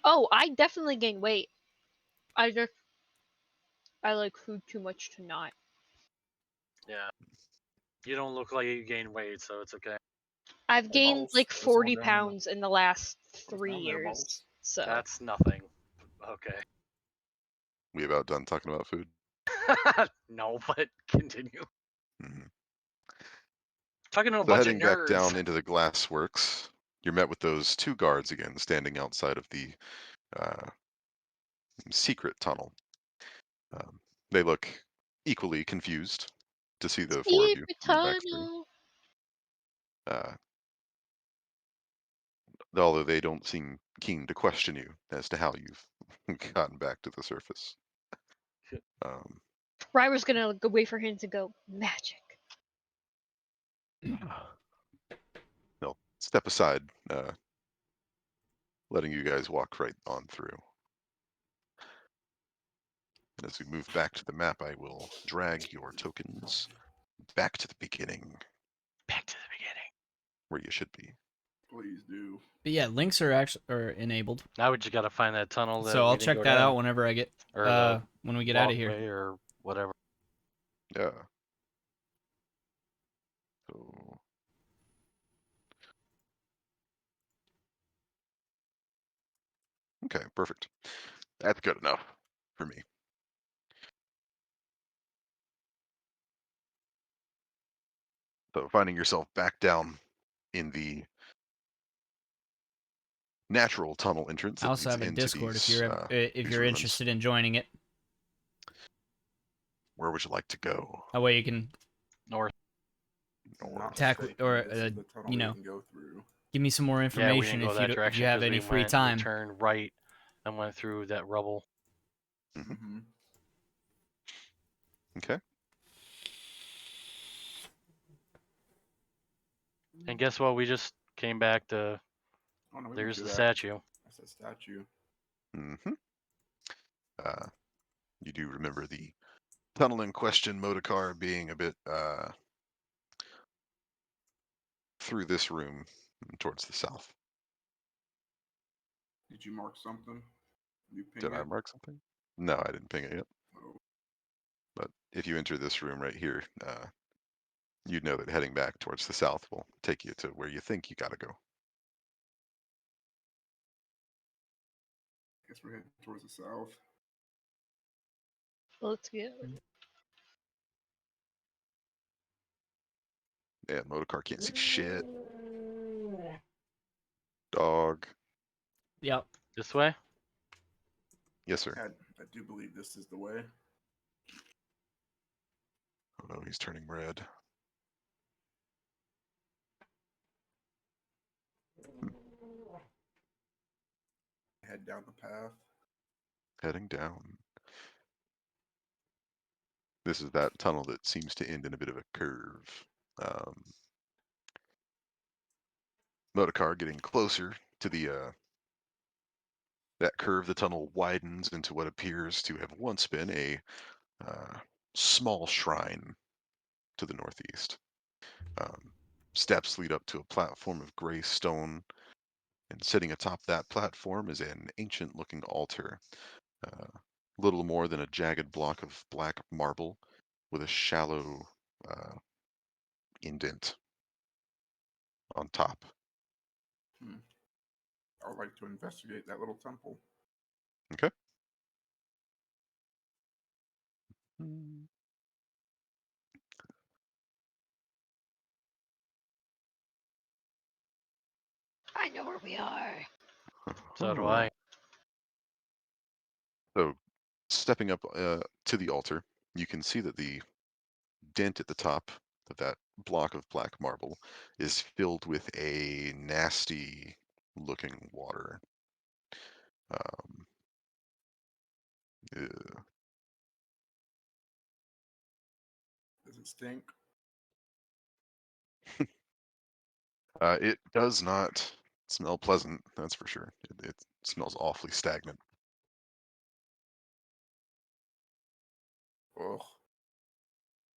Oh, I definitely gain weight. I like food too much to not. Yeah. You don't look like you gain weight, so it's okay. I've gained balls. like That's all 40 down pounds in the last down 3 there, years. balls. So That's nothing. Okay. We about done talking about food? No, but continue. Mhm. Talking to a So bunch of heading back nerds. down into the Glassworks, you're met with those 2 guards again standing outside of the secret tunnel. They look equally confused to see the 4 of you secret move back through. tunnel. Although they don't seem keen to question you as to how you've gotten back to the surface. Ryra's gonna go wait for him to go magic. They'll step aside, letting you guys walk right on through. And as we move back to the map, I will drag your tokens back to the beginning, Back to the beginning. where you should be. Please do. But yeah, links are actually enabled, Now we just gotta find that tunnel. That so we I'll didn't check go that down. out whenever I get Or when we get out of here. walkway or whatever. Yeah. So okay, perfect. That's good enough for me. So finding yourself back down in the natural tunnel entrance I that also leads have a into Discord if these, you're if these you're ruins. interested in joining it. Where would you like to go? That way you can North. Not Tack- mistaken, or, this is the tunnel you we know, can go through. give me some more Yeah, we information didn't go if that you direction have 'cause any we free went, time. We turned right and went through that rubble. Mhm. Mm-hmm. Okay. And guess what? We just came back to. Oh no, we went There's through the that. statue. That's a statue. Mm-hmm. You do remember the tunnel in question, Motorcar, being a bit through this room towards the south. Did you mark something? You ping Did I it? mark something? No, I didn't ping it yet. Oh, But if you enter this room right here, you'd know that heading back towards the south will take you to where you think you gotta go. I guess we're heading towards the south. Let's go. Yeah, Motorcar can't see shit. Dog. Yep. This way? Yes, sir. I do believe this is the way. Oh no, he's turning red. Head down the path. Heading down. This is that tunnel that seems to end in a bit of a curve. Motorcar getting closer to the that curve. The tunnel widens into what appears to have once been a small shrine to the northeast. Steps lead up to a platform of gray stone, and sitting atop that platform is an ancient-looking altar, little more than a jagged block of black marble with a shallow indent on top. I would like to investigate that little temple. Okay. I know where we are. So do I. So, stepping up to the altar, you can see that the dent at the top of that block of black marble is filled with a nasty looking water. Ew. Does it stink? It does not smell pleasant, that's for sure. It smells awfully stagnant. Ugh.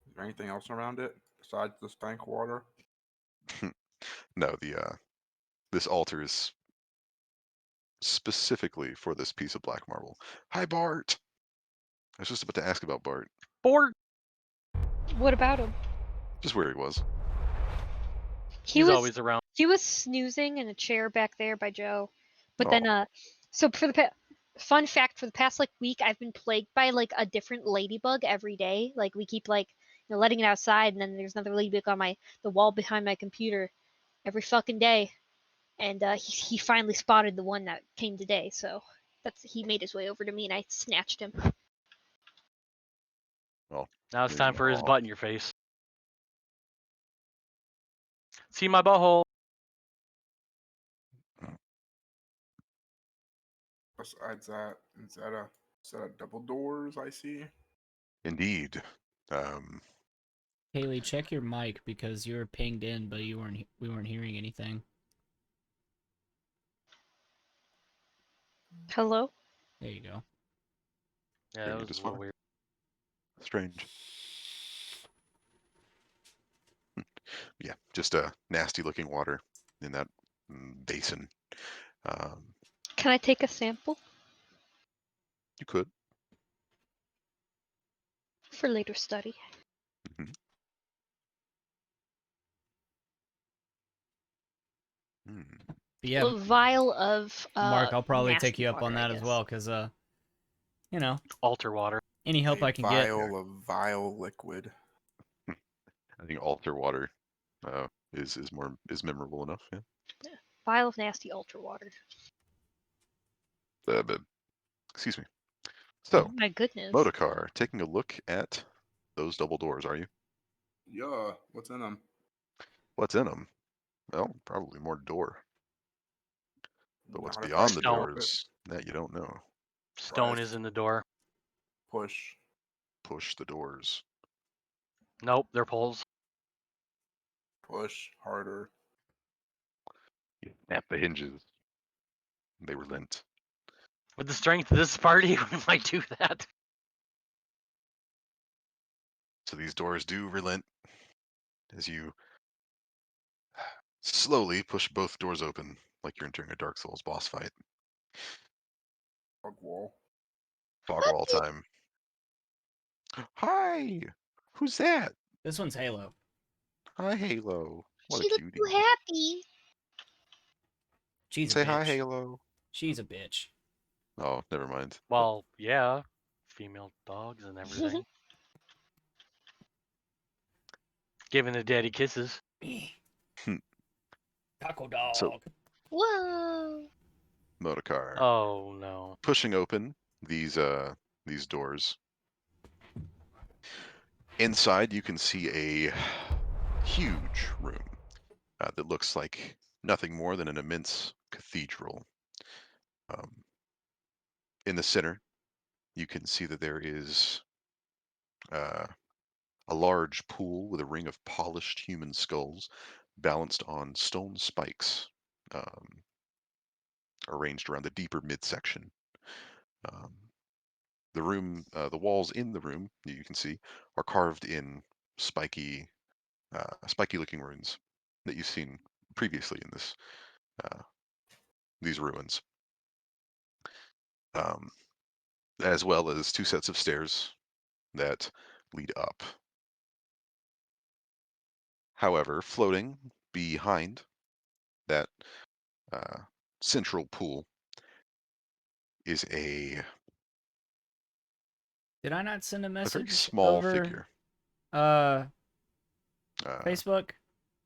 Is there anything else around it besides the stank water? No, this altar is specifically for this piece of black marble. Hi, Bart. I was just about to ask about Bart, Board. What about him? just where he was. He He's was always around. he was snoozing in a chair back there by Joe. But Oh, then so for the fun fact, for the past like week I've been plagued by like a different ladybug every day. Like we keep like letting it outside, and then there's another ladybug on the wall behind my computer every fucking day. And he finally spotted the one that came today, so he made his way over to me and I snatched him. well, Now it's time for his aw. butt in your face. See my butthole. Besides that, is that a double doors I see? Indeed. Um, Haley, check your mic because you were pinged in, but we weren't hearing anything. Hello? There you go. Yeah, hear that you was a just little fine. weird. Strange. Yeah, just a nasty looking water in that basin. Um, Can I take a sample you could. for later study? Mhm. Mm. But yeah, A vial of Mark, I'll probably take nasty you up water, on I that as guess. well, because Altar water. any help A I can get. vial of vile liquid. I think altar water is memorable enough. Yeah. Vial of nasty ultra water. But, excuse me. So, Oh my goodness. Motorcar, taking a look at those double doors, are you? Yeah, what's in them? What's in them? Well, probably more door. But what's Not if I beyond the Stone. drop it. doors that you don't know? Stone is in the door. Push. Push the doors. Nope, they're poles. Push harder. Snap the hinges. They relent. With the strength of this party, we might do that. So these doors do relent as you slowly push both doors open, like you're entering a Dark Souls boss fight. Fog wall. Fog wall time. Hi! Who's that? This one's Halo. Hi, Halo. What a She looks cutie. so happy. She's a Say hi, bitch. Halo. She's a bitch. Oh, never mind. Well, yeah, female dogs and everything. Giving the daddy kisses. Taco dog. So, Whoa. Motorcar. Oh no. Pushing open these doors. Inside, you can see a huge room that looks like nothing more than an immense cathedral. In the center, you can see that there is uh, a large pool with a ring of polished human skulls balanced on stone spikes arranged around the deeper midsection. Um, the walls in the room that you can see are carved in spiky, spiky-looking runes that you've seen previously in these ruins, um, as well as two sets of stairs that lead up. However, floating behind that uh, central pool is Did I not send a a very message small over figure, uh uh, Facebook?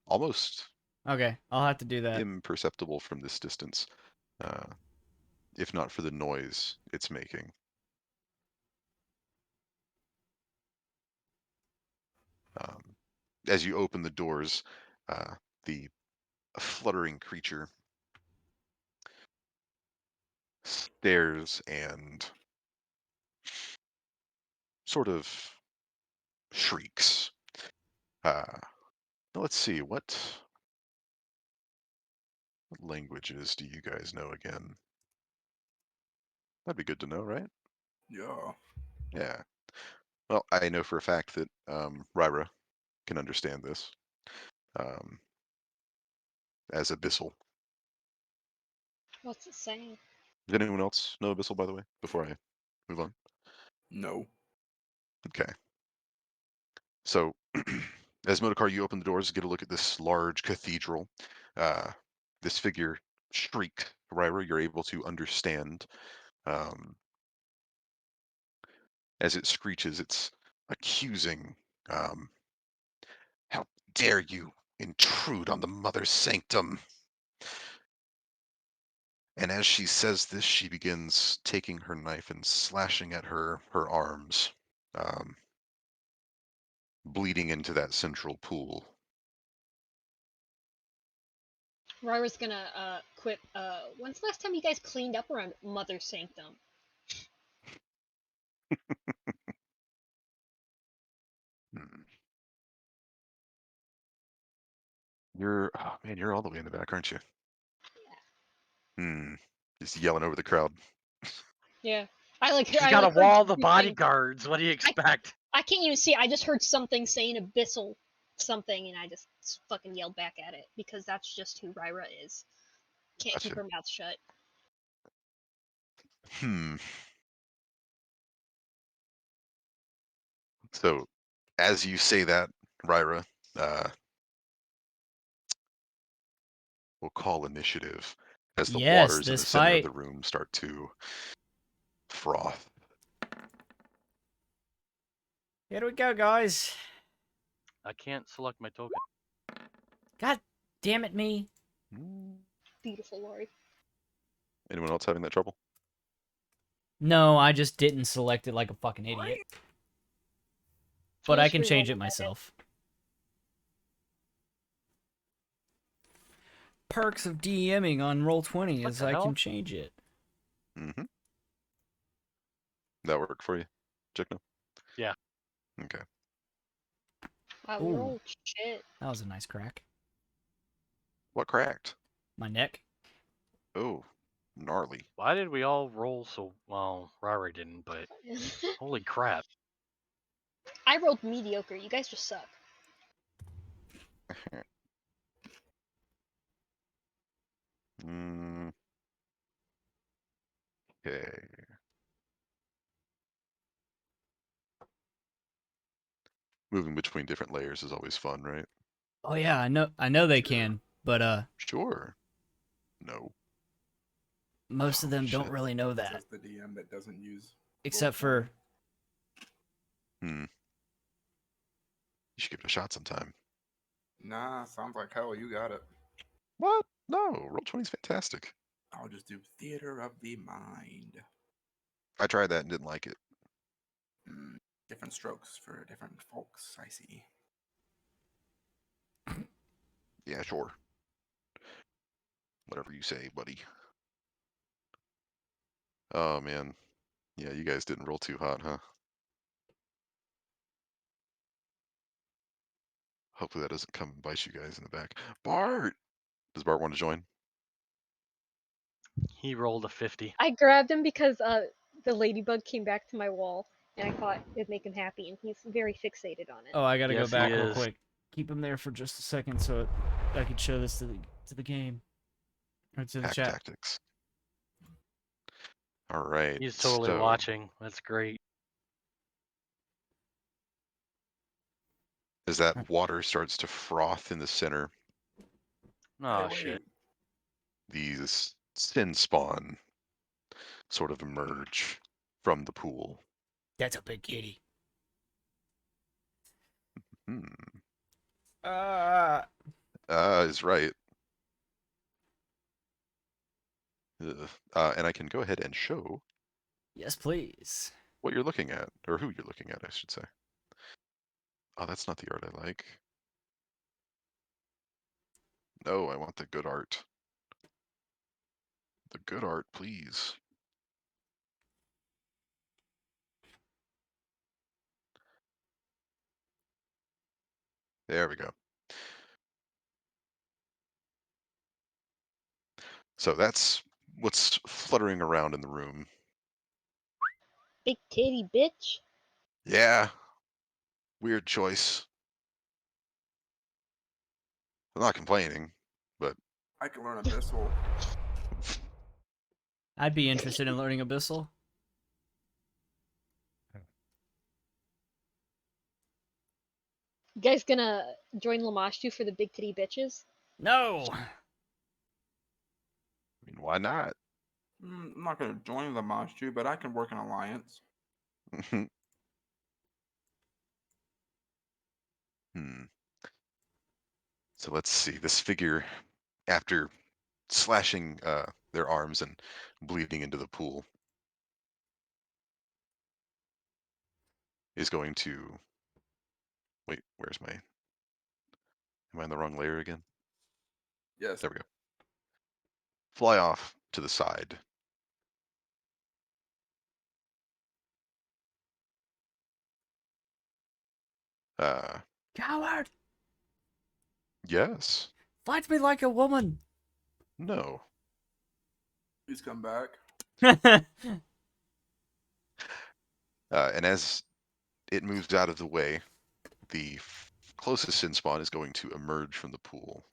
almost Okay, I'll have to do that. imperceptible from this distance, uh, if not for the noise it's making. Um, as you open the doors, the fluttering creature stares and sort of shrieks. Uh, let's see, what languages do you guys know again? That'd be good to know, right? Yeah. Yeah. Well, I know for a fact that Ryra can understand this um, as Abyssal. What's it saying? Does anyone else know Abyssal, by the way, before I move on? No. Okay. So, as Motorcar, you open the doors, get a look at this large cathedral. This figure shrieked. Ryra, you're able to understand. Um, as it screeches, it's accusing. Um, How dare you intrude on the mother's sanctum? And as she says this, she begins taking her knife and slashing at her arms, um, bleeding into that central pool. Ryra's gonna quip. When's the last time you guys cleaned up around Mother Sanctum? Hmm. Oh man, you're all the way in the back, aren't you? Hmm. Just yelling over the crowd. Yeah. She's I got a like heard wall of something. bodyguards. What do you expect? I can't even see. I just heard something saying abyssal something, and I just fucking yelled back at it because that's just who Ryra is. Can't keep Gotcha. her mouth shut. Hmm. So, as you say that, Ryra, we'll call initiative as the Yes, waters in this the center of fight. the room start to froth. Here we go, guys. I can't select my token. God damn it, me. Hmm. Beautiful Lord. Anyone else having that trouble? No, I just didn't select it like a fucking idiot. But I can change it myself. Perks of DMing on Roll20 What is the I hell? can change it. Mm-hmm. That work for you, Chickno? Yeah. Okay. Wow, Ooh. roll shit. That was a nice crack. What cracked? My neck. Oh, gnarly. Why did we all roll so well? Rari didn't, but holy crap! I rolled mediocre. You guys just suck. Okay. Moving between different layers is always fun, right? Oh yeah, I know they Sure. can, but Sure. No. most of Oh, them don't shit. really know that. Says the DM that doesn't use. Except roll20. for You should give it a shot sometime. Nah, sounds like hell. You got it. What? No, Roll20 is fantastic. I'll just do theater of the mind. I tried that and didn't like it. Different strokes for different folks. I see. Yeah, sure. Whatever you say, buddy. Oh, man. Yeah, you guys didn't roll too hot, huh? Hopefully that doesn't come and bite you guys in the back. Bart! Does Bart want to join? He rolled a 50. I grabbed him because the ladybug came back to my wall, and I thought it'd make him happy, and he's very fixated on it. oh, I gotta go Yes, he back real is. quick. Keep him there for just a second so I can show this to the game or to the Pack chat. tactics. All right. He's totally so, watching. That's great. as that water starts to froth in the center, Oh Hey, shit! wait. these sin spawn sort of emerge from the pool. That's a big kitty. Hmm. Uh, Is right. Ugh. And I can go ahead and show yes, please. what you're looking at, or who you're looking at, I should say. Oh, that's not the art I like. No, I want the good art. The good art, please. There we go. So that's what's fluttering around in the room. Big titty bitch. Yeah, weird choice. I'm not complaining, but I can learn Abyssal. I'd be interested in learning Abyssal. You guys gonna join Lamashtu for the big titty bitches? No. I mean, why not? I'm not going to join the Moshu, but I can work an alliance. Hmm. So let's see. This figure, after slashing their arms and bleeding into the pool, is going to wait. Where's my? Am I in the wrong layer again? Yes. There we go. Fly off to the side. Coward! Yes. Fight me like a woman! No. Please come back. And as it moves out of the way, the closest sin spawn is going to emerge from the pool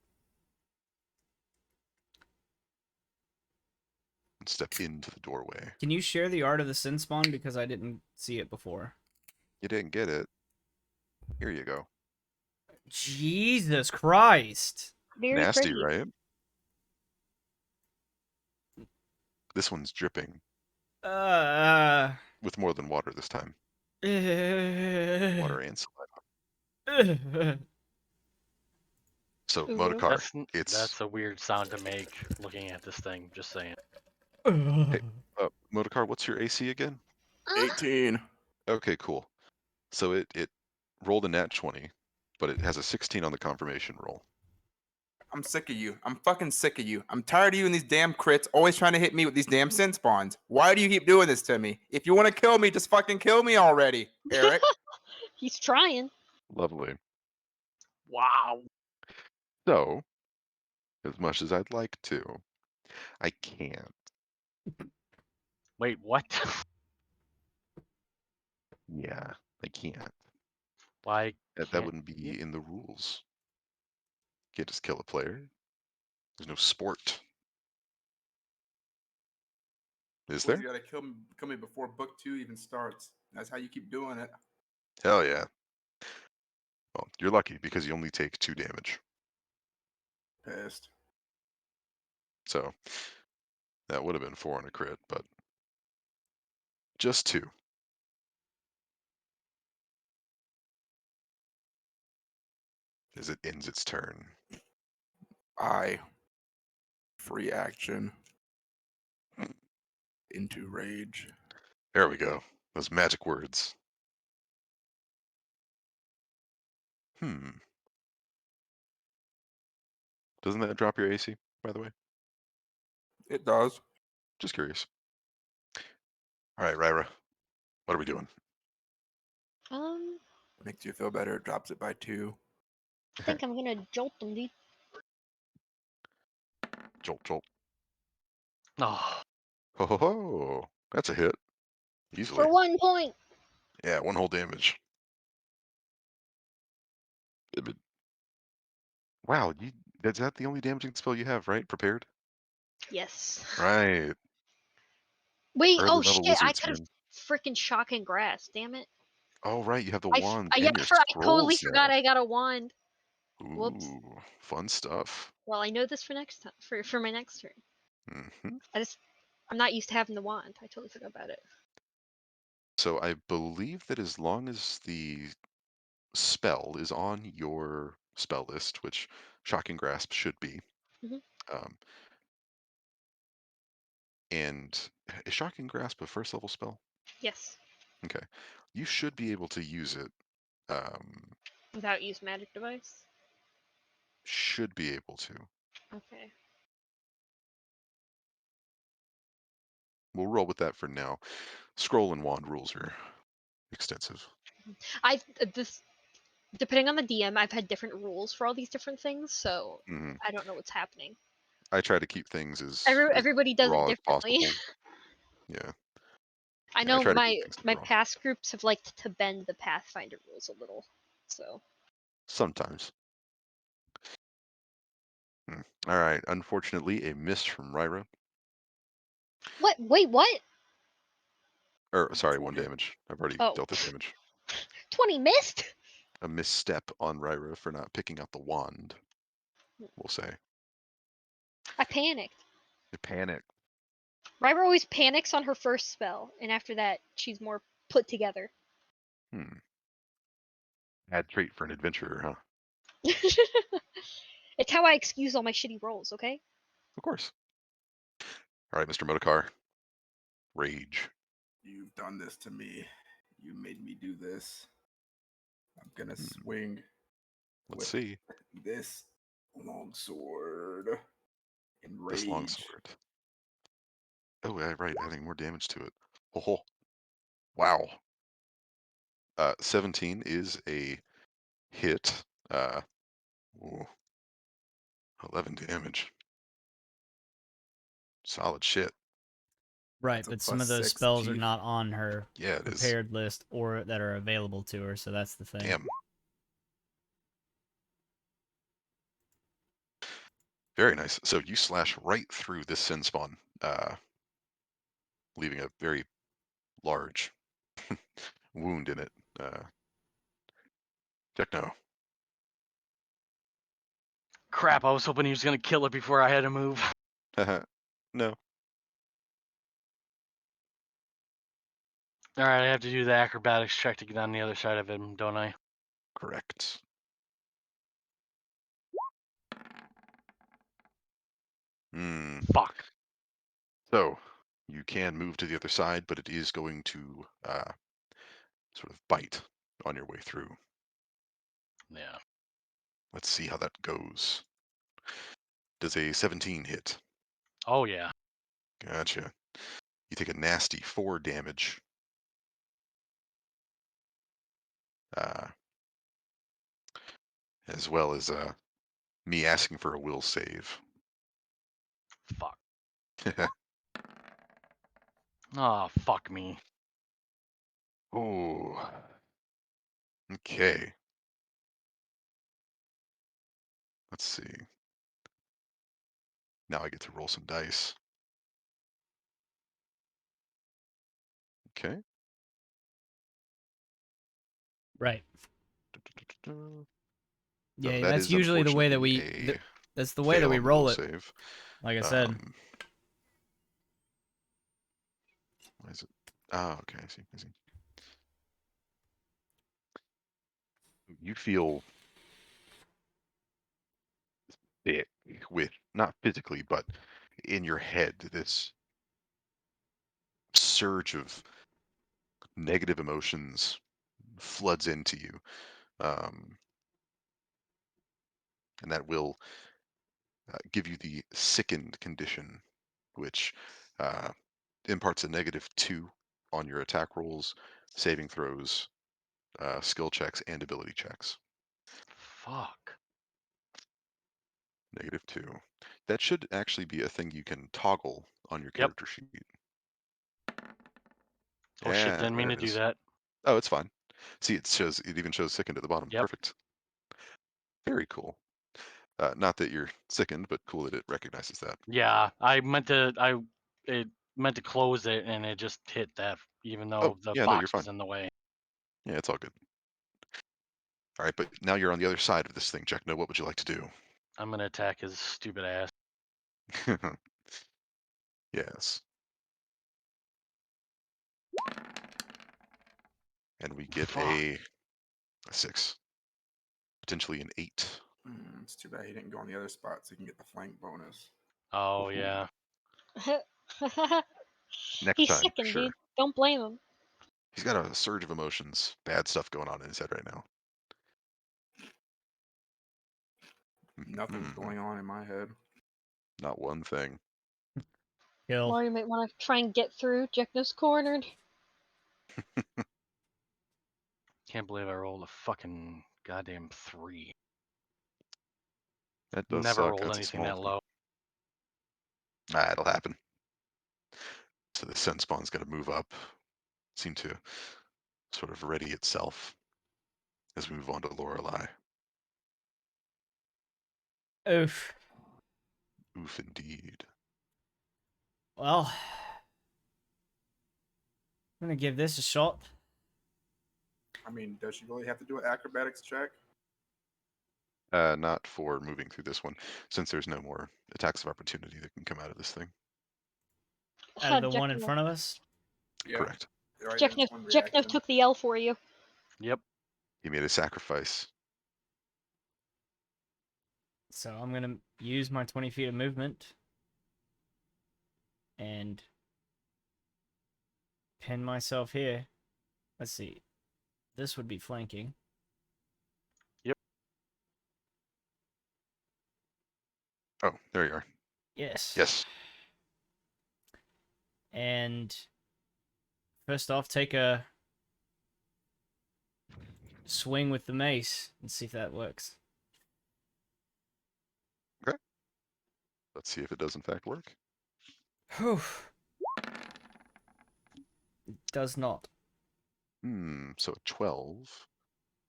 and step into the doorway. Can you share the art of the sin spawn because I didn't see it before? You didn't get it. Here you go. Jesus Christ! Very Nasty, pretty. right? This one's dripping Uh. with more than water this time. uh, Water and saliva. So, Ooh. Modokar, That's a weird sound to make looking at this thing. Just saying. hey, Modokar, what's your AC again? 18. Okay, cool. So it rolled a nat 20, but it has a 16 on the confirmation roll. I'm sick of you. I'm fucking sick of you. I'm tired of you and these damn crits always trying to hit me with these damn sin spawns. Why do you keep doing this to me? If you want to kill me, just fucking kill me already, Eric. He's trying. Lovely. Wow. So, as much as I'd like to, I can't. Wait, what? Yeah, I can't. Why That can't wouldn't you? be in the rules. Can't just kill a player. There's no sport. Is Well, you there? gotta kill me before book 2 even starts. That's how you keep doing it. Hell yeah. Well, you're lucky because you only take 2 damage. Pissed. So that would have been 4 on a crit, but just 2. As it ends its turn. Free action. Into rage. There we go. Those magic words. Hmm. Doesn't that drop your AC, by the way? It does. Just curious. All right, Ryra. What are we doing? Makes you feel better. It drops it by 2. I think I'm gonna jolt them, dude. Jolt, jolt. Oh, Ho ho ho! That's a hit. Easily. For 1 point. Yeah, 1 whole damage. Wow, is that the only damaging spell you have, right? Prepared? Yes. Right. Wait, Early oh level shit, I wizards, could have man. freaking shocking grass, damn it. Oh, right, you have the wand Yeah, and your I totally scrolls forgot now. I got a wand. Whoops. Ooh, fun stuff. Well, I know this for next time, for my next turn. Hmm. I'm not used to having the wand. I totally forgot about it. So I believe that as long as the spell is on your spell list, which Shocking Grasp should be, Mhm. um, and is Shocking Grasp a first level spell? Yes. Okay, you should be able to use it. Um, Without use magic device. should be able to. Okay. We'll roll with that for now. Scroll and wand rules are extensive. I this depending on the DM, I've had different rules for all these different things, so Hmm. I don't know what's happening. I try to keep things as Everybody does it broad as differently. possible. Yeah, I I know try to keep things as my broad. past groups have liked to bend the Pathfinder rules a little. So Sometimes. All right. Unfortunately, a miss from Ryra. what? Wait, what? Or sorry, 1 20. damage. I've already Oh, dealt the damage. 20 missed. A misstep on Ryra for not picking out the wand. We'll say. I panicked. You panic. Ryra always panics on her first spell, and after that, she's more put together. Hmm. Bad trait for an adventurer, huh? It's how I excuse all my shitty rolls, okay? Of course. All right, Mr. Motocar. Rage. You've done this to me. You made me do this. I'm gonna Hmm. swing Let's with see. this longsword in This rage. longsword. Oh, yeah, right. Adding more damage to it. Oh, ho. Wow. 17 is a hit. Ooh, 11 damage. Solid shit. Right, That's a but some of those +6, spells are Chief. not on her Yeah, it is. prepared list or that are available to her, so that's the thing. Damn. Very nice. So you slash right through this sin spawn, leaving a very large wound in it. Techno. crap. I was hoping he was going to kill it before I had to move. No. All right, I have to do the acrobatics check to get on the other side of him, don't I? Correct. Hmm. Fuck. So you can move to the other side, but it is going to sort of bite on your way through. Yeah. Let's see how that goes. Does a 17 hit? Oh, yeah. Gotcha. You take a nasty 4 damage. Uh, as well as me asking for a will save. Fuck. Oh, fuck me. Oh. Okay. Let's see. Now I get to roll some dice. Okay. Right. So Yeah, that that's is usually the way that unfortunately we. a That's the way that fail we on the will roll it. save. Like I said. Um, why is it? Oh, okay. I see. I see. You feel sick with, not physically, but in your head, this surge of negative emotions floods into you. Um, and that will give you the sickened condition, which uh, imparts a -2 on your attack rolls, saving throws, skill checks, and ability checks. Fuck. -2. That should actually be a thing you can toggle on your Yep. character sheet. Oh shit, Yeah, didn't mean there to it do is. that. Oh, it's fine. See, it even shows sickened at the bottom. Yep. Perfect. Very cool. Not that you're sickened, but cool that it recognizes that. Yeah, it meant to close it and it just hit that even Oh, though the yeah, no, you're box fine. was in the way. Yeah, it's all good. All right, but now you're on the other side of this thing, Jackno. What would you like to do? I'm gonna attack his stupid ass. Yes. And we get Fuck. a 6, potentially an 8. It's too bad he didn't go on the other spot so he can get the flank bonus. Oh Ooh. yeah. Next He's time, for sickened, sure. dude. Don't blame him. He's got a surge of emotions, bad stuff going on in his head right now. Nothing's Mhm. going on in my head. Not one thing. Kill. Mario might want to try and get through. Jekno's cornered. Can't believe I rolled a fucking goddamn 3. That does Never suck. rolled That's a anything small that thing. low. Ah, it'll happen. So the sun spawn's got to move up. Seem to sort of ready itself as we move on to Lorelei. Oof. Oof, indeed. Well, I'm gonna give this a shot. I mean, does she really have to do an acrobatics check? Not for moving through this one, since there's no more attacks of opportunity that can come out of this thing. Out of the one in Jekno. front of us. Yeah. Correct. Right, Jekno, it's one Jekno reaction. took the L for you. Yep. He made a sacrifice. So I'm gonna use my 20 feet of movement and pin myself here. Let's see. This would be flanking. Oh, there you are. Yes. Yes. And first off, take a swing with the mace and see if that works. Okay. Let's see if it does in fact work. Whew. It does not. So 12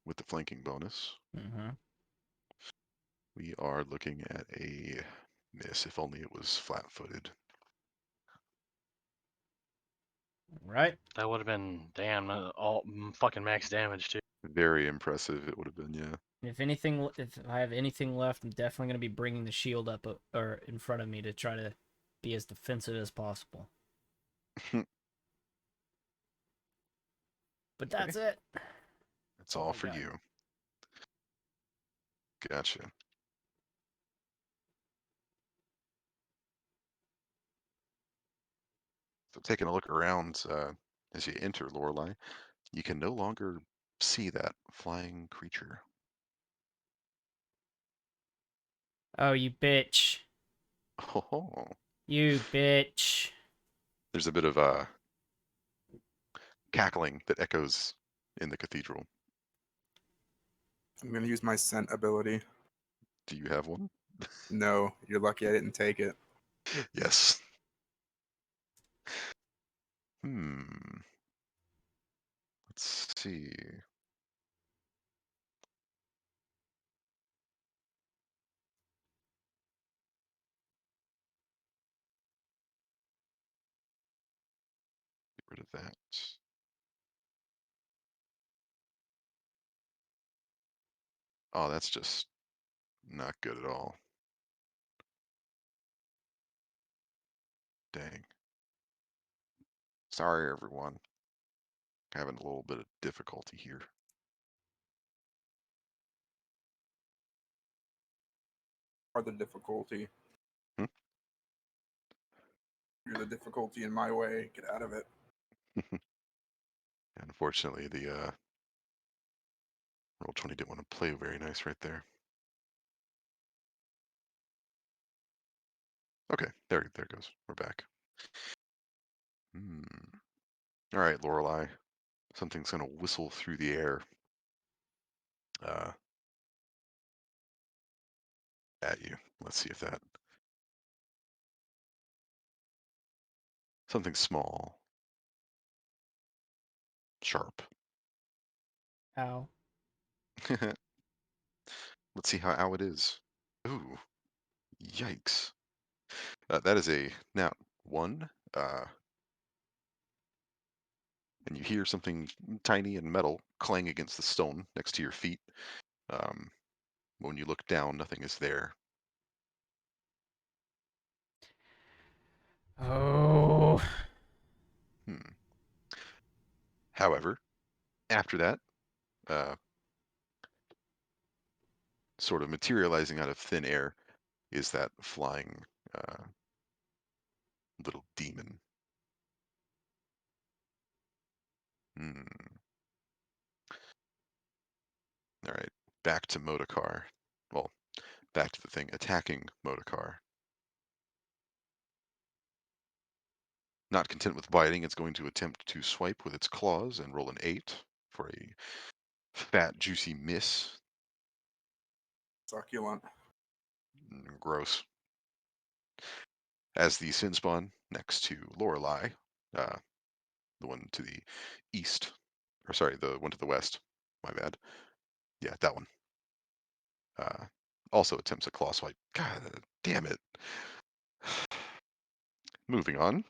with the flanking bonus. Mm-hmm. We are looking at a miss. If only it was flat-footed. Right. That would have been damn all fucking max damage too. Very impressive. It would have been, yeah. If anything, if I have anything left, I'm definitely gonna be bringing the shield up or in front of me to try to be as defensive as possible. But that's it. That's all all I for got. you. Gotcha. So taking a look around as you enter Lorelei, you can no longer see that flying creature. Oh, you bitch. Oh, You bitch. there's a bit of cackling that echoes in the cathedral. I'm gonna use my scent ability. Do you have one? No, you're lucky I didn't take it. Yes. Let's see. Get rid of that. Oh, that's just not good at all. Dang. Sorry, everyone. Having a little bit of difficulty here. Or the difficulty. Hmm? You're the difficulty in my way. Get out of it. Unfortunately, the Roll20 didn't want to play very nice right there. Okay, there it goes. We're back. All right, Lorelei. Something's gonna whistle through the air. At you. Let's see if that. Something small. Sharp. Ow. Let's see how it is. Ooh, yikes. That is a nat 1. And you hear something tiny and metal clang against the stone next to your feet. When you look down, nothing is there. Oh. Hmm. However, after that, sort of materializing out of thin air, is that flying little demon. All right, back to Modokar. Well, back to the thing attacking Modokar. Not content with biting, it's going to attempt to swipe with its claws and roll an 8 for a fat, juicy miss. Succulent. Gross. As the sin spawn next to Lorelei, the one to the east, or sorry, the one to the west. My bad. Yeah, that one. Also attempts a claw swipe. God damn it. Moving on.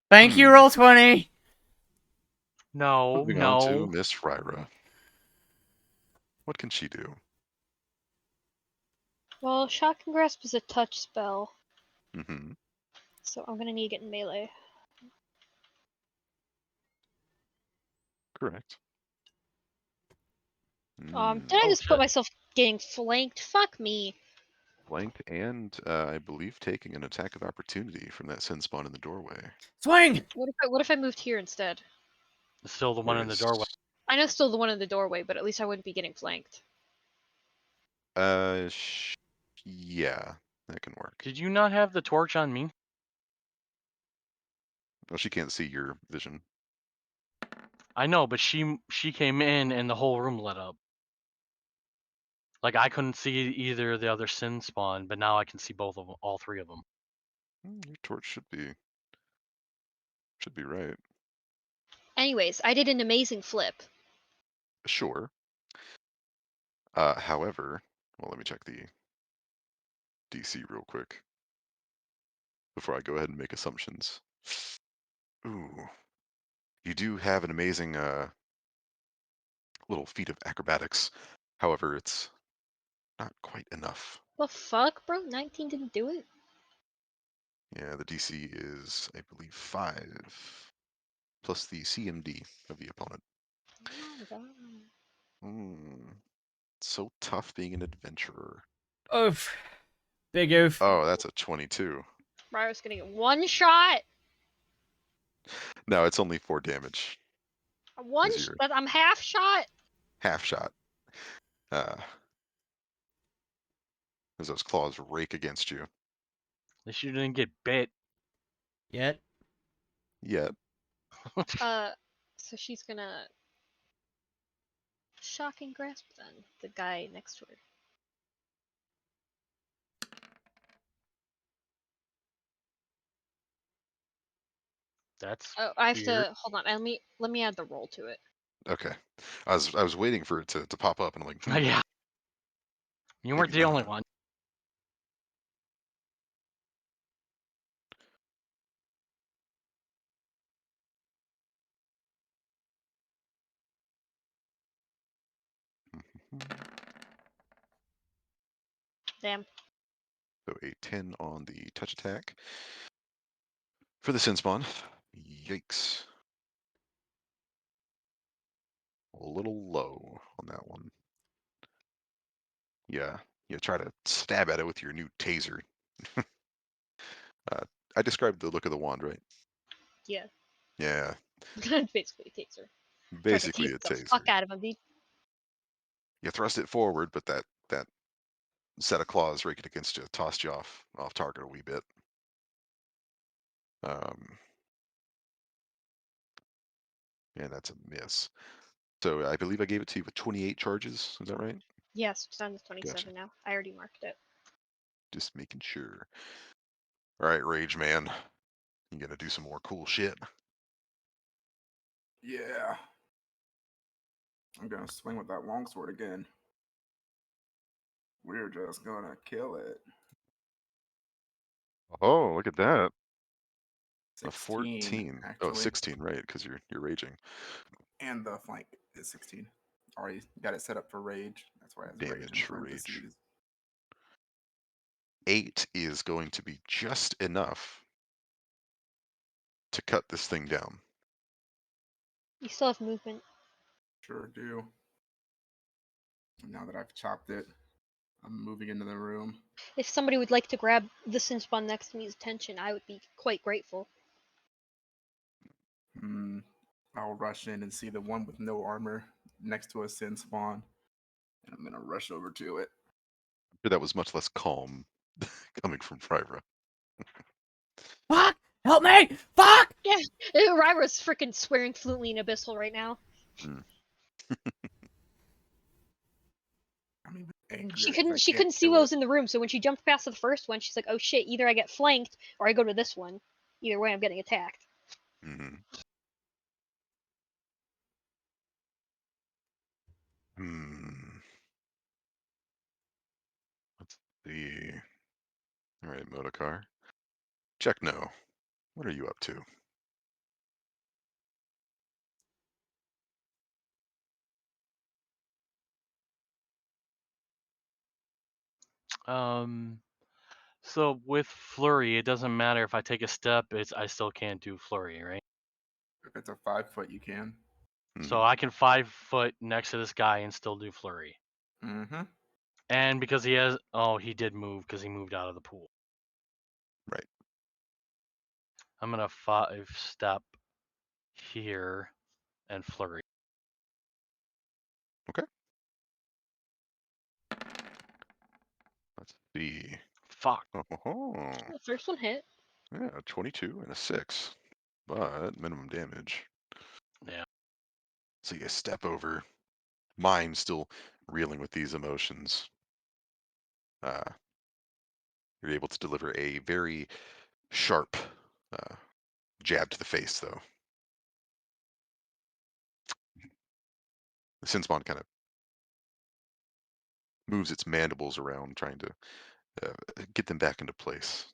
Thank you, Roll20. No, Moving on to no. Miss Ryra. What can she do? Well, Shock and Grasp is a touch spell, Mm-hmm. so I'm gonna need to get in melee. Correct. Did I Oh just put shit. myself getting flanked? Fuck me. Flanked and I believe taking an attack of opportunity from that sin spawn in the doorway. Swing! What if I moved here instead? Still the one Where in the is doorway. I know still the one in the doorway, but at least I wouldn't be getting flanked. uh yeah, that can work. Did you not have the torch on me? Well, she can't see your vision. I know, but she came in and the whole room lit up. Like I couldn't see either of the other sin spawn, but now I can see both of them, all three of them. Your torch should be right. Anyways, I did an amazing flip. Sure. However, well, let me check the DC real quick before I go ahead and make assumptions. Ooh, you do have an amazing little feat of acrobatics. However, it's not quite enough. The fuck, bro? 19 didn't do it? Yeah, the DC is, I believe, 5 plus the CMD of the opponent. Oh my god. It's so tough being an adventurer. Oof. Big oof. Oh, that's a 22. Ryra's gonna get one shot. No, it's only 4 damage. But I'm half shot. Half shot. Uh, as those claws rake against you. At least you didn't get bit. Yet. Yet. So she's gonna shock and grasp then the guy next to her. That's Oh, I have weird. to hold on. Let me add the roll to it. Okay. I was waiting for it to pop up, and I'm like, Yeah, you weren't maybe the only not. one. Damn. So a 10 on the touch attack for the sin spawn. Yikes. A little low on that one. Yeah, you try to stab at it with your new taser. I described the look of the wand, right? Yeah. Yeah, Basically a taser. Try to basically tease a the fuck taser. out of him, dude. You thrust it forward, but that set of claws raking against you tossed you off target a wee bit. Um, and that's a miss. So I believe I gave it to you with 28 charges. Is that right? Yes, it's down to Gotcha. 27 now. I already marked it. Just making sure. All right, Rage Man. You gonna do some more cool shit? Yeah. I'm gonna swing with that longsword again. We're just gonna kill it. Oh, look at that. A 16, 14. Oh, actually. 16, right, because you're raging. And the flank is 16. Already got it set up for rage. That's why it has rage in Damage for rage. parentheses. 8 is going to be just enough to cut this thing down. You still have movement. Sure do. Now that I've chopped it, I'm moving into the room. If somebody would like to grab the sin spawn next to me's attention, I would be quite grateful. I'll rush in and see the one with no armor next to a sin spawn. And I'm gonna rush over to it. That was much less calm coming from Fryra. Fuck! Help me! Fuck! Yeah, Ryra's freaking swearing fluently in Abyssal right now. Mm. I'm even angrier She 'cause couldn't I she can't couldn't see kill what it. was in the room, so when she jumped past the first one, she's like, "Oh shit! Either I get flanked or I go to this one. Either way, I'm getting attacked." Mm-hmm. Hmm. Let's see. All right, Modokar. Check no. What are you up to? So with flurry, it doesn't matter if I take a step; I still can't do flurry, right? If it's a 5 foot, you can. So Mm-hmm. I can 5 foot next to this guy and still do flurry. Mm-hmm. And because he did move because he moved out of the pool. Right. I'm gonna 5 step here and flurry. Okay. Let's see. Fuck. Oh, The first one hit. yeah, 22 and a 6, but minimum damage. Yeah. So you step over. Mind still reeling with these emotions. Uh, you're able to deliver a very sharp uh, jab to the face, though. The Sinspawn kind of moves its mandibles around, trying to get them back into place.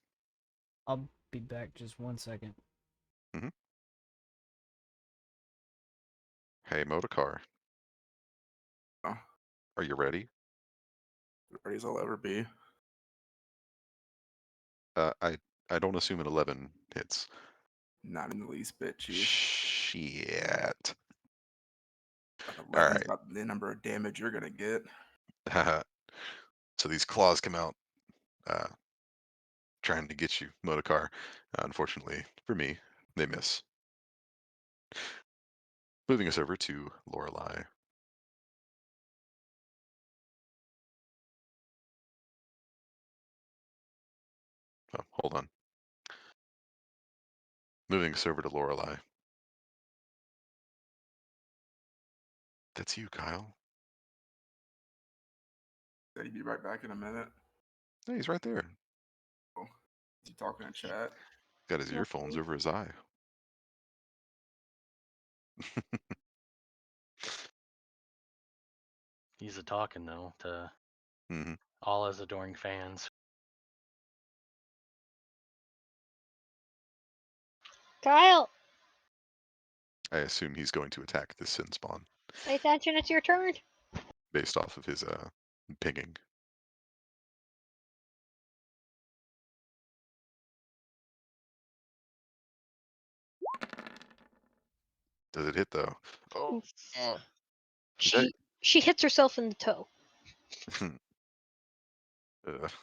I'll be back just 1 second. Hmm. Hey, Modokar, Oh, are you ready? ready as I'll ever be. I don't assume an 11 hits. Not in the least bit, Chief. Shit. All 11's about the number of damage you're gonna get. right. So these claws come out, uh, trying to get you, Modokar. Unfortunately for me, they miss. Moving us over to Lorelei. Oh, hold on. Moving us over to Lorelei. That's you, Kyle. Said he'd be right back in a minute. Hey, he's right there. Oh, is he talking in chat? Got his No. earphones over his eye. He's a talking though to Hmm. all his adoring fans. Kyle, I assume he's going to attack this sin spawn pay attention. It's your turn. based off of his pinging. Does it hit though? Oh, Oof. is She hits herself in the toe. that?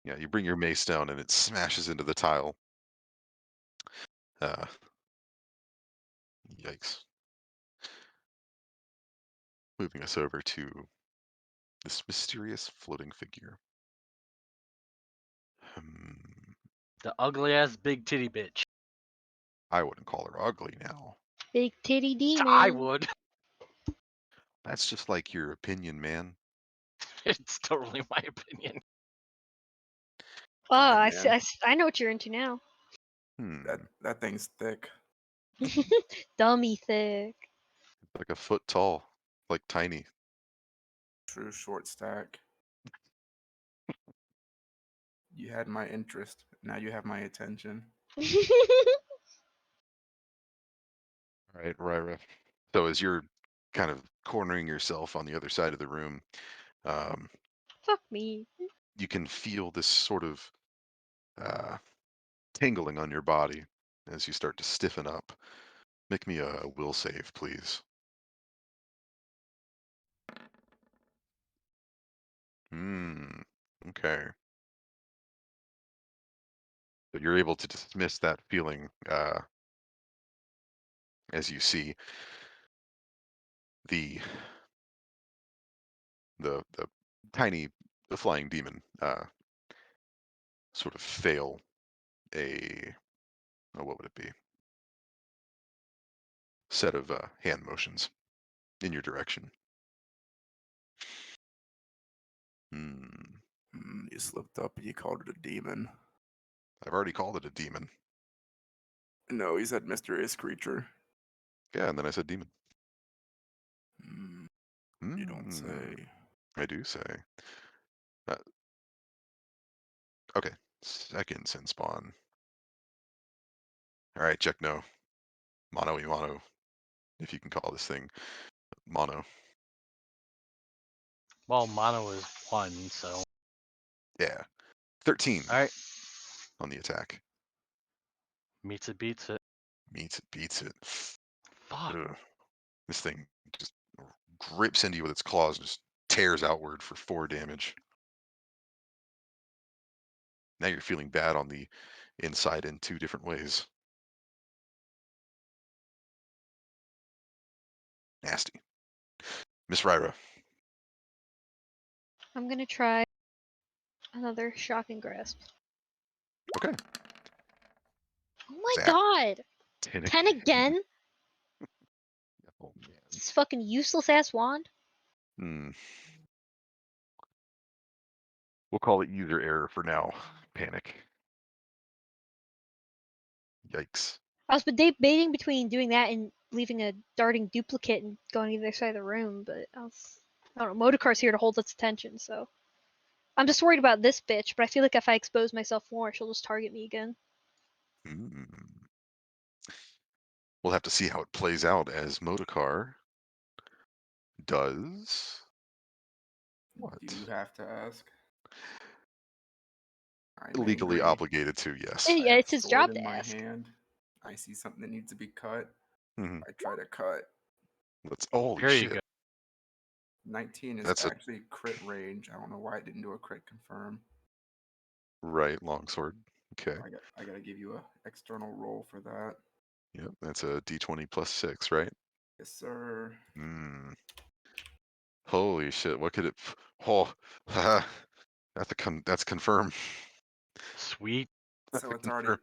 Yeah, you bring your mace down and it smashes into the tile. Uh, Yikes. Moving us over to this mysterious floating figure. Hmm, The ugly ass big titty bitch. I wouldn't call her ugly now. Big titty demon. I would. That's just like your opinion, man. It's totally my opinion. Oh, God, man. I know what you're into now. That thing's thick. Dummy thick. Like a foot tall, like tiny. True short stack. You had my interest. Now you have my attention. All right, Ryra. So as you're kind of cornering yourself on the other side of the room, um, Fuck me. you can feel this sort of tingling on your body as you start to stiffen up. Make me a will save, please. Okay. But you're able to dismiss that feeling as you see the the tiny the flying demon sort of fail a what would it be? Set of hand motions in your direction. Hmm. You slipped up and you called it a demon. I've already called it a demon. No, he said mysterious creature. Yeah, and then I said demon. You don't say. I do say. Uh, okay, second sin spawn. All right, check no. Mono y mono, if you can call this thing mono. Well, mono is 1, so. Yeah, 13 Alright. on the attack. Meets it, beats it. Meets it, beats it. Fuck. Ugh. This thing just grips into you with its claws and just tears outward for 4 damage. Now you're feeling bad on the inside in 2 different ways. Nasty. Miss Ryra. I'm gonna try another shocking grasp. Okay. Oh my Zap. god! 10 10 again? Oh man. This fucking useless ass wand? Hmm. We'll call it user error for now. Panic. Yikes. I was debating between doing that and leaving a darting duplicate and going to the other side of the room, but I don't know, Motocar's here to hold its attention, so. I'm just worried about this bitch, but I feel like if I expose myself more, she'll just target me again. Hmm. We'll have to see how it plays out as Motocar does what? You have to ask. I'm Legally angry. obligated to, yes. Yeah, I have it's his sword job in to my ask. hand. I see something that needs to be cut. Hmm. I try to cut. Holy There you shit. go. 19 is That's a actually crit range. I don't know why it didn't do a crit confirm. right longsword. Okay. I gotta give you a external roll for that. Yep, that's a d20 plus 6, right? Yes, sir. Hmm. Holy shit, what could it oh that's confirmed. Sweet. That's So a confirm.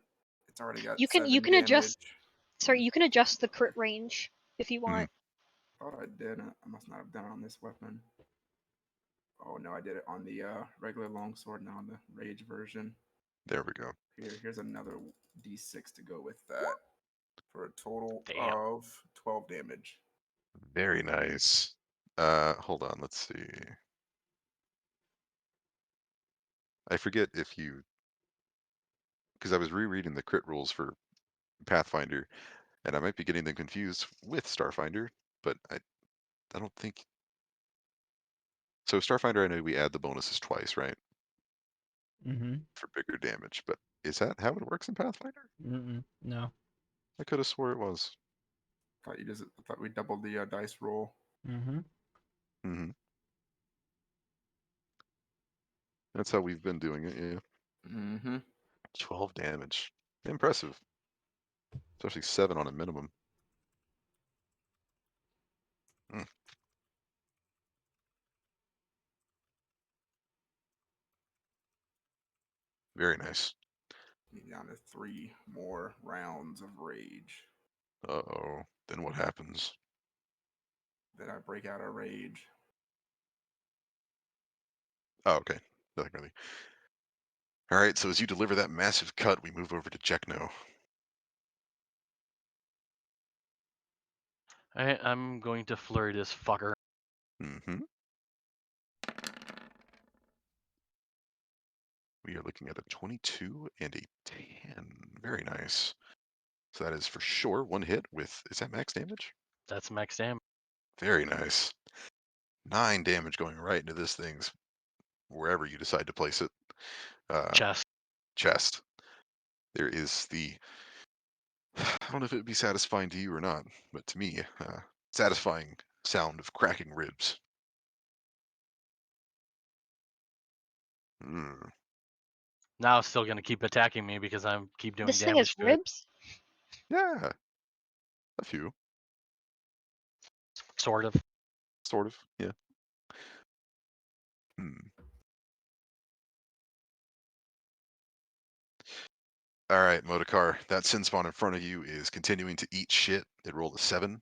it's already got You 7 can damage. adjust. Sorry, you can adjust the crit range if you Mhm. want. Thought I did. I must not have done it on this weapon. Oh no, I did it on the regular longsword, not on the rage version. There we go. Here's another d6 to go with that for a total Damn. of 12 damage. Very nice. Hold on, let's see. I forget if you, because I was rereading the crit rules for Pathfinder, and I might be getting them confused with Starfinder, but I don't think. So Starfinder, I know we add the bonuses twice, right, Mm-hmm. for bigger damage. But is that how it works in Pathfinder? No. I could have swore it was. I thought we doubled the dice roll. Mm-hmm. Hmm. That's how we've been doing it. Yeah, Mm-hmm. 12 damage, impressive. Especially 7 on a minimum. Mm, very nice. Down to 3 more rounds of rage. Uh-oh. Then what happens? Then I break out of rage. Oh, okay. Nothing really. All right, so as you deliver that massive cut, we move over to Jekno. I'm going to flurry this fucker. Mm-hmm. We are looking at a 22 and a 10. Very nice. So that is for sure one hit with, is that max damage? That's max damage. Very nice. 9 damage going right into this thing's, wherever you decide to place it, Chest. chest. There is the, I don't know if it would be satisfying to you or not, but to me, satisfying sound of cracking ribs. Mm. Now it's still gonna keep attacking me because I'm keep doing This thing has damage to it. ribs? Yeah, a few, Sort of. sort of, yeah. Hmm. All right, Modikar, that sin spawn in front of you is continuing to eat shit. It rolled a 7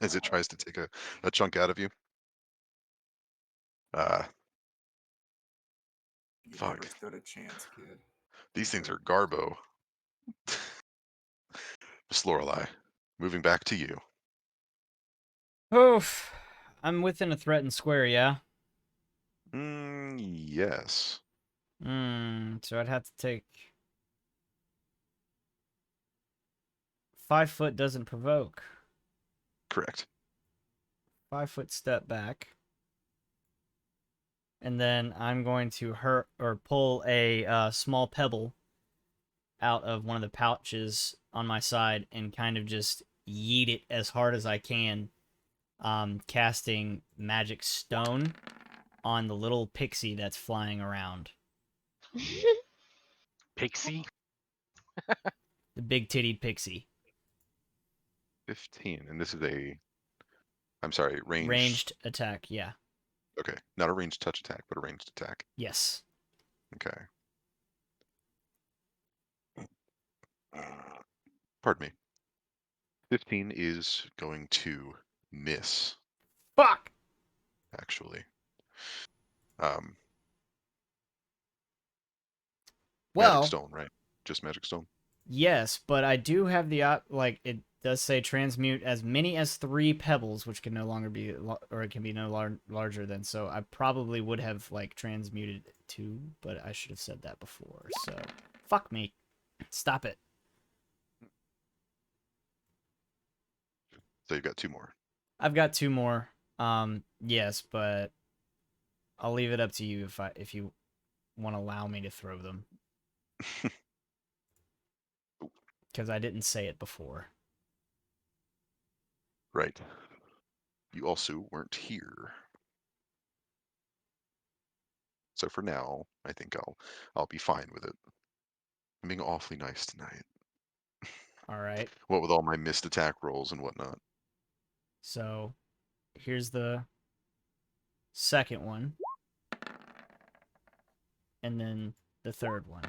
as it tries to take a chunk out of you. Uh, You never fuck. stood a chance, kid. These things are Garbo. Miss Lorelei, moving back to you. Oof. I'm within a threatened square, yeah? Yes, So I'd have to take... 5 foot doesn't provoke. correct. 5 foot step back. And then I'm going to hurt or pull a small pebble out of one of the pouches on my side and kind of just yeet it as hard as I can, casting magic stone on the little pixie that's flying around. Pixie. The big titty pixie. 15, and this is a, I'm sorry, Ranged attack, yeah. Okay, not a ranged touch attack, but a ranged attack. Yes. Okay. Pardon me. 15 is going to miss, Fuck! actually. Um, Magic Well, Stone, right? Just Magic Stone? yes, but I do have the it does say transmute as many as 3 pebbles, which can no longer be or it can be no larger than. So I probably would have like transmuted 2, but I should have said that before. So fuck me. Stop it. So you've got 2 more. I've got 2 more. Yes, but I'll leave it up to you if you want to allow me to throw them because I didn't say it before. Right. You also weren't here. So for now, I think I'll be fine with it. I'm being awfully nice tonight. All right. What with all my missed attack rolls and whatnot. So here's the second one, and then the third one.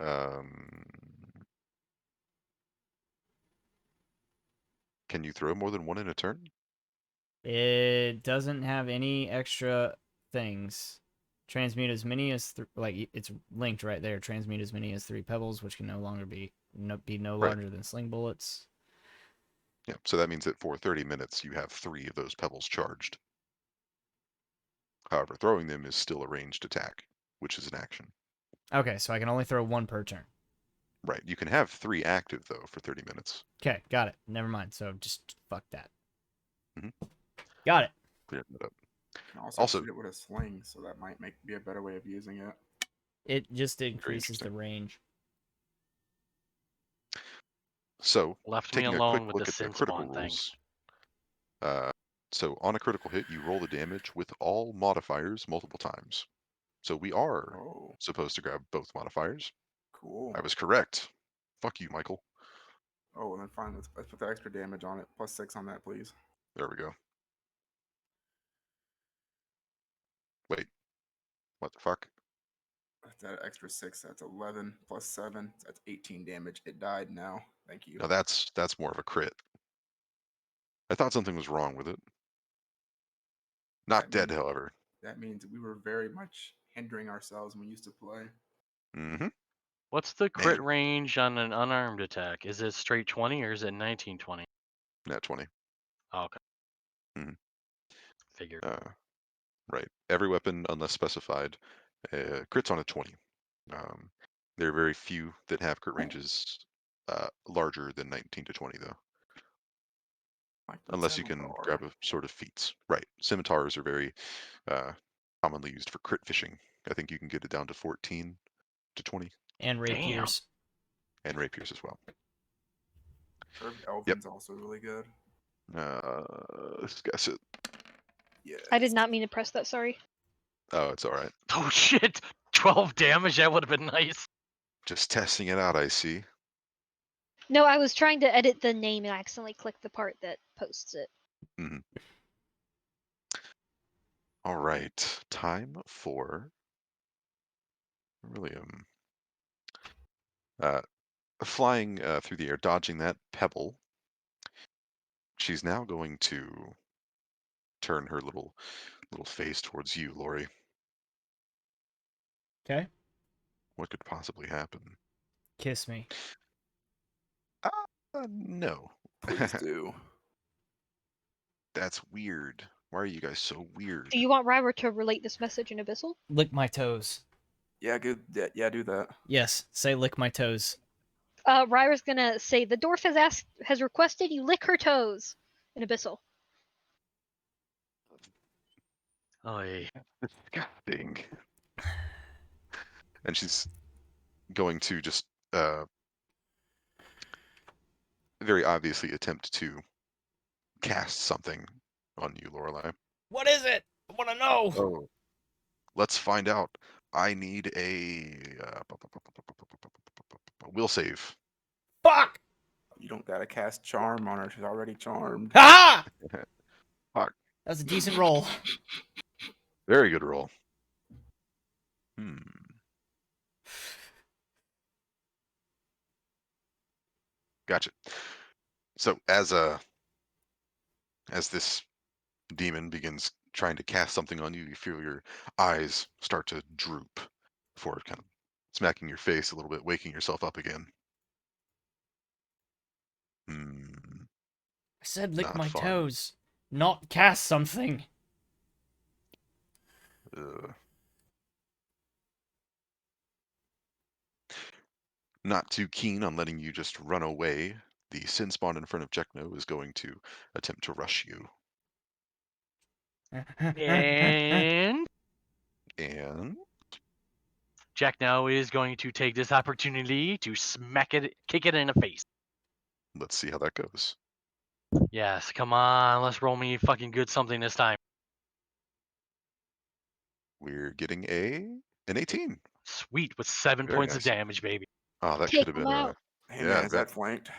Um, can you throw more than one in a turn? It doesn't have any extra things. Transmute as many as it's linked right there. Transmute as many as 3 pebbles, which can no longer be no Right. larger than sling bullets. Yeah. So that means that for 30 minutes you have 3 of those pebbles charged. However, throwing them is still a ranged attack, which is an action. Okay, so I can only throw 1 per turn. Right. You can have 3 active though for 30 minutes. Okay, got it. Never mind. So just fuck that. Mhm. Got it. Clear that up. You can also, Also, shoot it with a sling, so that might be a better way of using it. It just very increases the interesting. range. So, Left me taking a alone quick with the look at the sin critical spawn thing. rules. So on a critical hit, you roll the damage with all modifiers multiple times. So we are Oh, supposed to grab both modifiers. cool. I was correct. Fuck you, Michael. Oh, well then fine. Let's put the extra damage on it. +6 on that, please. There we go. Wait, what the fuck? That's that extra 6. That's 11 +7. That's 18 damage. It died now. Thank you. Now that's more of a crit. I thought something was wrong with it. Not That dead, means however. that means we were very much hindering ourselves when we used to play. Mm-hmm. What's the crit Man, range on an unarmed attack? Is it straight 20 or is it 1920? nat 20. Oh, okay. Mhm. Figured. Right. Every weapon, unless specified, crits on a 20. Um, there are very few that have crit ranges larger than 19 to 20, though. Like the Unless you can Scimitar. grab a sort of feats. Right. Scimitars are very uh, commonly used for crit fishing. I think you can get it down to 14 to 20, And Damn. rapiers. and rapiers as well. Curved Yep. Elven's also really good. Let's guess it. Yes. I did not mean to press that. Sorry. Oh, it's all right. Oh shit! 12 damage? That would have been nice. Just testing it out, I see. No, I was trying to edit the name and accidentally clicked the part that posts it. Mhm. All right. Time for really uh, flying through the air, dodging that pebble. She's now going to turn her little face towards you, Lori. Okay. What could possibly happen? Kiss me. No. Please do. That's weird. Why are you guys so weird? Do you want Ryver to relate this message in Abyssal? Lick my toes. Yeah, good. Yeah, do that. Yes, say lick my toes. Ryver's gonna say the dwarf has requested you lick her toes in Abyssal. Oy. Disgusting. And she's going to just very obviously attempt to cast something on you, Lorelai. What is it? I want to know. Oh, let's find out. I need a will save. Fuck! You don't gotta cast charm on her. She's already charmed. Ha! Fuck. That was a decent roll. Very good roll. Gotcha. So as this demon begins trying to cast something on you, you feel your eyes start to droop before kind of smacking your face a little bit, waking yourself up again. Hmm, I said lick not my fun. toes, not cast something. Uh, not too keen on letting you just run away. The sin spawn in front of Jekno is going to attempt to rush you. And And Jack now is going to take this opportunity to kick it in the face. let's see how that goes. Yes, come on, let's roll me fucking good something this time. We're getting an 18. Sweet, with 7 Very points of nice. damage, baby. Oh, that Take could have him been out. Hey yeah, man, I is bet. that flanked?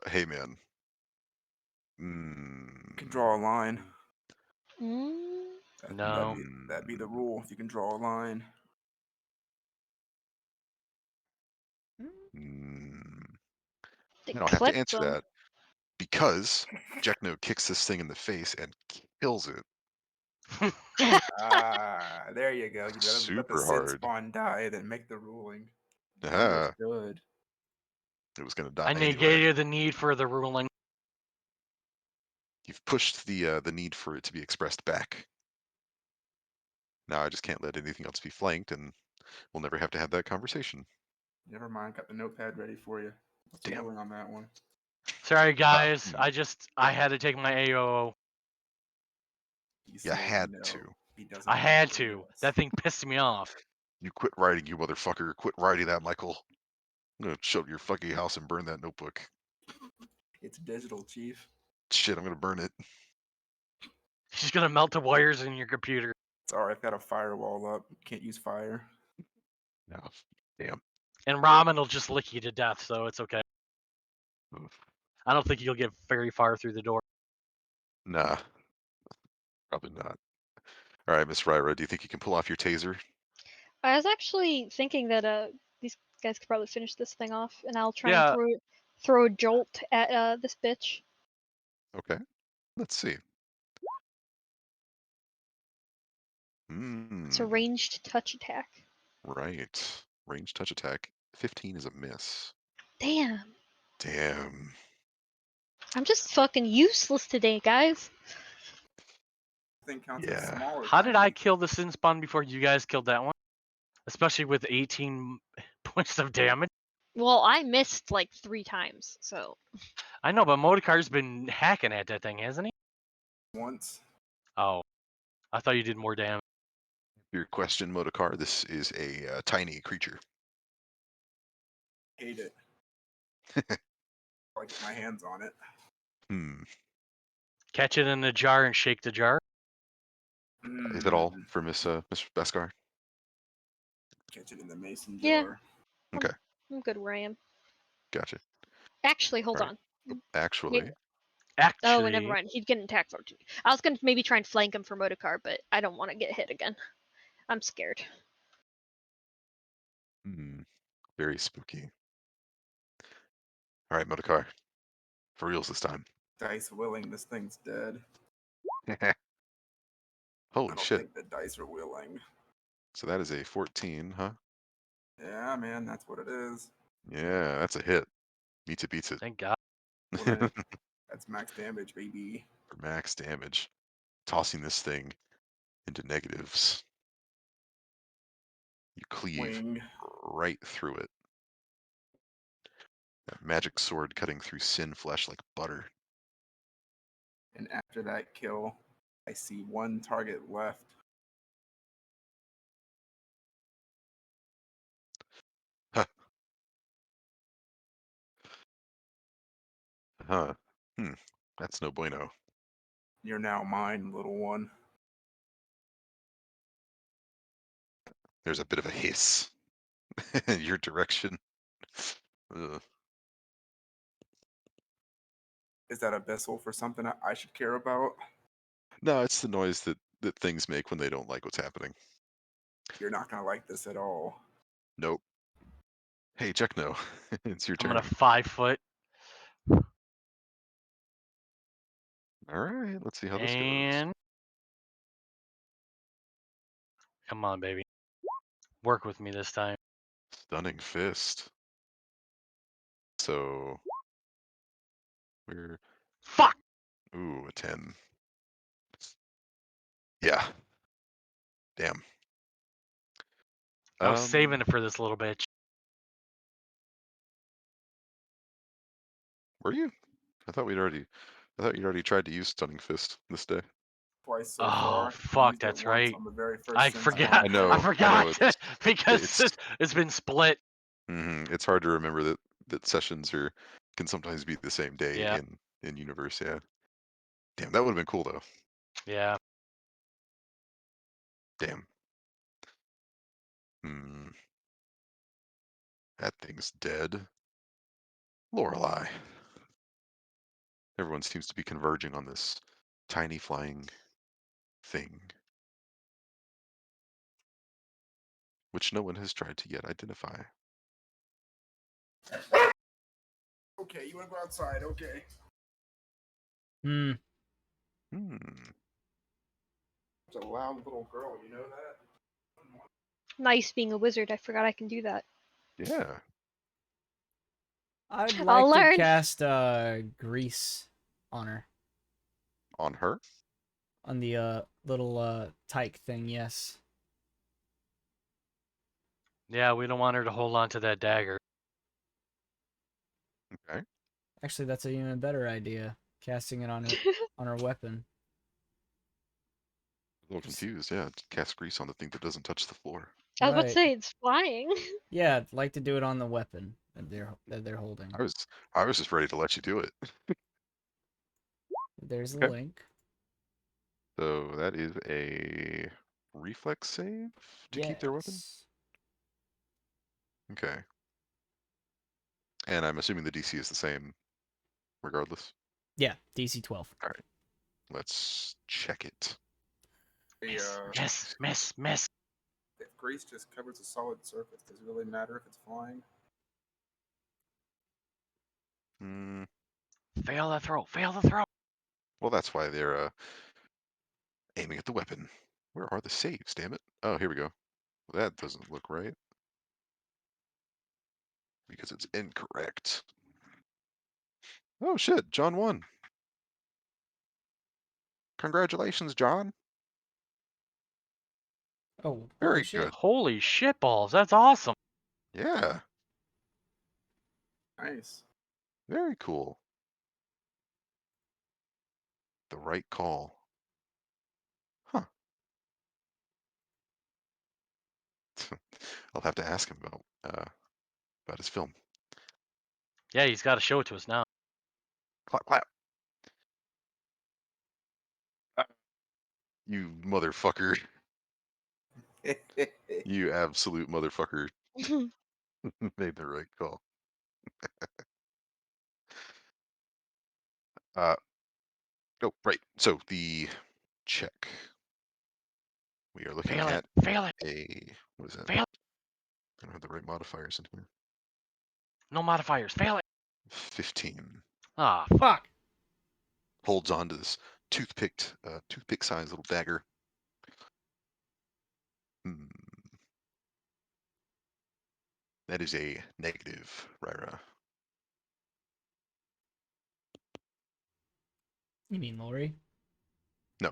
Hey man. You can draw a line. Mm, No. That'd be the rule. If you can draw a line. Mm, they I have to clipped answer them. that because Jekno kicks this thing in the face and kills it. Ah, there you go. You'd rather let the Super sin hard. spawn die than make the ruling. Ah, Understood. it was going to die I anyway. negated the need for the ruling. You've pushed the need for it to be expressed back. Now I just can't let anything else be flanked, and we'll never have to have that conversation. Never mind. Got the notepad ready for you. What's the Damn. ruling on that one? Sorry, guys. hmm. I had to take my AOO. He You said had no. to. He doesn't I want had to. to. That thing pissed me off. You quit writing, you motherfucker. Quit writing that, Michael. I'm going to show up your fucking house and burn that notebook. It's digital, Chief. Shit, I'm going to burn it. She's gonna melt the wires in your computer. Sorry, I've got a firewall up. Can't use fire. No. Damn. And ramen will just lick you to death, so it's okay. Ugh. I don't think you'll get very far through the door. Nah, probably not. All right, Miss Ryra, do you think you can pull off your taser? I was actually thinking that these guys could probably finish this thing off, and I'll try and Yeah. throw a jolt at this bitch. Okay, let's see. It's a Hmm. ranged touch attack. Right. Range touch attack. 15 is a miss. Damn. Damn. I'm just fucking useless today, guys. Thing counts as Yeah. small or How did I tiny? kill the sin spawn before you guys killed that one? Especially with 18 points of damage. Well, I missed like 3 times, so. I know, but Modekar's been hacking at that thing, hasn't he? Once. Oh, I thought you did more damage. Your question, Modokar, this is a tiny creature. Hate it. I get my hands on it. Hmm. Catch it in a jar and shake the jar. Is that all Mm, for Miss Beskar? Catch it in the mason Yeah. jar. Okay, I'm good where I am. gotcha. Actually, hold All right. on. Actually, Oh, never Actually, mind. He'd get an attack for it. I was gonna maybe try and flank him for Motorcar, but I don't want to get hit again. I'm scared. very spooky. All right, Modokar, for reals this time. Dice willing, this thing's dead. I Holy don't shit. think the dice are willing. So that is a 14, huh? Yeah, man, that's what it is. Yeah, that's a hit. Beats it, beats it. thank God. Wouldn't it? That's max damage, baby. For max damage. Tossing this thing into negatives. You cleave Wing. right through it. That magic sword cutting through sin flesh like butter. And after that kill, I see one target left. Huh. Huh. Hmm. That's no bueno. You're now mine, little one. There's a bit of a hiss in your direction. Ugh. Is that a vessel for something I should care about? No, it's the noise that things make when they don't like what's happening. You're not gonna like this at all. Nope. Hey, Techno, it's your I'm turn. gonna 5-foot All right, let's see how this goes. and come on, baby. Work with me this time. Stunning fist. So we're Fuck! ooh, a 10. Yeah. Damn. I was saving Um, it for this little bitch. were you? I thought you'd already tried to use stunning fist this day. Twice so Oh, far. You fuck, used it that's once right. on the very I first sin spawn forgot. I I know, kill. I know. forgot because It's it's been split. it's hard to remember that sessions can sometimes be the same day Yeah, in universe. Yeah. Damn, that would have been cool though. yeah. Damn. Hmm. That thing's dead. Lorelei. Everyone seems to be converging on this tiny flying thing, which no one has tried to yet identify. Okay, you wanna go outside? Okay. Hmm. Hmm. such a loud little girl. You know that? Nice being a wizard. I forgot I can do that. Yeah. I'd I'll like to learn. cast grease on her. On her? On the little tyke thing, yes. Yeah, we don't want her to hold on to that dagger. Okay. Actually, that's an even better idea. Casting it on her weapon. A little confused. Yeah. Cast grease on the thing that doesn't touch the floor. I was about to Right. say it's flying. Yeah, I'd like to do it on the weapon that they're holding. I was just ready to let you do it. There's a Okay. link. So that is a reflex save to keep their weapon? Yes. Okay. And I'm assuming the DC is the same regardless. Yeah, DC 12. All right. Let's check it. Miss. If grease just covers a solid surface, does it really matter if it's flying? Hmm. Fail the throw. Well, that's why they're aiming at the weapon. Where are the saves, damn it? Oh, here we go. That doesn't look right. Because it's incorrect. Oh, shit. John won. Congratulations, John. Oh, Very holy shit. good. Holy shit balls. That's awesome. Yeah. Nice. Very cool. The right call. Huh. I'll have to ask him about his film. Yeah, he's got to show it to us now. Clap, clap. You motherfucker. You absolute motherfucker made the right call. Oh, right. So the check. We are looking Fail it. at Fail it. a, what is that? Fail. I don't have the right modifiers in here. No modifiers. Fail it. 15. Ah, Fuck. Holds on to this toothpick sized little dagger. Hmm. That is a negative, Ryra. You mean Lori? No.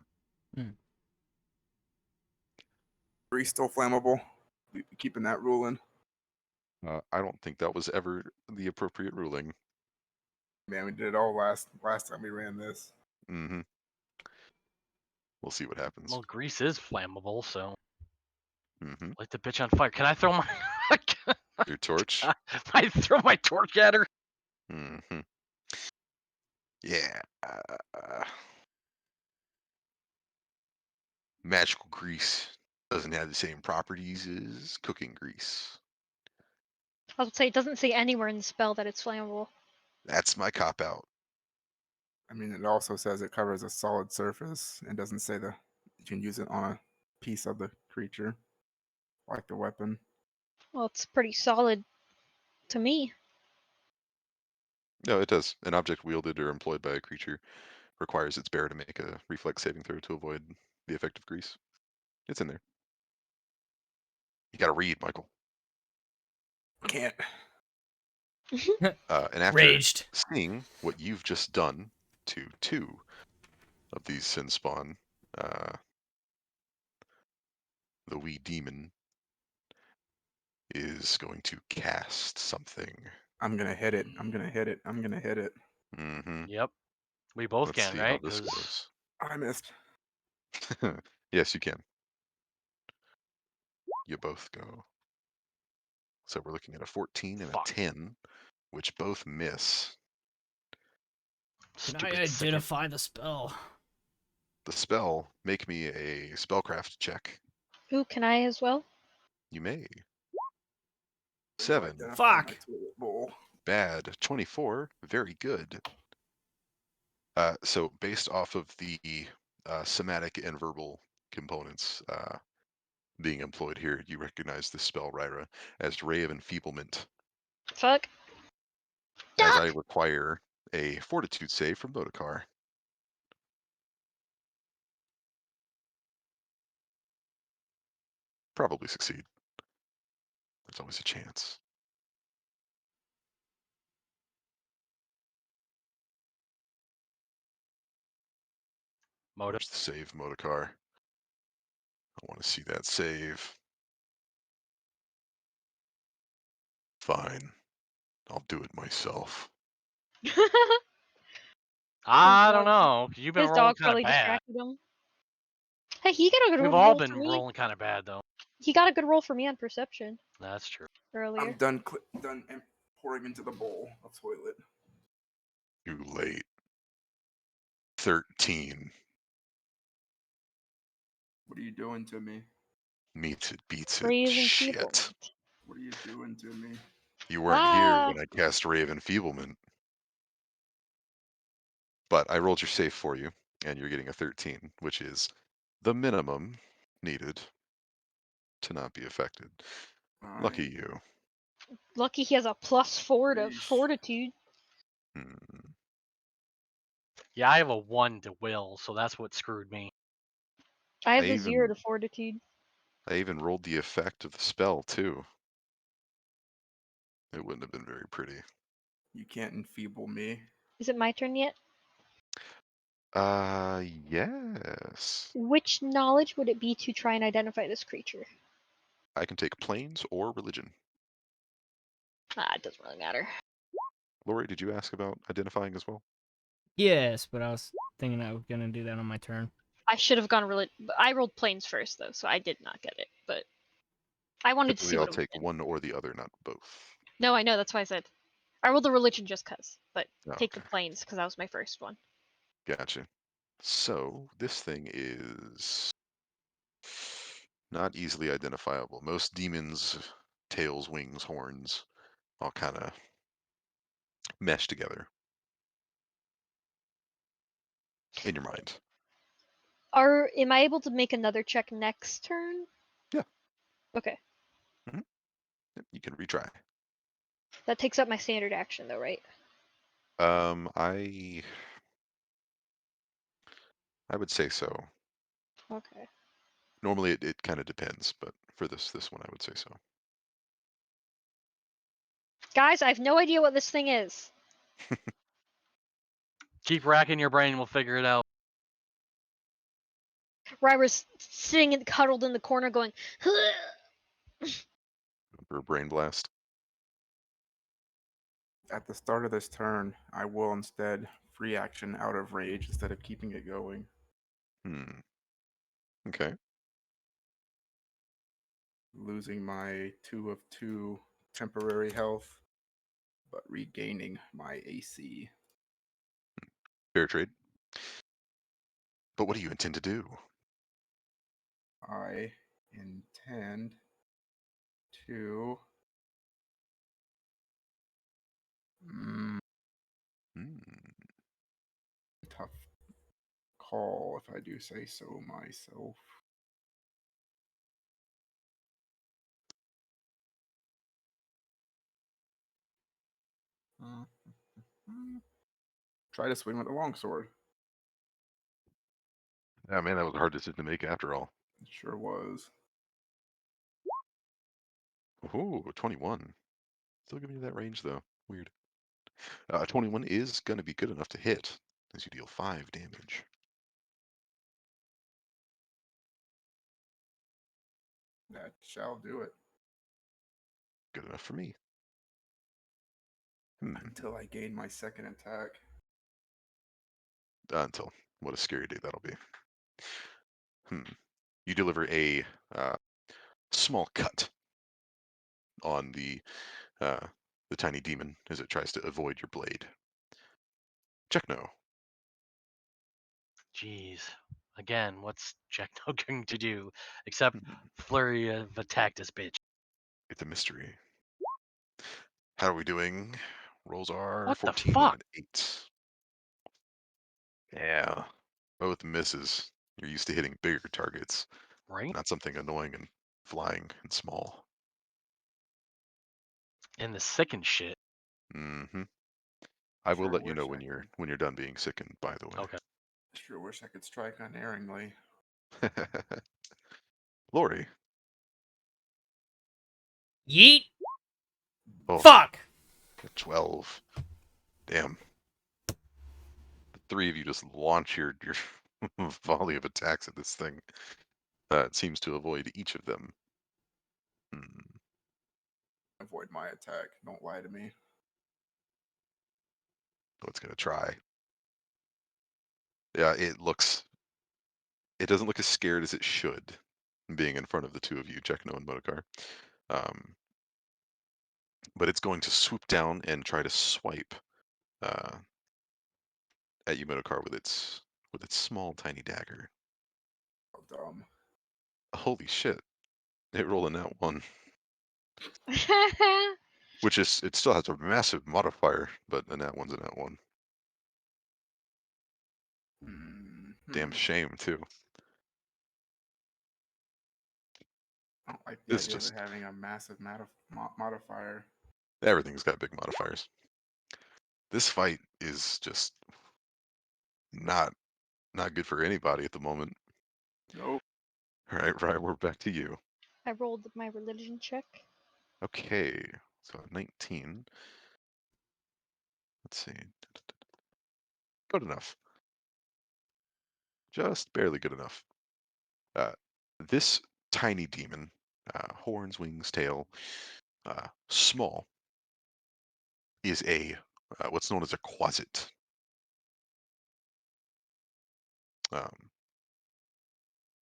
Grease still flammable. We keeping that rule in. I don't think that was ever the appropriate ruling. Man, we did it all last time we ran this. Mm-hmm. We'll see what happens. well, grease is flammable, so Mm-hmm. light the bitch on fire. Can I throw my Your torch. I throw my torch at her? Mm-hmm. Yeah. Magical grease doesn't have the same properties as cooking grease. I would say it doesn't say anywhere in the spell that it's flammable. That's my cop out. I mean, it also says it covers a solid surface and doesn't say you can use it on a piece of the creature, like the weapon. Well, it's pretty solid to me. No, it does. An object wielded or employed by a creature requires its bearer to make a reflex saving throw to avoid the effect of grease. It's in there. You got to read, Michael. Can't. And after Raged. seeing what you've just done to 2 of these sin spawn, the wee demon is going to cast something. I'm gonna hit it. I'm gonna hit it. I'm gonna hit it. Mm-hmm. Yep. We both Let's can, see right? how this 'Cause I missed. goes. Yes, you can. You both go. So we're looking at a 14 and a fuck. 10, which both miss. Can I Stupid second. identify the spell? The spell, make me a spellcraft check. Ooh, can I as well? You may. Where do I 7, identify my Fuck. toilet bowl? bad. 24, very good. So based off of the somatic and verbal components being employed here, you recognize this spell, Ryra, as Ray of Enfeeblement, Fuck. as I Duck! require a fortitude save from Bodekar. probably succeed. There's always a chance. Motive. Where's the save, Motocar? I want to see that save. Fine. I'll do it myself. I don't dog- know. 'Cause you've been His rolling dog kind of probably bad. distracted him. Hey, he got a good We've all roll for been me. rolling kind of bad though. He got a good roll for me on perception That's true. earlier. I'm done pouring into the bowl of toilet. Too late. 13. What are you doing to me? Meets it, beats it. Raise Shit. enfeeblement. What are you doing to me? You weren't here Ah, when I cast Ray of Enfeeblement. But I rolled your safe for you, and you're getting a 13, which is the minimum needed to not be affected. Lucky Alright. you. lucky he has a +4 to Yeesh. fortitude. Hmm. Yeah, I have a 1 to will, so that's what screwed me. I have I a 0 even to fortitude. I even rolled the effect of the spell too. It wouldn't have been very pretty. You can't enfeeble me. Is it my turn yet? Yes. Which knowledge would it be to try and identify this creature? I can take planes or religion. Ah, it doesn't really matter. Lori, did you ask about identifying as well? Yes, but I was thinking I was gonna do that on my turn. I should have gone I rolled planes first though, so I did not get it. But I wanted to see Typically, I'll what it was. take one or the other, not both. No, I know. That's why I said I rolled the religion just cause. But Oh, take the okay. planes because that was my first one. Gotcha. So this thing is not easily identifiable. Most demons, tails, wings, horns, all kind of mesh together in your mind. Am I able to make another check next turn? Yeah. Okay. Yep, you can retry. That takes up my standard action though, right? I would say so. Okay. Normally it kind of depends, but for this one I would say so. Guys, I have no idea what this thing is. Keep racking your brain, we'll figure it out. Ryra's sitting cuddled in the corner going, For a brain blast. At the start of this turn, I will instead free action out of rage instead of keeping it going. Okay. Losing my 2 of 2 temporary health, but regaining my AC. Fair trade. But what do you intend to do? I intend to Hmm. tough call if I do say so myself. Try to swing with the longsword. Yeah, man, that was a hard decision to make after all. It sure was. Ooh, 21. Still giving you that range though. Weird. 21 is going to be good enough to hit as you deal 5 damage. That shall do it. Good enough for me. Until I gain my second attack. Until what a scary day that'll be. You deliver a small cut on the tiny demon as it tries to avoid your blade. Check no. Jeez. Again, what's Jackno going to do? Except Hmm, flurry of attack this bitch. It's a mystery. How are we doing? Rolls are What the 14 and fuck? an 8. Yeah, both misses. You're used to hitting bigger targets, Right? not something annoying and flying and small. And the sick and shit. Hmm I will Sure let you know wish I when you're done being sickened, by the way. Okay. Sure wish I could strike unerringly. Lori, Yeet. Oh, Fuck. 12. Damn. The three of you just launch your volley of attacks at this thing. It seems to avoid each of them. Hmm. Avoid my attack. Don't lie to me. So it's gonna try. Yeah, it doesn't look as scared as it should, being in front of the two of you, Jekno and Modokar. But it's going to swoop down and try to swipe uh, at you, Modokar, with its small, tiny dagger. How dumb. Holy shit! It rolled a nat 1, which is it still has a massive modifier, but a nat 1's a nat 1. Damn Hmm. shame too. I don't like the It's idea of it just having a massive modifier. everything's got big modifiers. This fight is just not good for anybody at the moment. Nope. All right, we're back to you. I rolled my religion check. Okay, so 19. Let's see. Good enough. Just barely good enough. This tiny demon, horns, wings, tail, small, is a what's known as a quasit. Um,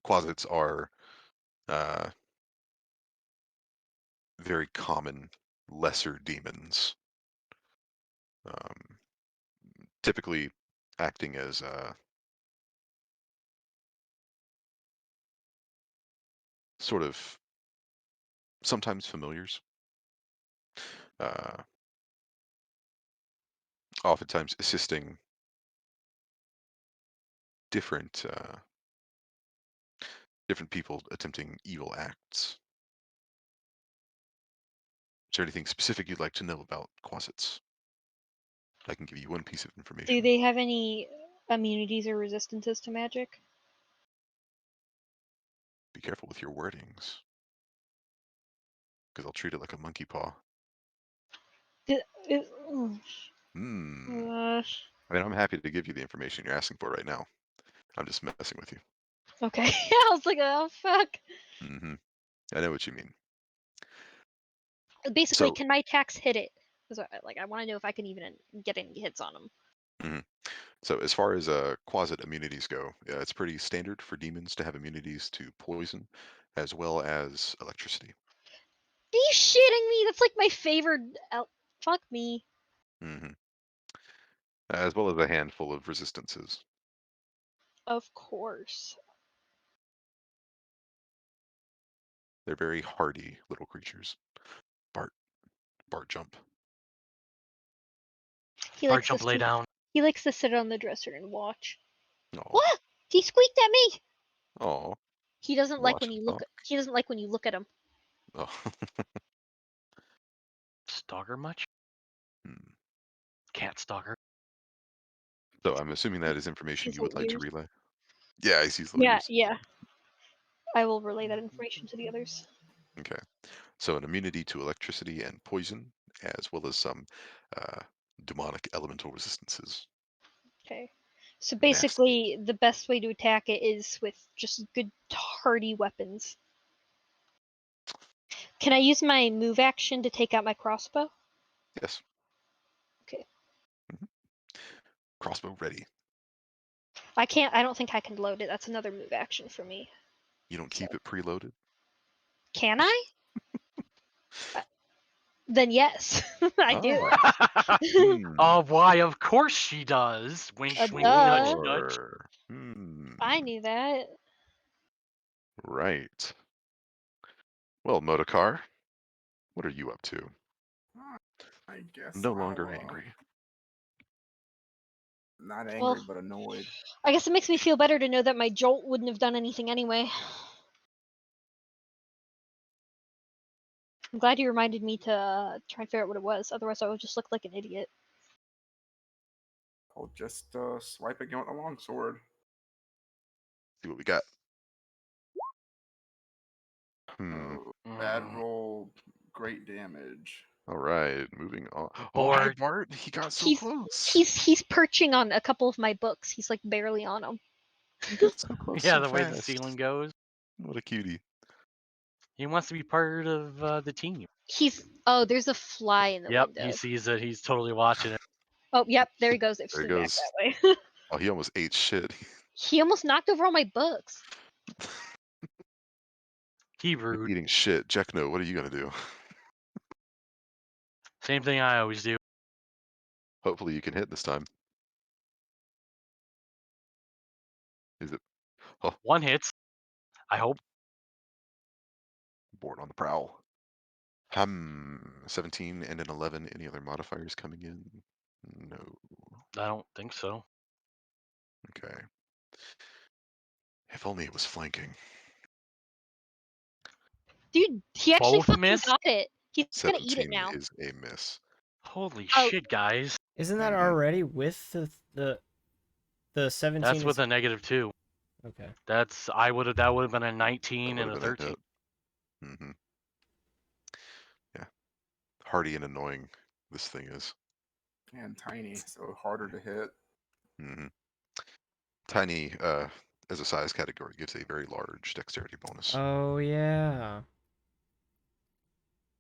Quasits are uh, very common lesser demons, um, typically acting as sort of sometimes familiars, uh, oftentimes assisting different people attempting evil acts. Is there anything specific you'd like to know about quasits? I can give you one piece of Do information. they have any immunities or resistances to magic? Be careful with your wordings, because I'll treat it like a monkey paw. Mm, Hmm. uh, I mean, I'm happy to give you the information you're asking for right now. I'm just messing with you. okay. I was like, oh fuck. Hmm. I know what you mean. Basically, So, can my attacks hit it? Because I want to know if I can even get any hits on them. mhm. So as far as quasit immunities go, it's pretty standard for demons to have immunities to poison, as well as electricity. Are you shitting me? That's like my favorite. Fuck me. Hmm. As well as a handful of resistances. Of course. They're very hardy little creatures. Bart, Bart, jump. He Bart likes to jump lay sit. down. He likes to sit on the dresser and watch. Oh, What? He squeaked at me. oh, He doesn't like watch when him you look. talk. He doesn't like when you look at him. Oh. Stalker much? Hmm. Cat stalker. So I'm assuming that is information He's you a would like to ears. relay. Yeah, he sees little Yeah, ears. yeah. I will relay that information to the others. Okay. So an immunity to electricity and poison, as well as some uh, demonic elemental resistances. Okay. So Nasty. basically, the best way to attack it is with just good hardy weapons. Can I use my move action to take out my crossbow? Yes. Okay. Mhm. Crossbow ready. I can't. I don't think I can load it. That's another move action for me. You don't So keep it preloaded? can I? Uh, Then yes, I do. Oh. Hmm. Why, of course she does. Wink, wink, nudge, Duh. nudge. Sure. Hmm. I knew that. Right. Well, Modokar, what are you up to? I guess No I'll longer angry. not Well, angry but annoyed. I guess it makes me feel better to know that my jolt wouldn't have done anything anyway. I'm glad you reminded me to try and figure out what it was. Otherwise, I would just look like an idiot. I'll just swipe again with a longsword. See what we got. Hmm. Bad Mm. roll. great damage. All right, moving on. Oh, hi, Or Bart. He got so He's close. he's perching on a couple of my books. He's like barely on them. He got so close yeah, so the way the fast. ceiling goes. What a cutie. He wants to be part of the team. There's a fly in the Yep, window. he sees it. He's totally watching it. Oh, yep, there he goes. It There he flew back goes. that way. Oh, he almost ate shit. He almost knocked over all my books. He rude. Eating shit. Jekno, what are you gonna do? Same thing I always do. Hopefully you can hit this time. Is it? Oh, One hits. I hope. board on the prowl. 17 and an 11. Any other modifiers coming in? No. I don't think so. Okay. If only it was flanking. Dude, he actually Both fucking miss? got it. He's gonna eat it 17 now. is a miss. Holy Oh. shit, guys. Isn't that Mhm. already with the 17? That's with a -2. Okay. That would have been a 19 That and a would have been 13. a hit. Hmm. Yeah. Hardy and annoying this thing is. And tiny, so harder to hit. Hmm. Tiny, as a size category, gives a very large dexterity bonus. Oh yeah.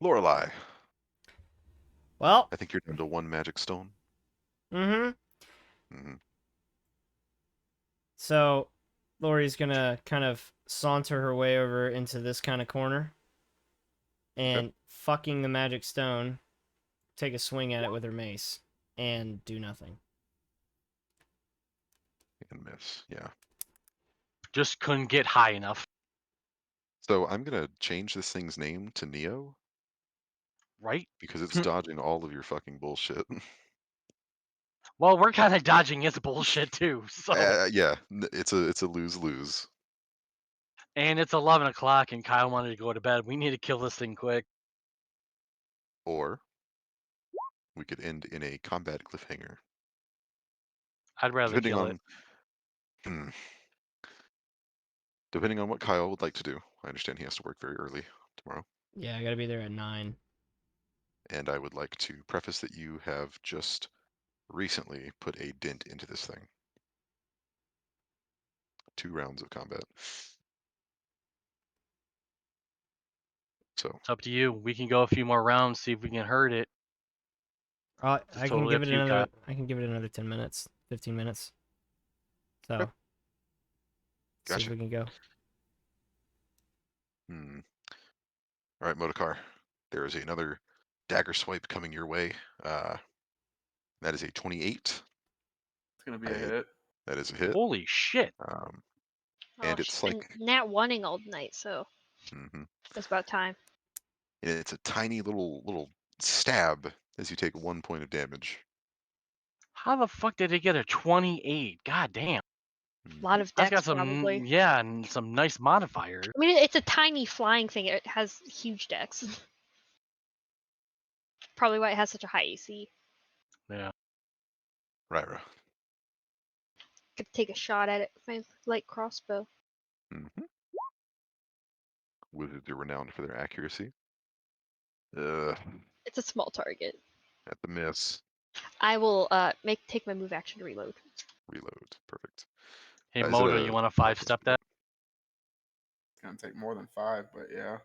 Lorelei, Well. I think you're down to one magic stone. Mm-hmm. Hmm. So, Lori's gonna kind of saunter her way over into this kind of corner, and fucking the magic stone, take a swing at it with her mace, and do nothing. And miss, yeah. Just couldn't get high enough. So I'm gonna change this thing's name to Neo Right? because it's dodging all of your fucking bullshit. Well, we're kind of dodging his bullshit too. So, Yeah, it's a lose-lose. and it's 11 o'clock, and Kyle wanted to go to bed. We need to kill this thing quick. Or we could end in a combat cliffhanger. I'd rather Depending kill on it. hmm, depending on what Kyle would like to do. I understand he has to work very early tomorrow. Yeah, I gotta be there at 9. And I would like to preface that you have just recently put a dent into this thing. 2 rounds of combat. So It's up to you. We can go a few more rounds, see if we can hurt it. I It's can totally give up it to you, another. Kyle. I can give it another 10 minutes, 15 minutes. So, Okay. see Gotcha. if we can go. All right, Motorcar. There is another dagger swipe coming your way. That is a 28. It's gonna be I a hit. hit. That is a hit. Holy shit. Um, Oh, and she's it's been like, nat oneing all night, so mhm. it's about time. And it's a tiny little stab as you take 1 point of damage. How the fuck did it get a 28? God damn. A lot of That's decks, got some, probably. yeah, and some nice modifiers. I mean, it's a tiny flying thing. It has huge decks. Probably why it has such a high AC. Yeah. Right. Could take a shot at it with my light crossbow. Mm-hmm. Wizards are renowned for their accuracy. It's a small target. At the miss. I will take my move action to reload. Reload. Perfect. Hey, Is it Moto, a you want to 4 + 5-step 4? that? It's gonna take more than 5, but yeah.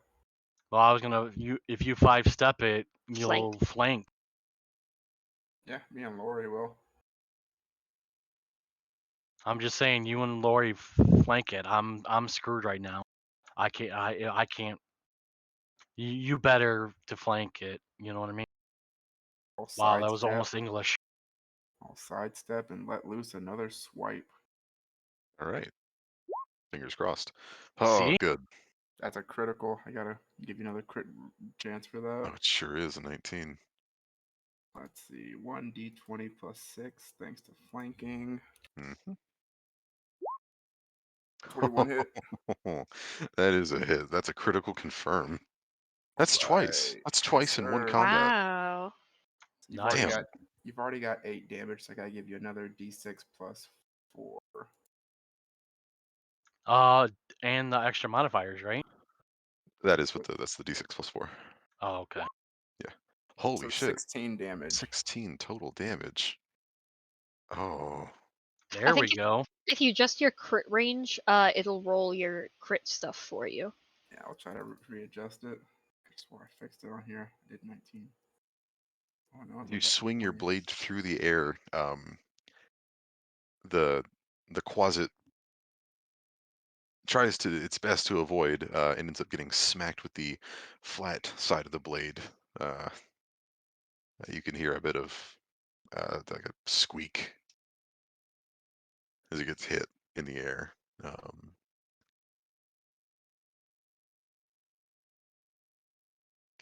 Well, I was gonna, if you 5-step it, you'll flank. Yeah, me and Lori will. I'm just saying, you and Lori flank it. I'm screwed right now. I can't. I can't. You better to flank it. You know what I mean? I'll Wow, that was sidestep. almost English. I'll sidestep and let loose another swipe. All right. Fingers crossed. Oh, See? good. That's a critical. I gotta give you another crit chance for that. Oh, it sure is a 19. Let's see. 1d20 plus 6, thanks to flanking. Mm-hmm. 21 hit. That is a hit. That's a critical confirm. That's twice. Right. That's Yes, twice in one sir. combat. Wow. You've Nice. already Damn. got you've already got 8 damage, so I gotta give you another d6 plus 4. And the extra modifiers, right? That is what that's the d6 + 4. Oh, okay. Holy So shit. 16 damage. 16 total damage. Oh. There think we go. If you adjust your crit range, it'll roll your crit stuff for you. Yeah, I'll try to readjust it. I swore I fixed it on here. I did 19. Oh, no, it You went back to swing your 20. blade through the air. The Quasit tries to its best to avoid and ends up getting smacked with the flat side of the blade. You can hear a bit of like a squeak as it gets hit in the air.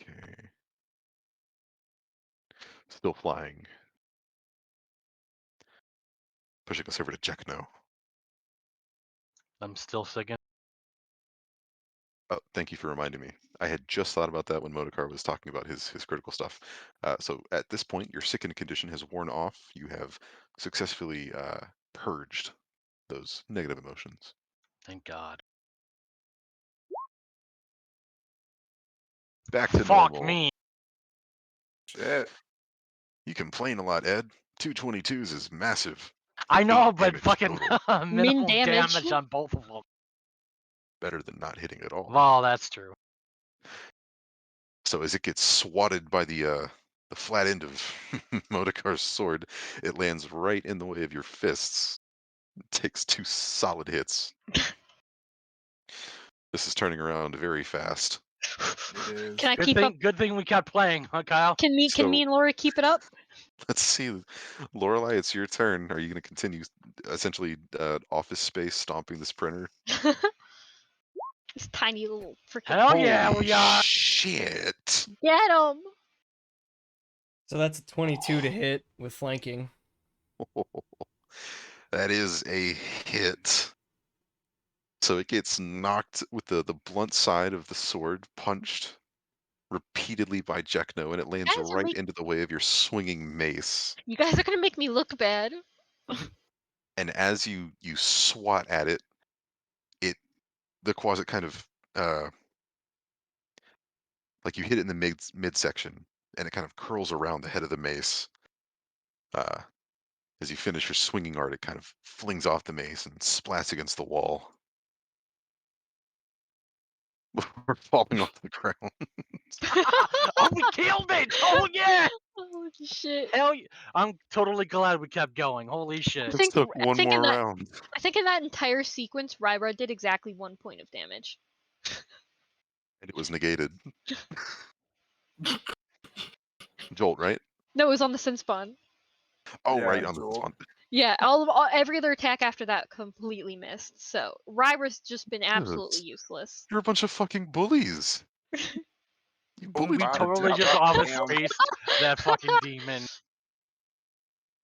Okay. Still flying. Pushing us over to Jekno. I'm still sicking. Oh, thank you for reminding me. I had just thought about that when Modokar was talking about his critical stuff. So at this point, your sickened condition has worn off. You have successfully purged those negative emotions. Thank God. Back to Fuck normal. me. Shit. You complain a lot, Ed. 222s is massive. I know, 8 but damage fucking total. minimal damage. damage on both of them. Better than not hitting at all. Well, that's true. So as it gets swatted by the flat end of Modokar's sword, it lands right in the way of your fists. It takes 2 solid hits. This is turning around very fast. It is. Can I Good keep up? thing we kept playing, huh, Kyle? Can me So- and Laura keep it up? Let's see, Lorelai, it's your turn. Are you going to continue essentially Office Space stomping this printer? This tiny little freaking Hell yeah, Holy we are. shit! get him. So that's a 22 to hit with flanking. That is a hit. So it gets knocked with the blunt side of the sword, punched repeatedly by Jekno, and it lands Guys are right into the way of your swinging mace. You guys are gonna make me look bad. And as you swat at it, the Quasit kind of like you hit it in the midsection, and it kind of curls around the head of the mace. As you finish your swinging art, it kind of flings off the mace and splats against the wall before falling off the ground. Oh, we killed it! Oh yeah! Holy shit. Hell yeah! I'm totally glad we kept going. Holy I shit! It think took I one think more in that round. I think in that entire sequence, Ryra did exactly 1 point of damage. And it was negated. Jolt, right? No, it was on the sin spawn. Oh, Yeah, right on the Joel. spawn. Yeah, every other attack after that completely missed. So Ryra's just been absolutely useless. You're a bunch of fucking bullies. You Oh, bullied. We God, totally about just office damn. spaced that fucking demon.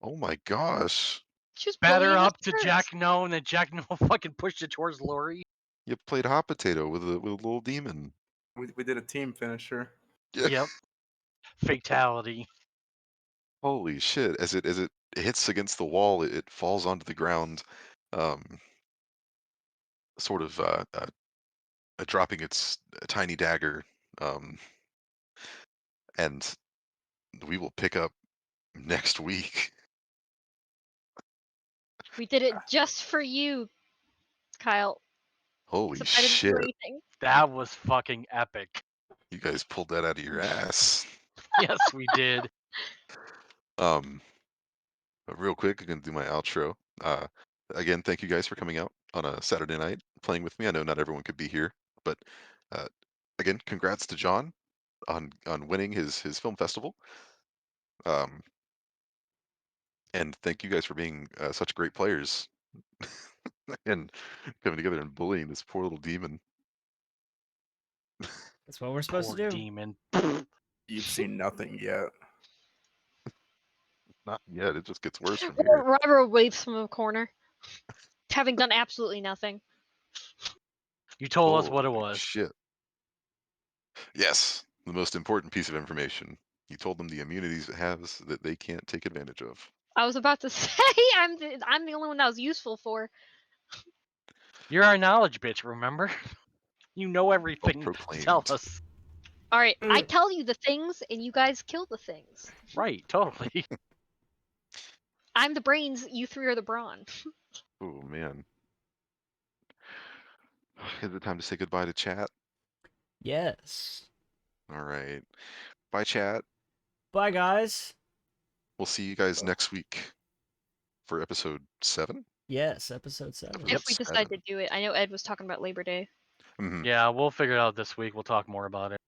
Oh my gosh. She was Batter bullying us up to first. Jack No, and then Jack No fucking pushed it towards Lori. You played hot potato with a little demon. We did a team finisher. Yeah. Yep. Fatality. Holy shit. As it hits against the wall, it falls onto the ground, um, sort of dropping its tiny dagger. And we will pick up next week. We did it just for you, Kyle. Holy Except I didn't shit. do anything. That was fucking epic. You guys pulled that out of your ass. Yes, we did. But real quick, I'm gonna do my outro. Again, thank you guys for coming out on a Saturday night playing with me. I know not everyone could be here, but uh, again, congrats to John on winning his film festival. And thank you guys for being such great players and coming together and bullying this poor little demon. That's what we're supposed Poor to do. demon. You've seen nothing yet. Not yet. It just gets worse from here. Ryra waves from a corner, having done absolutely nothing. You told us what it Holy was. shit. Yes, the most important piece of information. You told them the immunities it has that they can't take advantage of. I was about to say I'm the only one that was useful for. You're our knowledge bitch, remember? You know everything to tell Self-proclaimed. us. All right, I tell you the things, and you guys kill the things. Right, totally. I'm the brains. You three are the brawn. Oh man. Is it time to say goodbye to chat? Yes. All right. Bye, chat. Bye, guys. We'll see you guys next week for episode 7. Yes, episode 7. Yep. If we decide to do it, I know Ed was talking about Labor Day. Mhm. Yeah, we'll figure it out this week. We'll talk more about it.